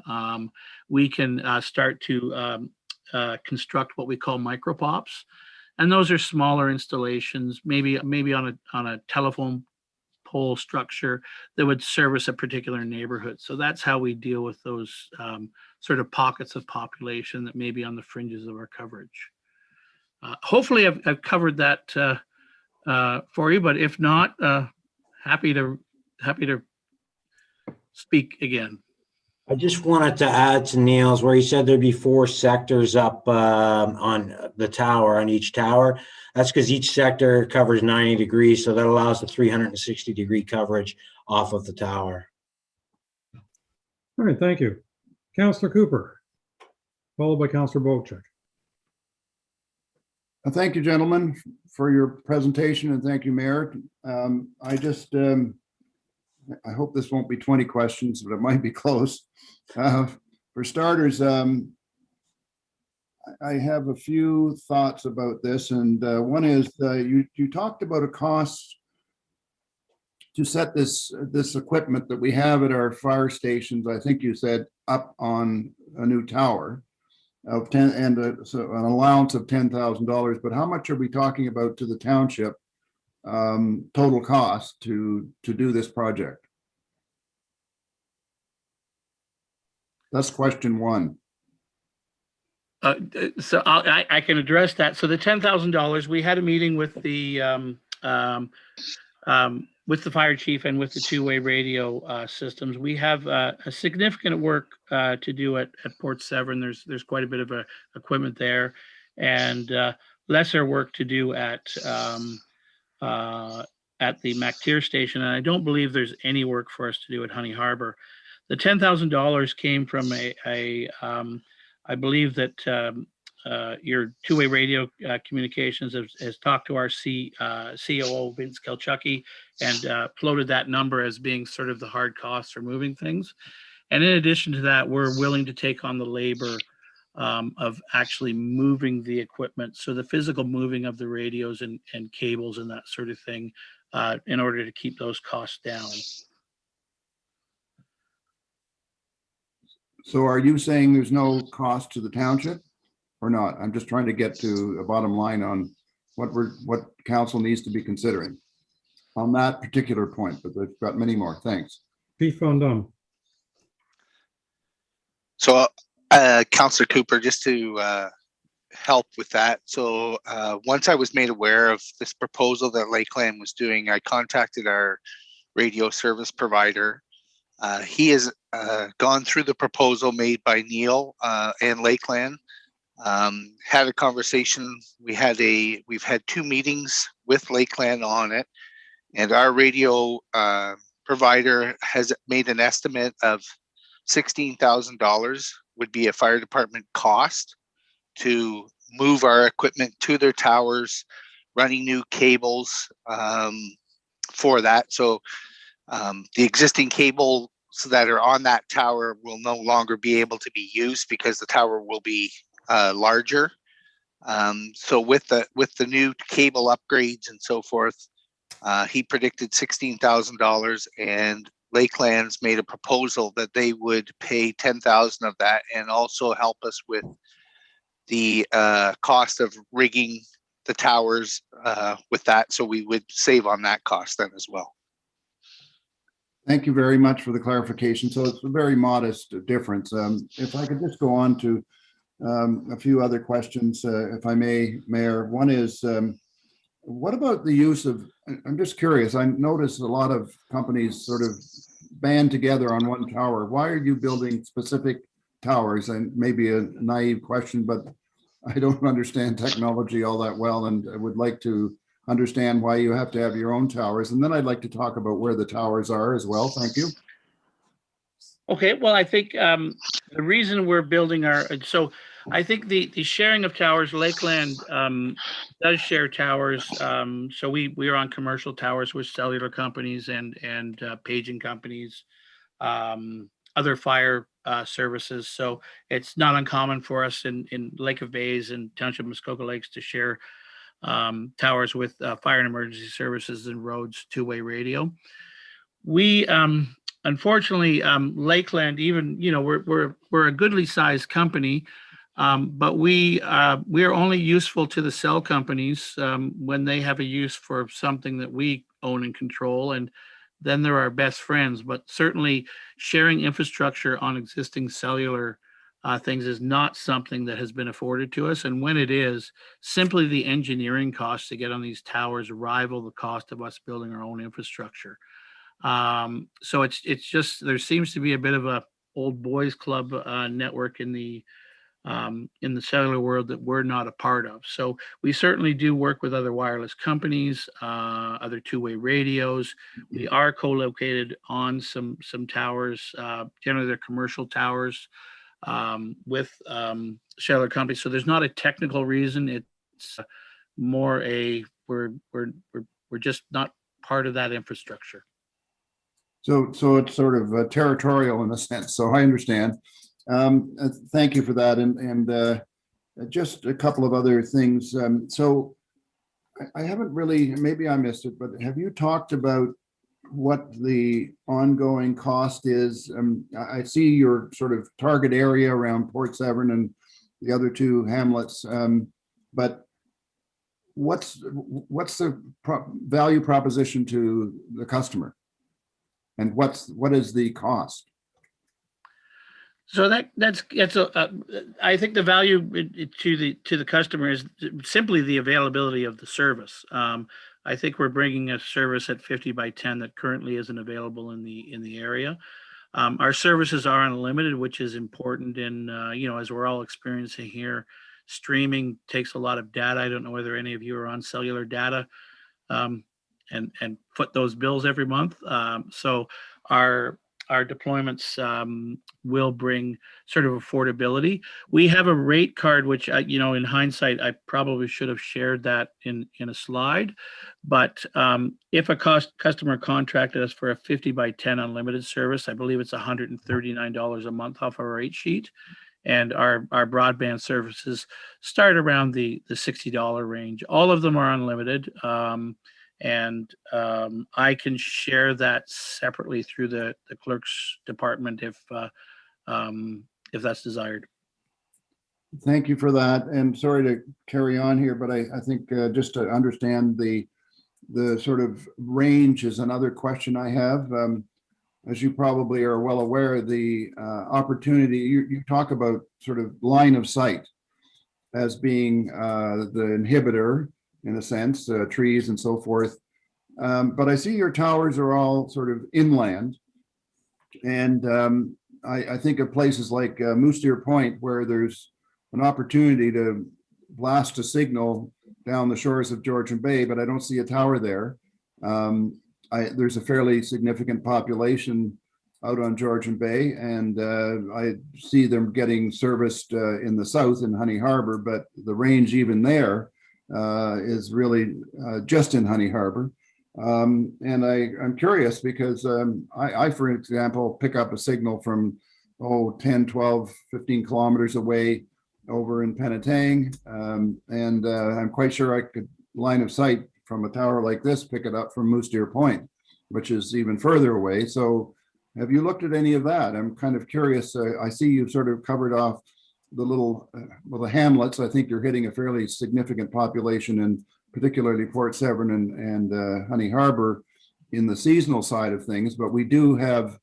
we can start to construct what we call micropops. And those are smaller installations, maybe on a telephone pole structure that would service a particular neighborhood. So that's how we deal with those sort of pockets of population that may be on the fringes of our coverage. Hopefully I've covered that for you, but if not, happy to speak again. I just wanted to add to Neil's where he said there'd be 4 sectors up on the tower, on each tower. That's because each sector covers 90 degrees, so that allows the 360-degree coverage off of the tower. All right, thank you. Councillor Cooper, followed by Councillor Bochek. Thank you, gentlemen, for your presentation, and thank you, Mayor. I hope this won't be 20 questions, but it might be close. For starters, I have a few thoughts about this, and one is you talked about a cost to set this equipment that we have at our fire stations. I think you said up on a new tower of 10 and so an allowance of $10,000. But how much are we talking about to the township total cost to do this project? That's question one. So I can address that. So the $10,000, we had a meeting with the fire chief and with the two-way radio systems. We have a significant work to do at Port Severn. There's quite a bit of equipment there, and lesser work to do at the MacTier station. And I don't believe there's any work for us to do at Honey Harbor. The $10,000 came from I believe that your two-way radio communications has talked to our COO, Vince Kelchucky, and floated that number as being sort of the hard costs for moving things. And in addition to that, we're willing to take on the labor of actually moving the equipment. So the physical moving of the radios and cables and that sort of thing in order to keep those costs down. So are you saying there's no cost to the township or not? I'm just trying to get to a bottom line on what council needs to be considering on that particular point, but they've got many more. Thanks. Pete Van Dam. So Councillor Cooper, just to help with that. So once I was made aware of this proposal that Lakeland was doing, I contacted our radio service provider. He has gone through the proposal made by Neil and Lakeland. Had a conversation. We've had 2 meetings with Lakeland on it, and our radio provider has made an estimate of $16,000 would be a fire department cost to move our equipment to their towers, running new cables for that. So the existing cables that are on that tower will no longer be able to be used because the tower will be larger. So with the new cable upgrades and so forth, he predicted $16,000, and Lakelands made a proposal that they would pay 10,000 of that and also help us with the cost of rigging the towers with that. So we would save on that cost then as well. Thank you very much for the clarification. So it's a very modest difference. If I could just go on to a few other questions, if I may, Mayor. One is, what about the use of, I'm just curious, I noticed a lot of companies sort of band together on one tower. Why are you building specific towers? And maybe a naive question, but I don't understand technology all that well, and I would like to understand why you have to have your own towers. And then I'd like to talk about where the towers are as well. Thank you. Okay, well, I think the reason we're building so I think the sharing of towers, Lakeland does share towers. So we are on commercial towers with cellular companies and paging companies, other fire services. So it's not uncommon for us in Lake of Bays and Township Muskoka Lakes to share towers with fire and emergency services and roads two-way radio. We unfortunately, Lakeland, even, you know, we're a goodly sized company, but we are only useful to the cell companies when they have a use for something that we own and control, and then they're our best friends. But certainly sharing infrastructure on existing cellular things is not something that has been afforded to us. And when it is, simply the engineering costs to get on these towers rival the cost of us building our own infrastructure. So it's just, there seems to be a bit of a old boys club network in the cellular world that we're not a part of. So we certainly do work with other wireless companies, other two-way radios. We are co-located on some towers. Generally they're commercial towers with cellular companies. So there's not a technical reason. It's more we're just not part of that infrastructure. So it's sort of territorial in a sense. So I understand. Thank you for that. And just a couple of other things. So I haven't really, maybe I missed it, but have you talked about what the ongoing cost is? I see your sort of target area around Port Severn and the other two hamlets, but what's the value proposition to the customer? And what is the cost? So that's I think the value to the customer is simply the availability of the service. I think we're bringing a service at 50 by 10 that currently isn't available in the area. Our services are unlimited, which is important. And you know, as we're all experiencing here, streaming takes a lot of data. I don't know whether any of you are on cellular data and foot those bills every month. So our deployments will bring sort of affordability. We have a rate card, which, you know, in hindsight, I probably should have shared that in a slide. But if a customer contracted us for a 50 by 10 unlimited service, I believe it's $139 a month off our rate sheet. And our broadband services start around the $60 range. All of them are unlimited. And I can share that separately through the clerk's department if that's desired. Thank you for that. And sorry to carry on here, but I think just to understand the sort of range is another question I have. As you probably are well aware, the opportunity, you talk about sort of line of sight as being the inhibitor in a sense, trees and so forth. But I see your towers are all sort of inland. And I think of places like Moose Deer Point, where there's an opportunity to blast a signal down the shores of Georgian Bay, but I don't see a tower there. There's a fairly significant population out on Georgian Bay, and I see them getting serviced in the south in Honey Harbor, but the range even there is really just in Honey Harbor. And I'm curious because I, for example, pick up a signal from 10, 12, 15 kilometers away over in Penetang, and I'm quite sure I could line of sight from a tower like this, pick it up from Moose Deer Point, which is even further away. So Have you looked at any of that? I'm kind of curious. I see you've sort of covered off the little, well, the hamlets. I think you're hitting a fairly significant population, and particularly Port Severn and Honey Harbor in the seasonal side of things, but we do have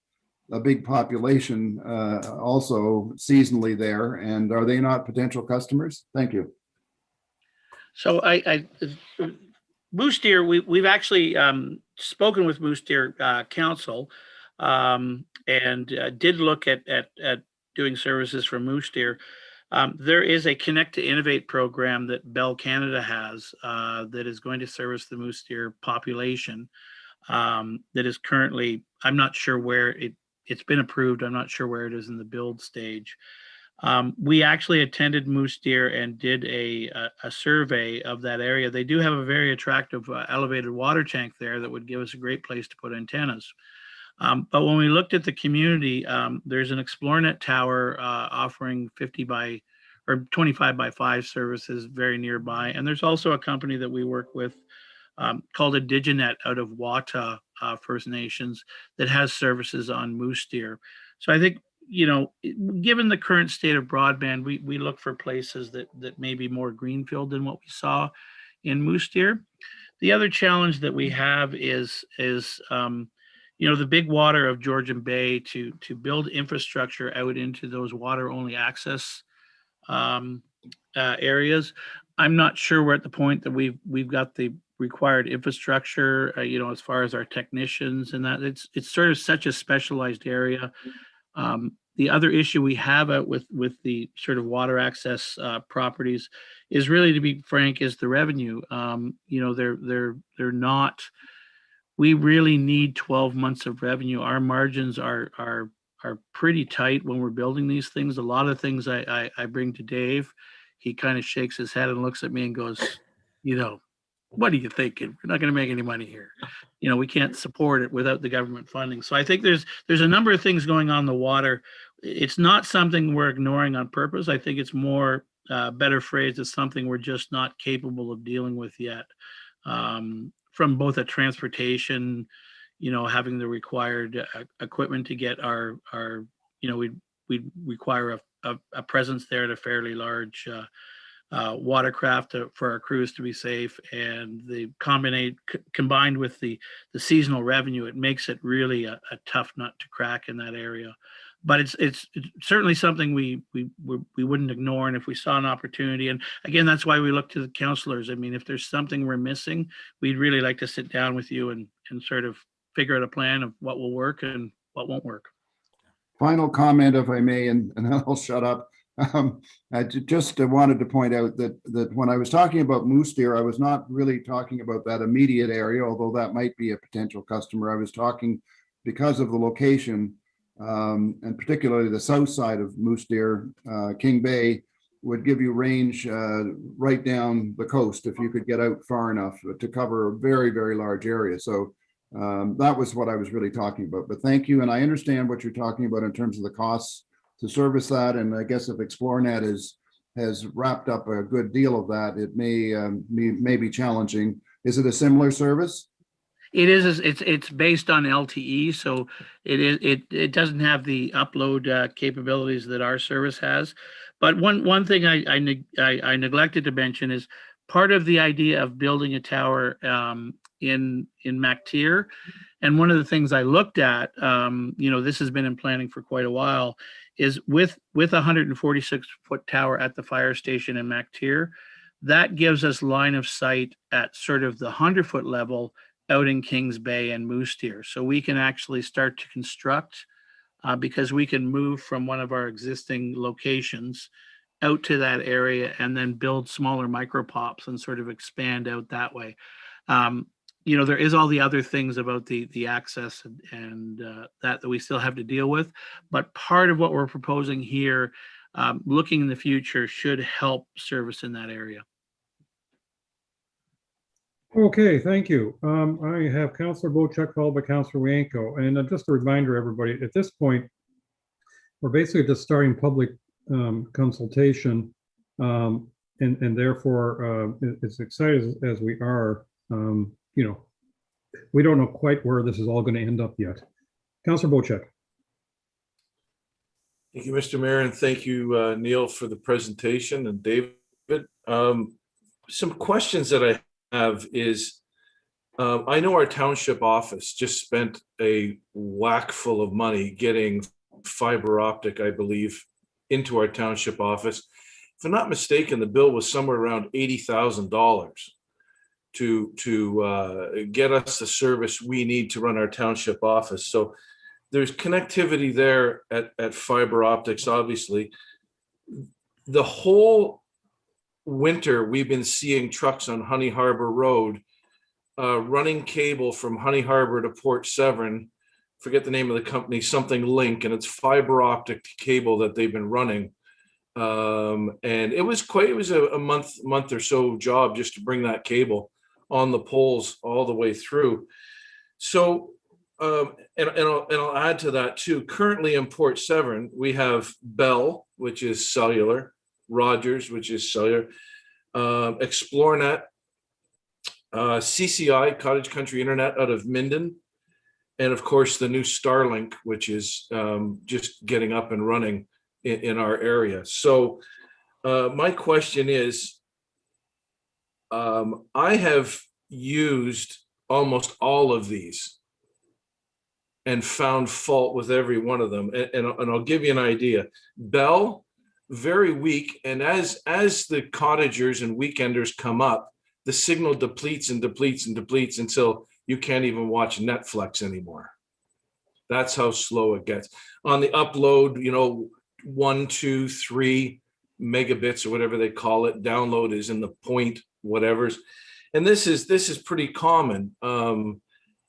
a big population also seasonally there. And are they not potential customers? Thank you. So Moose Deer, we've actually spoken with Moose Deer Council and did look at doing services for Moose Deer. There is a Connect to Innovate program that Bell Canada has that is going to service the Moose Deer population. That is currently, I'm not sure where it's been approved. I'm not sure where it is in the build stage. We actually attended Moose Deer and did a survey of that area. They do have a very attractive elevated water tank there that would give us a great place to put antennas. But when we looked at the community, there's an ExploreNet tower offering 25 by 5 services very nearby. And there's also a company that we work with called Indigenet out of Wata First Nations that has services on Moose Deer. So I think, you know, given the current state of broadband, we look for places that may be more greenfield than what we saw in Moose Deer. The other challenge that we have is you know, the big water of Georgian Bay to build infrastructure out into those water only access areas. I'm not sure we're at the point that we've got the required infrastructure, you know, as far as our technicians and that. It's sort of such a specialized area. The other issue we have out with the sort of water access properties is really, to be frank, is the revenue. You know, they're not. We really need 12 months of revenue. Our margins are pretty tight when we're building these things. A lot of things I bring to Dave, he kind of shakes his head and looks at me and goes, you know, what are you thinking? We're not going to make any money here. You know, we can't support it without the government funding. So I think there's a number of things going on in the water. It's not something we're ignoring on purpose. I think it's more better phrased as something we're just not capable of dealing with yet. From both a transportation, you know, having the required equipment to get our you know, we require a presence there at a fairly large watercraft for our crews to be safe, and the combined with the seasonal revenue, it makes it really a tough nut to crack in that area. But it's certainly something we wouldn't ignore, and if we saw an opportunity, and again, that's why we look to the councillors. I mean, if there's something we're missing, we'd really like to sit down with you and sort of figure out a plan of what will work and what won't work. Final comment, if I may, and then I'll shut up. I just wanted to point out that when I was talking about Moose Deer, I was not really talking about that immediate area, although that might be a potential customer. I was talking because of the location, and particularly the south side of Moose Deer, King Bay would give you range right down the coast if you could get out far enough to cover a very, very large area. So that was what I was really talking about. But thank you. And I understand what you're talking about in terms of the costs to service that. And I guess if ExploreNet has wrapped up a good deal of that, it may be challenging. Is it a similar service? It is. It's based on LTE, so it doesn't have the upload capabilities that our service has. But one thing I neglected to mention is part of the idea of building a tower in MacTier, and one of the things I looked at, you know, this has been in planning for quite a while, is with a 146-foot tower at the fire station in MacTier, that gives us line of sight at sort of the 100-foot level out in Kings Bay and Moose Deer. So we can actually start to construct because we can move from one of our existing locations out to that area and then build smaller micro pops and sort of expand out that way. You know, there is all the other things about the access and that we still have to deal with. But part of what we're proposing here, looking in the future, should help service in that area. Okay, thank you. I have Councillor Bochek followed by Councillor Wienko. And just a reminder, everybody, at this point, we're basically just starting public consultation. And therefore, as excited as we are, you know, we don't know quite where this is all going to end up yet. Councillor Bochek. Thank you, Mr. Mayor, and thank you, Neil, for the presentation, and David. Some questions that I have is, I know our township office just spent a whack full of money getting fiber optic, I believe, into our township office. If I'm not mistaken, the bill was somewhere around $80,000 to get us the service we need to run our township office. So there's connectivity there at fiber optics, obviously. The whole winter, we've been seeing trucks on Honey Harbor Road running cable from Honey Harbor to Port Severn. Forget the name of the company, something Link, and it's fiber optic cable that they've been running. And it was a month or so job just to bring that cable on the poles all the way through. So, and I'll add to that too. Currently in Port Severn, we have Bell, which is cellular, Rogers, which is cellular, ExploreNet, CCI, Cottage Country Internet out of Minden, and of course the new Starlink, which is just getting up and running in our area. So my question is, I have used almost all of these and found fault with every one of them. And I'll give you an idea. Bell, very weak. And as the cottagers and weekenders come up, the signal depletes and depletes and depletes until you can't even watch Netflix anymore. That's how slow it gets. On the upload, 1, 2, 3 megabits or whatever they call it. Download is in the point whatevers. And this is pretty common.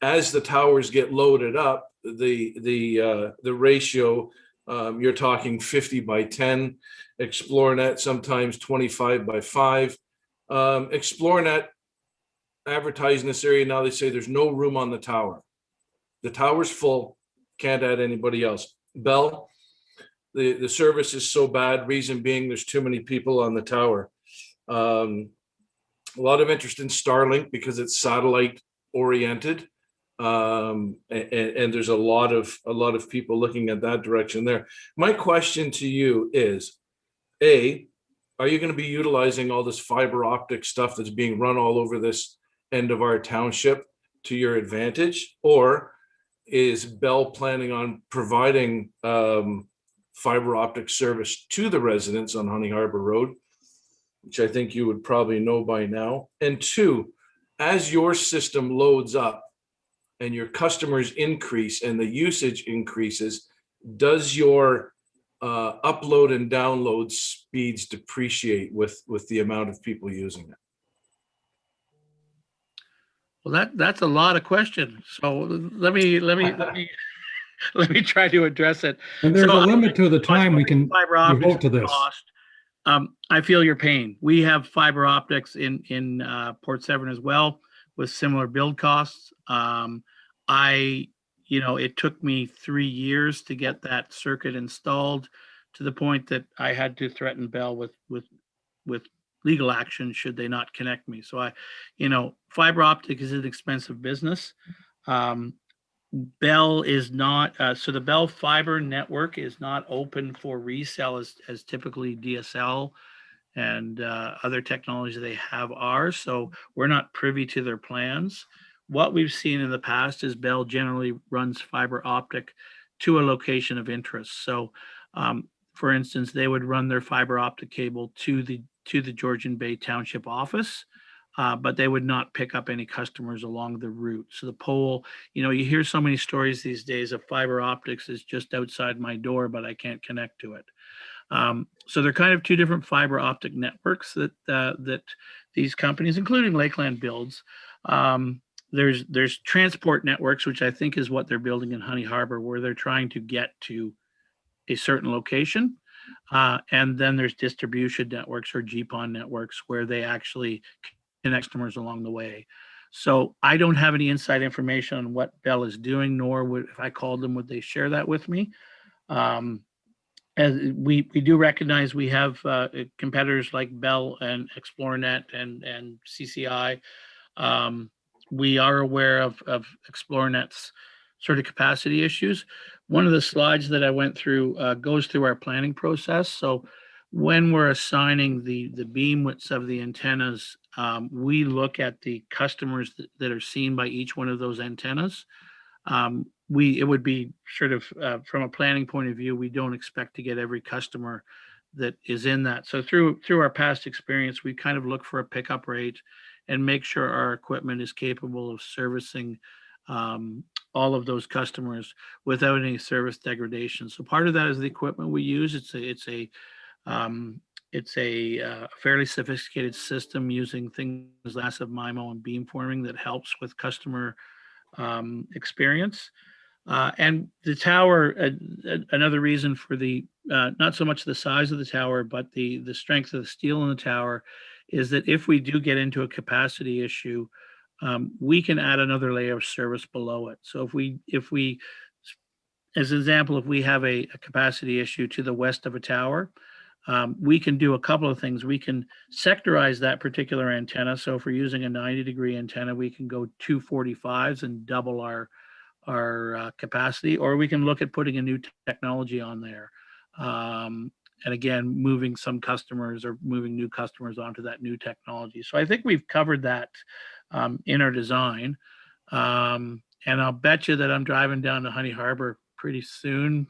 As the towers get loaded up, the ratio, you're talking 50/10, ExploreNet sometimes 25/5. ExploreNet advertised in this area, now they say there's no room on the tower. The tower's full, can't add anybody else. Bell, the service is so bad, reason being there's too many people on the tower. A lot of interest in Starlink because it's satellite oriented. And there's a lot of people looking at that direction there. My question to you is, A, are you going to be utilizing all this fiber optic stuff that's being run all over this end of our township to your advantage? Or is Bell planning on providing fiber optic service to the residents on Honey Harbor Road, which I think you would probably know by now? And two, as your system loads up and your customers increase and the usage increases, does your upload and download speeds depreciate with the amount of people using it? Well, that's a lot of questions. So let me try to address it. And there's a limit to the time we can devote to this. Cost. I feel your pain. We have fiber optics in Port Severn as well with similar build costs. It took me 3 years to get that circuit installed, to the point that I had to threaten Bell with legal action should they not connect me. So fiber optic is an expensive business. Bell is not, so the Bell fiber network is not open for resale as typically DSL and other technology they have are. So we're not privy to their plans. What we've seen in the past is Bell generally runs fiber optic to a location of interest. So for instance, they would run their fiber optic cable to the Georgian Bay Township office, but they would not pick up any customers along the route. So the pole, you hear so many stories these days of fiber optics is just outside my door, but I can't connect to it. So they're kind of two different fiber optic networks that these companies, including Lakeland, builds. There's transport networks, which I think is what they're building in Honey Harbor, where they're trying to get to a certain location. And then there's distribution networks or GPON networks where they actually connect customers along the way. So I don't have any inside information on what Bell is doing, nor if I called them, would they share that with me. As we do recognize we have competitors like Bell and ExploreNet and CCI. We are aware of ExploreNet's sort of capacity issues. one of the slides that I went through goes through our planning process. So when we're assigning the beam widths of the antennas, we look at the customers that are seen by each one of those antennas. It would be sort of from a planning point of view, we don't expect to get every customer that is in that. So through our past experience, we kind of look for a pickup rate and make sure our equipment is capable of servicing all of those customers without any service degradation. So part of that is the equipment we use. It's a fairly sophisticated system using things like massive MIMO and beamforming that helps with customer experience. And the tower, another reason for the not so much the size of the tower, but the strength of the steel in the tower, is that if we do get into a capacity issue, we can add another layer of service below it. So if we, as an example, if we have a capacity issue to the west of a tower, we can do a couple of things. We can sectorize that particular antenna. So if we're using a 90-degree antenna, we can go 245s and double our capacity, or we can look at putting a new technology on there. And again, moving some customers or moving new customers onto that new technology. So I think we've covered that in our design. And I'll bet you that I'm driving down to Honey Harbor pretty soon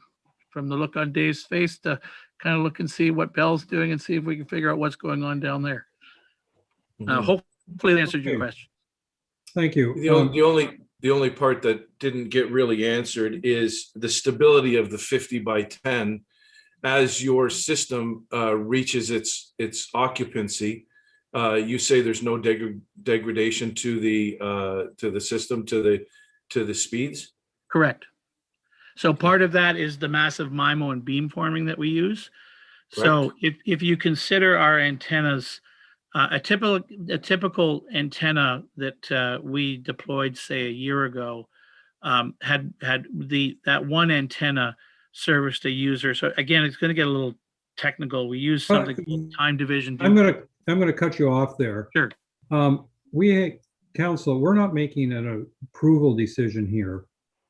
from the look on Dave's face to kind of look and see what Bell's doing and see if we can figure out what's going on down there. Hopefully that answered your question. Thank you. The only part that didn't get really answered is the stability of the 50 by 10 as your system reaches its occupancy. You say there's no degradation to the system, to the speeds? Correct. So part of that is the massive MIMO and beamforming that we use. Correct. So if you consider our antennas, a typical antenna that we deployed, say, a year ago, had that one antenna serviced a user. So again, it's going to get a little technical. We use something called time division. I'm going to cut you off there. Sure. We, council, we're not making an approval decision here.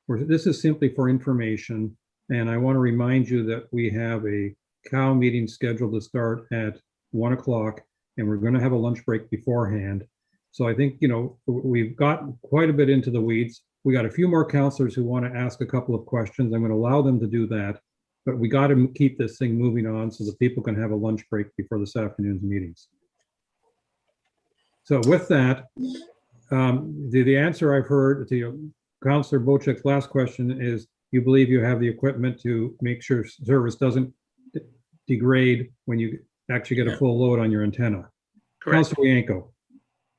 This is simply for information. And I want to remind you that we have a COW meeting scheduled to start at 1 o'clock, and we're going to have a lunch break beforehand. So I think, we've got quite a bit into the weeds. We got a few more counselors who want to ask a couple of questions. I'm going to allow them to do that, but we got to keep this thing moving on so that people can have a lunch break before this afternoon's meetings. So with that, the answer I've heard to Councillor Bocek's last question is you believe you have the equipment to make sure service doesn't degrade when you actually get a full load on your antenna. Correct. Councillor Yanko.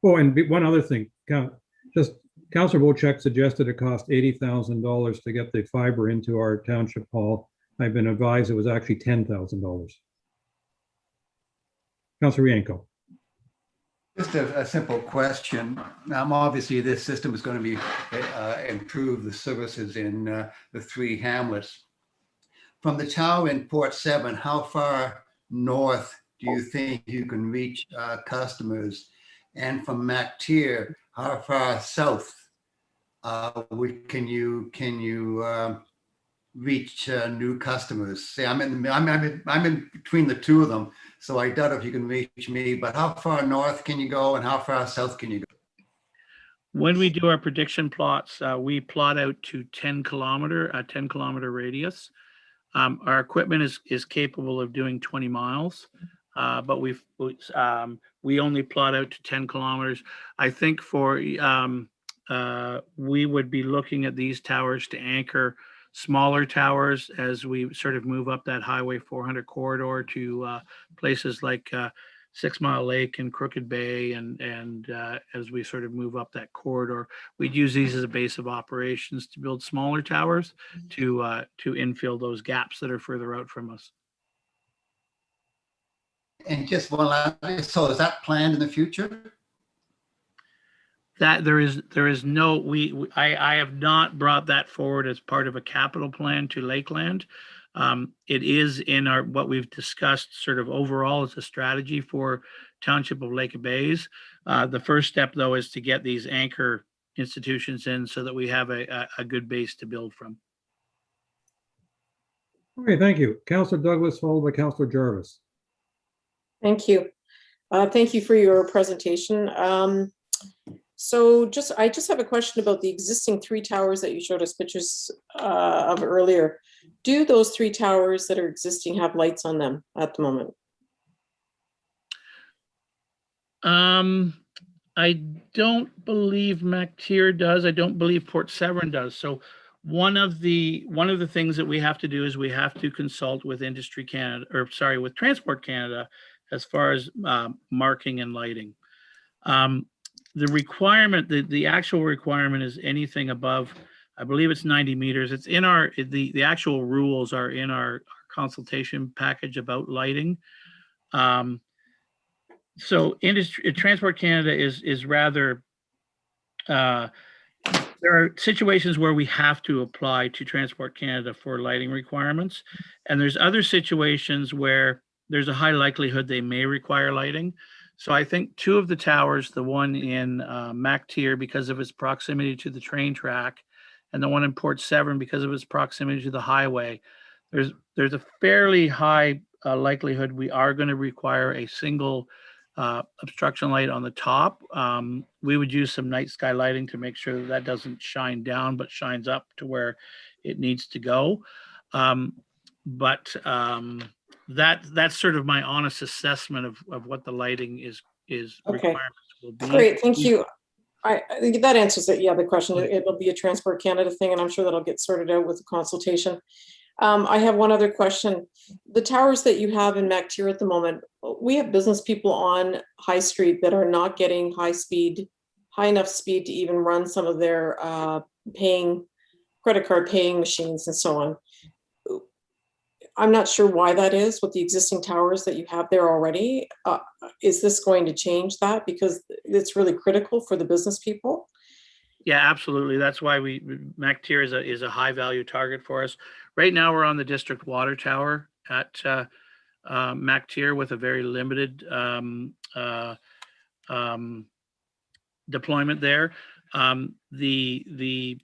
Oh, and one other thing, Councillor Bocek suggested it cost $80,000 to get the fiber into our township hall. I've been advised it was actually $10,000. Councillor Yanko. Just a simple question. Obviously, this system is going to be improve the services in the 3 hamlets. From the tower in Port Severn, how far north do you think you can reach customers? And from MacTier, how far south can you reach new customers? Say I'm in between the two of them, so I doubt if you can reach me. But how far north can you go, and how far south can you go? When we do our prediction plots, we plot out to 10 kilometer radius. Our equipment is capable of doing 20 miles, but we only plot out to 10 kilometers. I think we would be looking at these towers to anchor smaller towers as we sort of move up that Highway 400 corridor to places like 6 Mile Lake and Crooked Bay, and as we sort of move up that corridor, we'd use these as a base of operations to build smaller towers to infill those gaps that are further out from us. And just one last, so is that planned in the future? That there is no, I have not brought that forward as part of a capital plan to Lakeland. It is in what we've discussed sort of overall as a strategy for Township of Lake Bays. The first step, though, is to get these anchor institutions in so that we have a good base to build from. Okay, thank you. Councillor Douglas, followed by Councillor Jarvis. Thank you. Thank you for your presentation. So I just have a question about the existing 3 towers that you showed us pictures of earlier. Do those 3 towers that are existing have lights on them at the moment? I don't believe MacTier does. I don't believe Port Severn does. So one of the things that we have to do is we have to consult with Industry Canada, or sorry, with Transport Canada, as far as marking and lighting. The requirement, the actual requirement is anything above, I believe it's 90 meters. It's in our, the actual rules are in our consultation package about lighting. So Transport Canada is rather, there are situations where we have to apply to Transport Canada for lighting requirements. And there's other situations where there's a high likelihood they may require lighting. So I think 2 of the towers, the one in MacTier because of its proximity to the train track, and the one in Port Severn because of its proximity to the highway, there's a fairly high likelihood we are going to require a single obstruction light on the top. We would use some night sky lighting to make sure that doesn't shine down, but shines up to where it needs to go. That's sort of my honest assessment of what the lighting is Okay. requirements will be. Great, thank you. I think that answers it. Yeah, the question. It'll be a Transport Canada thing, and I'm sure that'll get sorted out with the consultation. I have one other question. The towers that you have in MacTier at the moment, we have business people on High Street that are not getting high enough speed to even run some of their credit card paying machines and so on. I'm not sure why that is with the existing towers that you have there already. Is this going to change that? Because it's really critical for the business people. Yeah, absolutely. That's why MacTier is a high value target for us. Right now, we're on the district water tower at MacTier with a very limited deployment there. The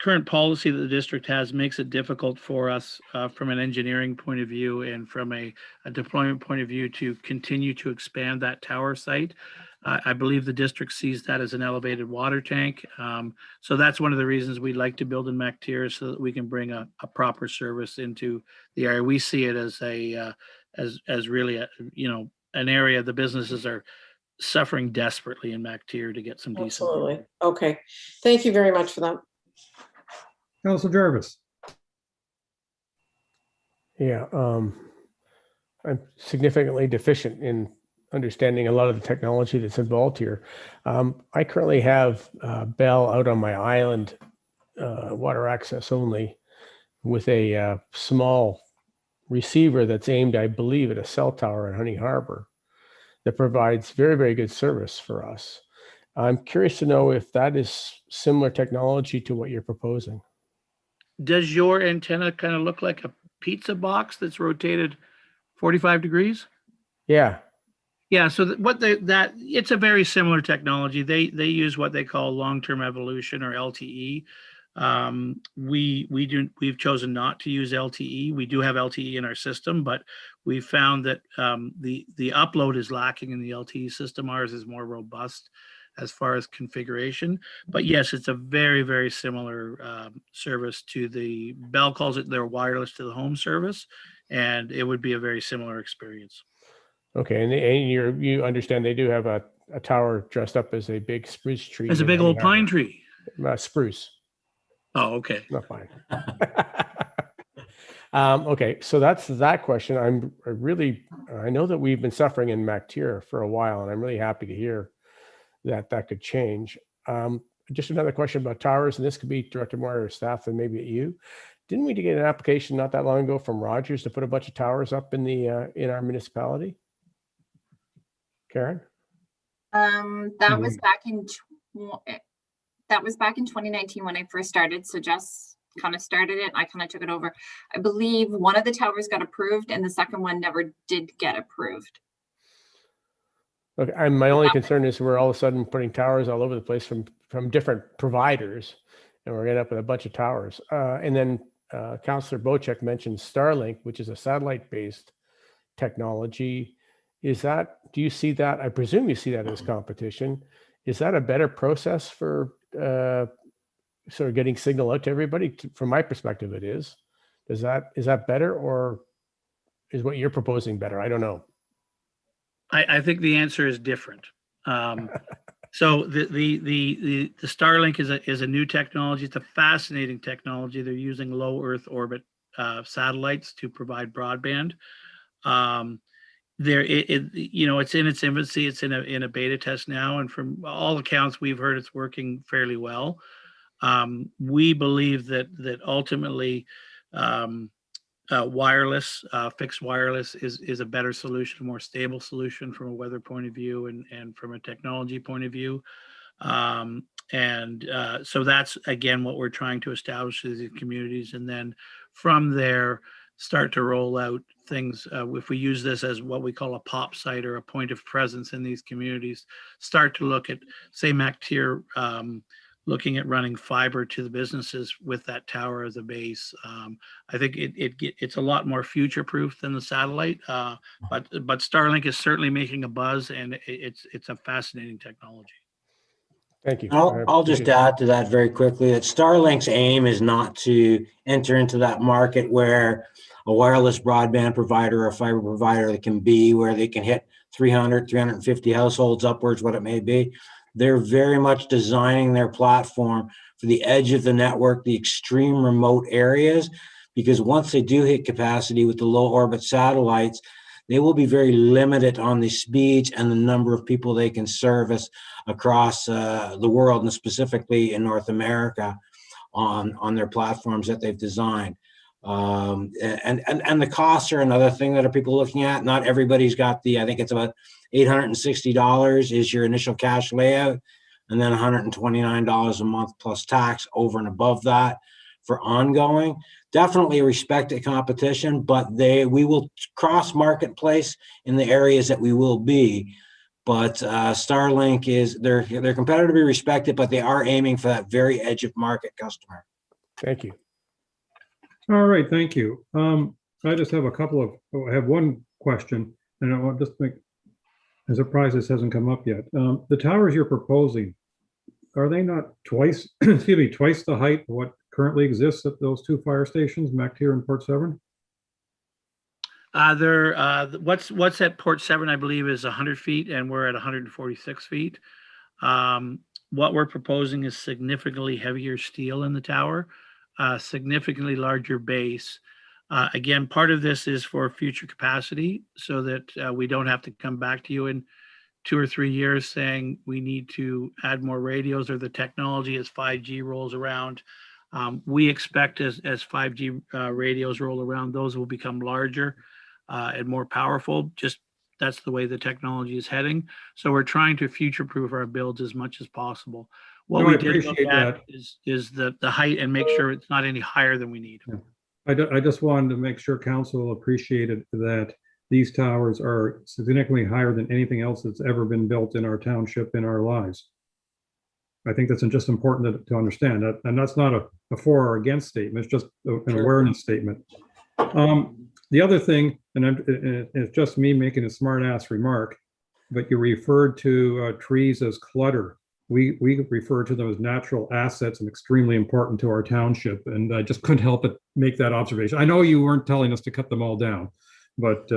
current policy that the district has makes it difficult for us from an engineering point of view and from a deployment point of view to continue to expand that tower site. I believe the district sees that as an elevated water tank. So that's one of the reasons we'd like to build in MacTier, so that we can bring a proper service into the area. We see it as as really an area the businesses are suffering desperately in MacTier to get some decent. Absolutely. Okay. Thank you very much for that. Councillor Jarvis. Yeah, I'm significantly deficient in understanding a lot of the technology that's involved here. I currently have Bell out on my island, water access only, with a small receiver that's aimed, I believe, at a cell tower in Honey Harbor that provides very, very good service for us. I'm curious to know if that is similar technology to what you're proposing. Does your antenna kind of look like a pizza box that's rotated 45 degrees? Yeah. Yeah, so it's a very similar technology. They use what they call long-term evolution, or LTE. We've chosen not to use LTE. We do have LTE in our system, but we found that the upload is lacking in the LTE system. Ours is more robust as far as configuration. But yes, it's a very, very similar service to the Bell calls it their wireless to the home service, and it would be a very similar experience. Okay, and you understand they do have a tower dressed up as a big spruce tree. As a big old pine tree. Spruce. Oh, okay. Not fine. Okay, so that's that question. I know that we've been suffering in MacTier for a while, and I'm really happy to hear that could change. Just another question about towers, and this could be directed more at our staff than maybe at you. Didn't we get an application not that long ago from Rogers to put a bunch of towers up in our municipality? Karen? That was back in 2019 when I first started. So Jess kind of started it. I kind of took it over. I believe one of the towers got approved and the second one never did get approved. Okay, my only concern is we're all of a sudden putting towers all over the place from different providers, and we're getting up with a bunch of towers. And then Councillor Bocek mentioned Starlink, which is a satellite-based technology. Do you see that? I presume you see that as competition. Is that a better process for sort of getting signal out to everybody? From my perspective, it is. Is that better, or is what you're proposing better? I don't know. I think the answer is different. So the Starlink is a new technology. It's a fascinating technology. They're using low Earth orbit satellites to provide broadband. It's in its infancy. It's in a beta test now, and from all accounts we've heard, it's working fairly well. We believe that ultimately wireless, fixed wireless is a better solution, a more stable solution from a weather point of view and from a technology point of view. So that's, again, what we're trying to establish in the communities. And then from there, start to roll out things. If we use this as what we call a pop site or a point of presence in these communities, start to look at, say, MacTier, looking at running fiber to the businesses with that tower as a base. I think it's a lot more future-proof than the satellite, but Starlink is certainly making a buzz, and it's a fascinating technology. Thank you. I'll just add to that very quickly that Starlink's aim is not to enter into that market where a wireless broadband provider or a fiber provider that can be where they can hit 300, 350 households upwards, what it may be. They're very much designing their platform for the edge of the network, the extreme remote areas, because once they do hit capacity with the low orbit satellites, they will be very limited on the speeds and the number of people they can service across the world, and specifically in North America on their platforms that they've designed. And the costs are another thing that are people looking at. Not everybody's got I think it's about $860 is your initial cash layout, and then $129 a month plus tax over and above that for ongoing. Definitely respect competition, but we will cross marketplace in the areas that we will be. But Starlink they're competitive to be respected, but they are aiming for that very edge of market customer. Thank you. All right, thank you. I just have I have one question, and I want to just make, I'm surprised this hasn't come up yet. The towers you're proposing, are they not twice the height of what currently exists at those two fire stations, MacTier and Port Severn? What's at Port Severn, I believe, is 100 feet, and we're at 146 feet. What we're proposing is significantly heavier steel in the tower, significantly larger base. Again, part of this is for future capacity, so that we don't have to come back to you in 2 or 3 years saying we need to add more radios, or the technology as 5G rolls around. We expect as 5G radios roll around, those will become larger and more powerful. Just that's the way the technology is heading. So we're trying to future-proof our builds as much as possible. What we did look at is the height and make sure it's not any higher than we need. Yeah. I just wanted to make sure council appreciated that these towers are significantly higher than anything else that's ever been built in our township in our lives. I think that's just important to understand that, and that's not a for or against statement. It's just an awareness statement. The other thing, and it's just me making a smart ass remark, but you referred to trees as clutter. We refer to them as natural assets and extremely important to our township. And I just couldn't help but make that observation. I know you weren't telling us to cut them all down, but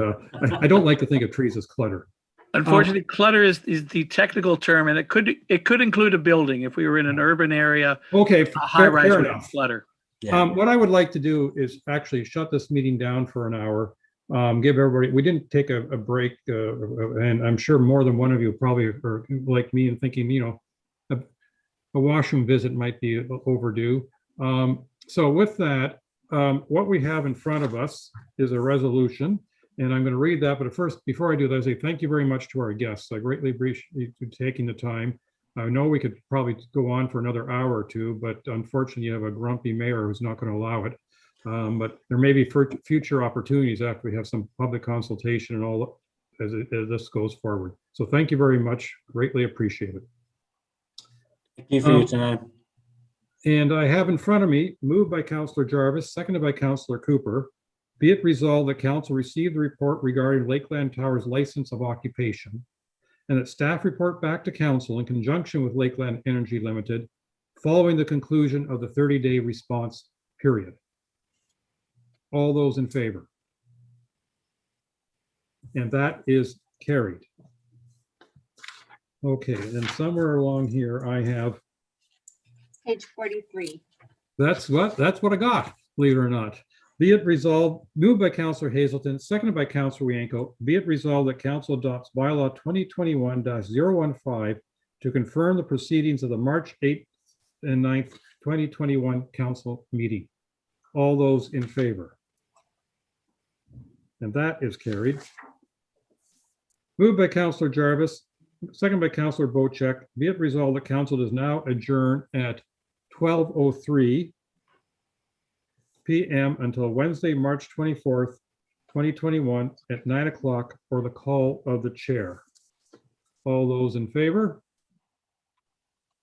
I don't like to think of trees as clutter. Unfortunately, clutter is the technical term, and it could include a building if we were in an urban area. Okay, a high rise would have clutter. Yeah. What I would like to do is actually shut this meeting down for an hour. Give everybody, we didn't take a break, and I'm sure more than one of you probably are like me and thinking, a washroom visit might be overdue. So with that, what we have in front of us is a resolution, and I'm going to read that. But first, before I do that, I say thank you very much to our guests. I greatly appreciate you taking the time. I know we could probably go on for another hour or two, but unfortunately, you have a grumpy mayor who's not going to allow it. But there may be future opportunities after we have some public consultation and all as this goes forward. So thank you very much. Greatly appreciate it. Thank you for your time. And I have in front of me, moved by Councillor Jarvis, seconded by Councillor Cooper. Be it resolved that council received the report regarding Lakeland Towers license of occupation, and that staff report back to council in conjunction with Lakeland Energy Limited following the conclusion of the 30-day response period. All those in favor? And that is carried. Okay, and then somewhere along here I have, Page 43. that's what I got, believe it or not. Be it resolved, moved by Councillor Hazelton, seconded by Councillor Wienko, be it resolved that council adopts bylaw 2021-015 to confirm the proceedings of the March 8th and 9th, 2021 council meeting. All those in favor? And that is carried. Moved by Councillor Jarvis, second by Councillor Bocheck, be it resolved that council does now adjourn at 12:03 p.m. until Wednesday, March 24th, 2021 at 9 o'clock or the call of the chair. All those in favor?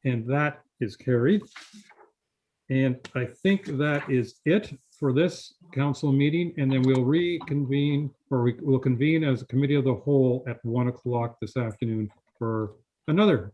And that is carried. And I think that is it for this council meeting, and then we'll reconvene, or we'll convene as a committee of the whole at 1 o'clock this afternoon for another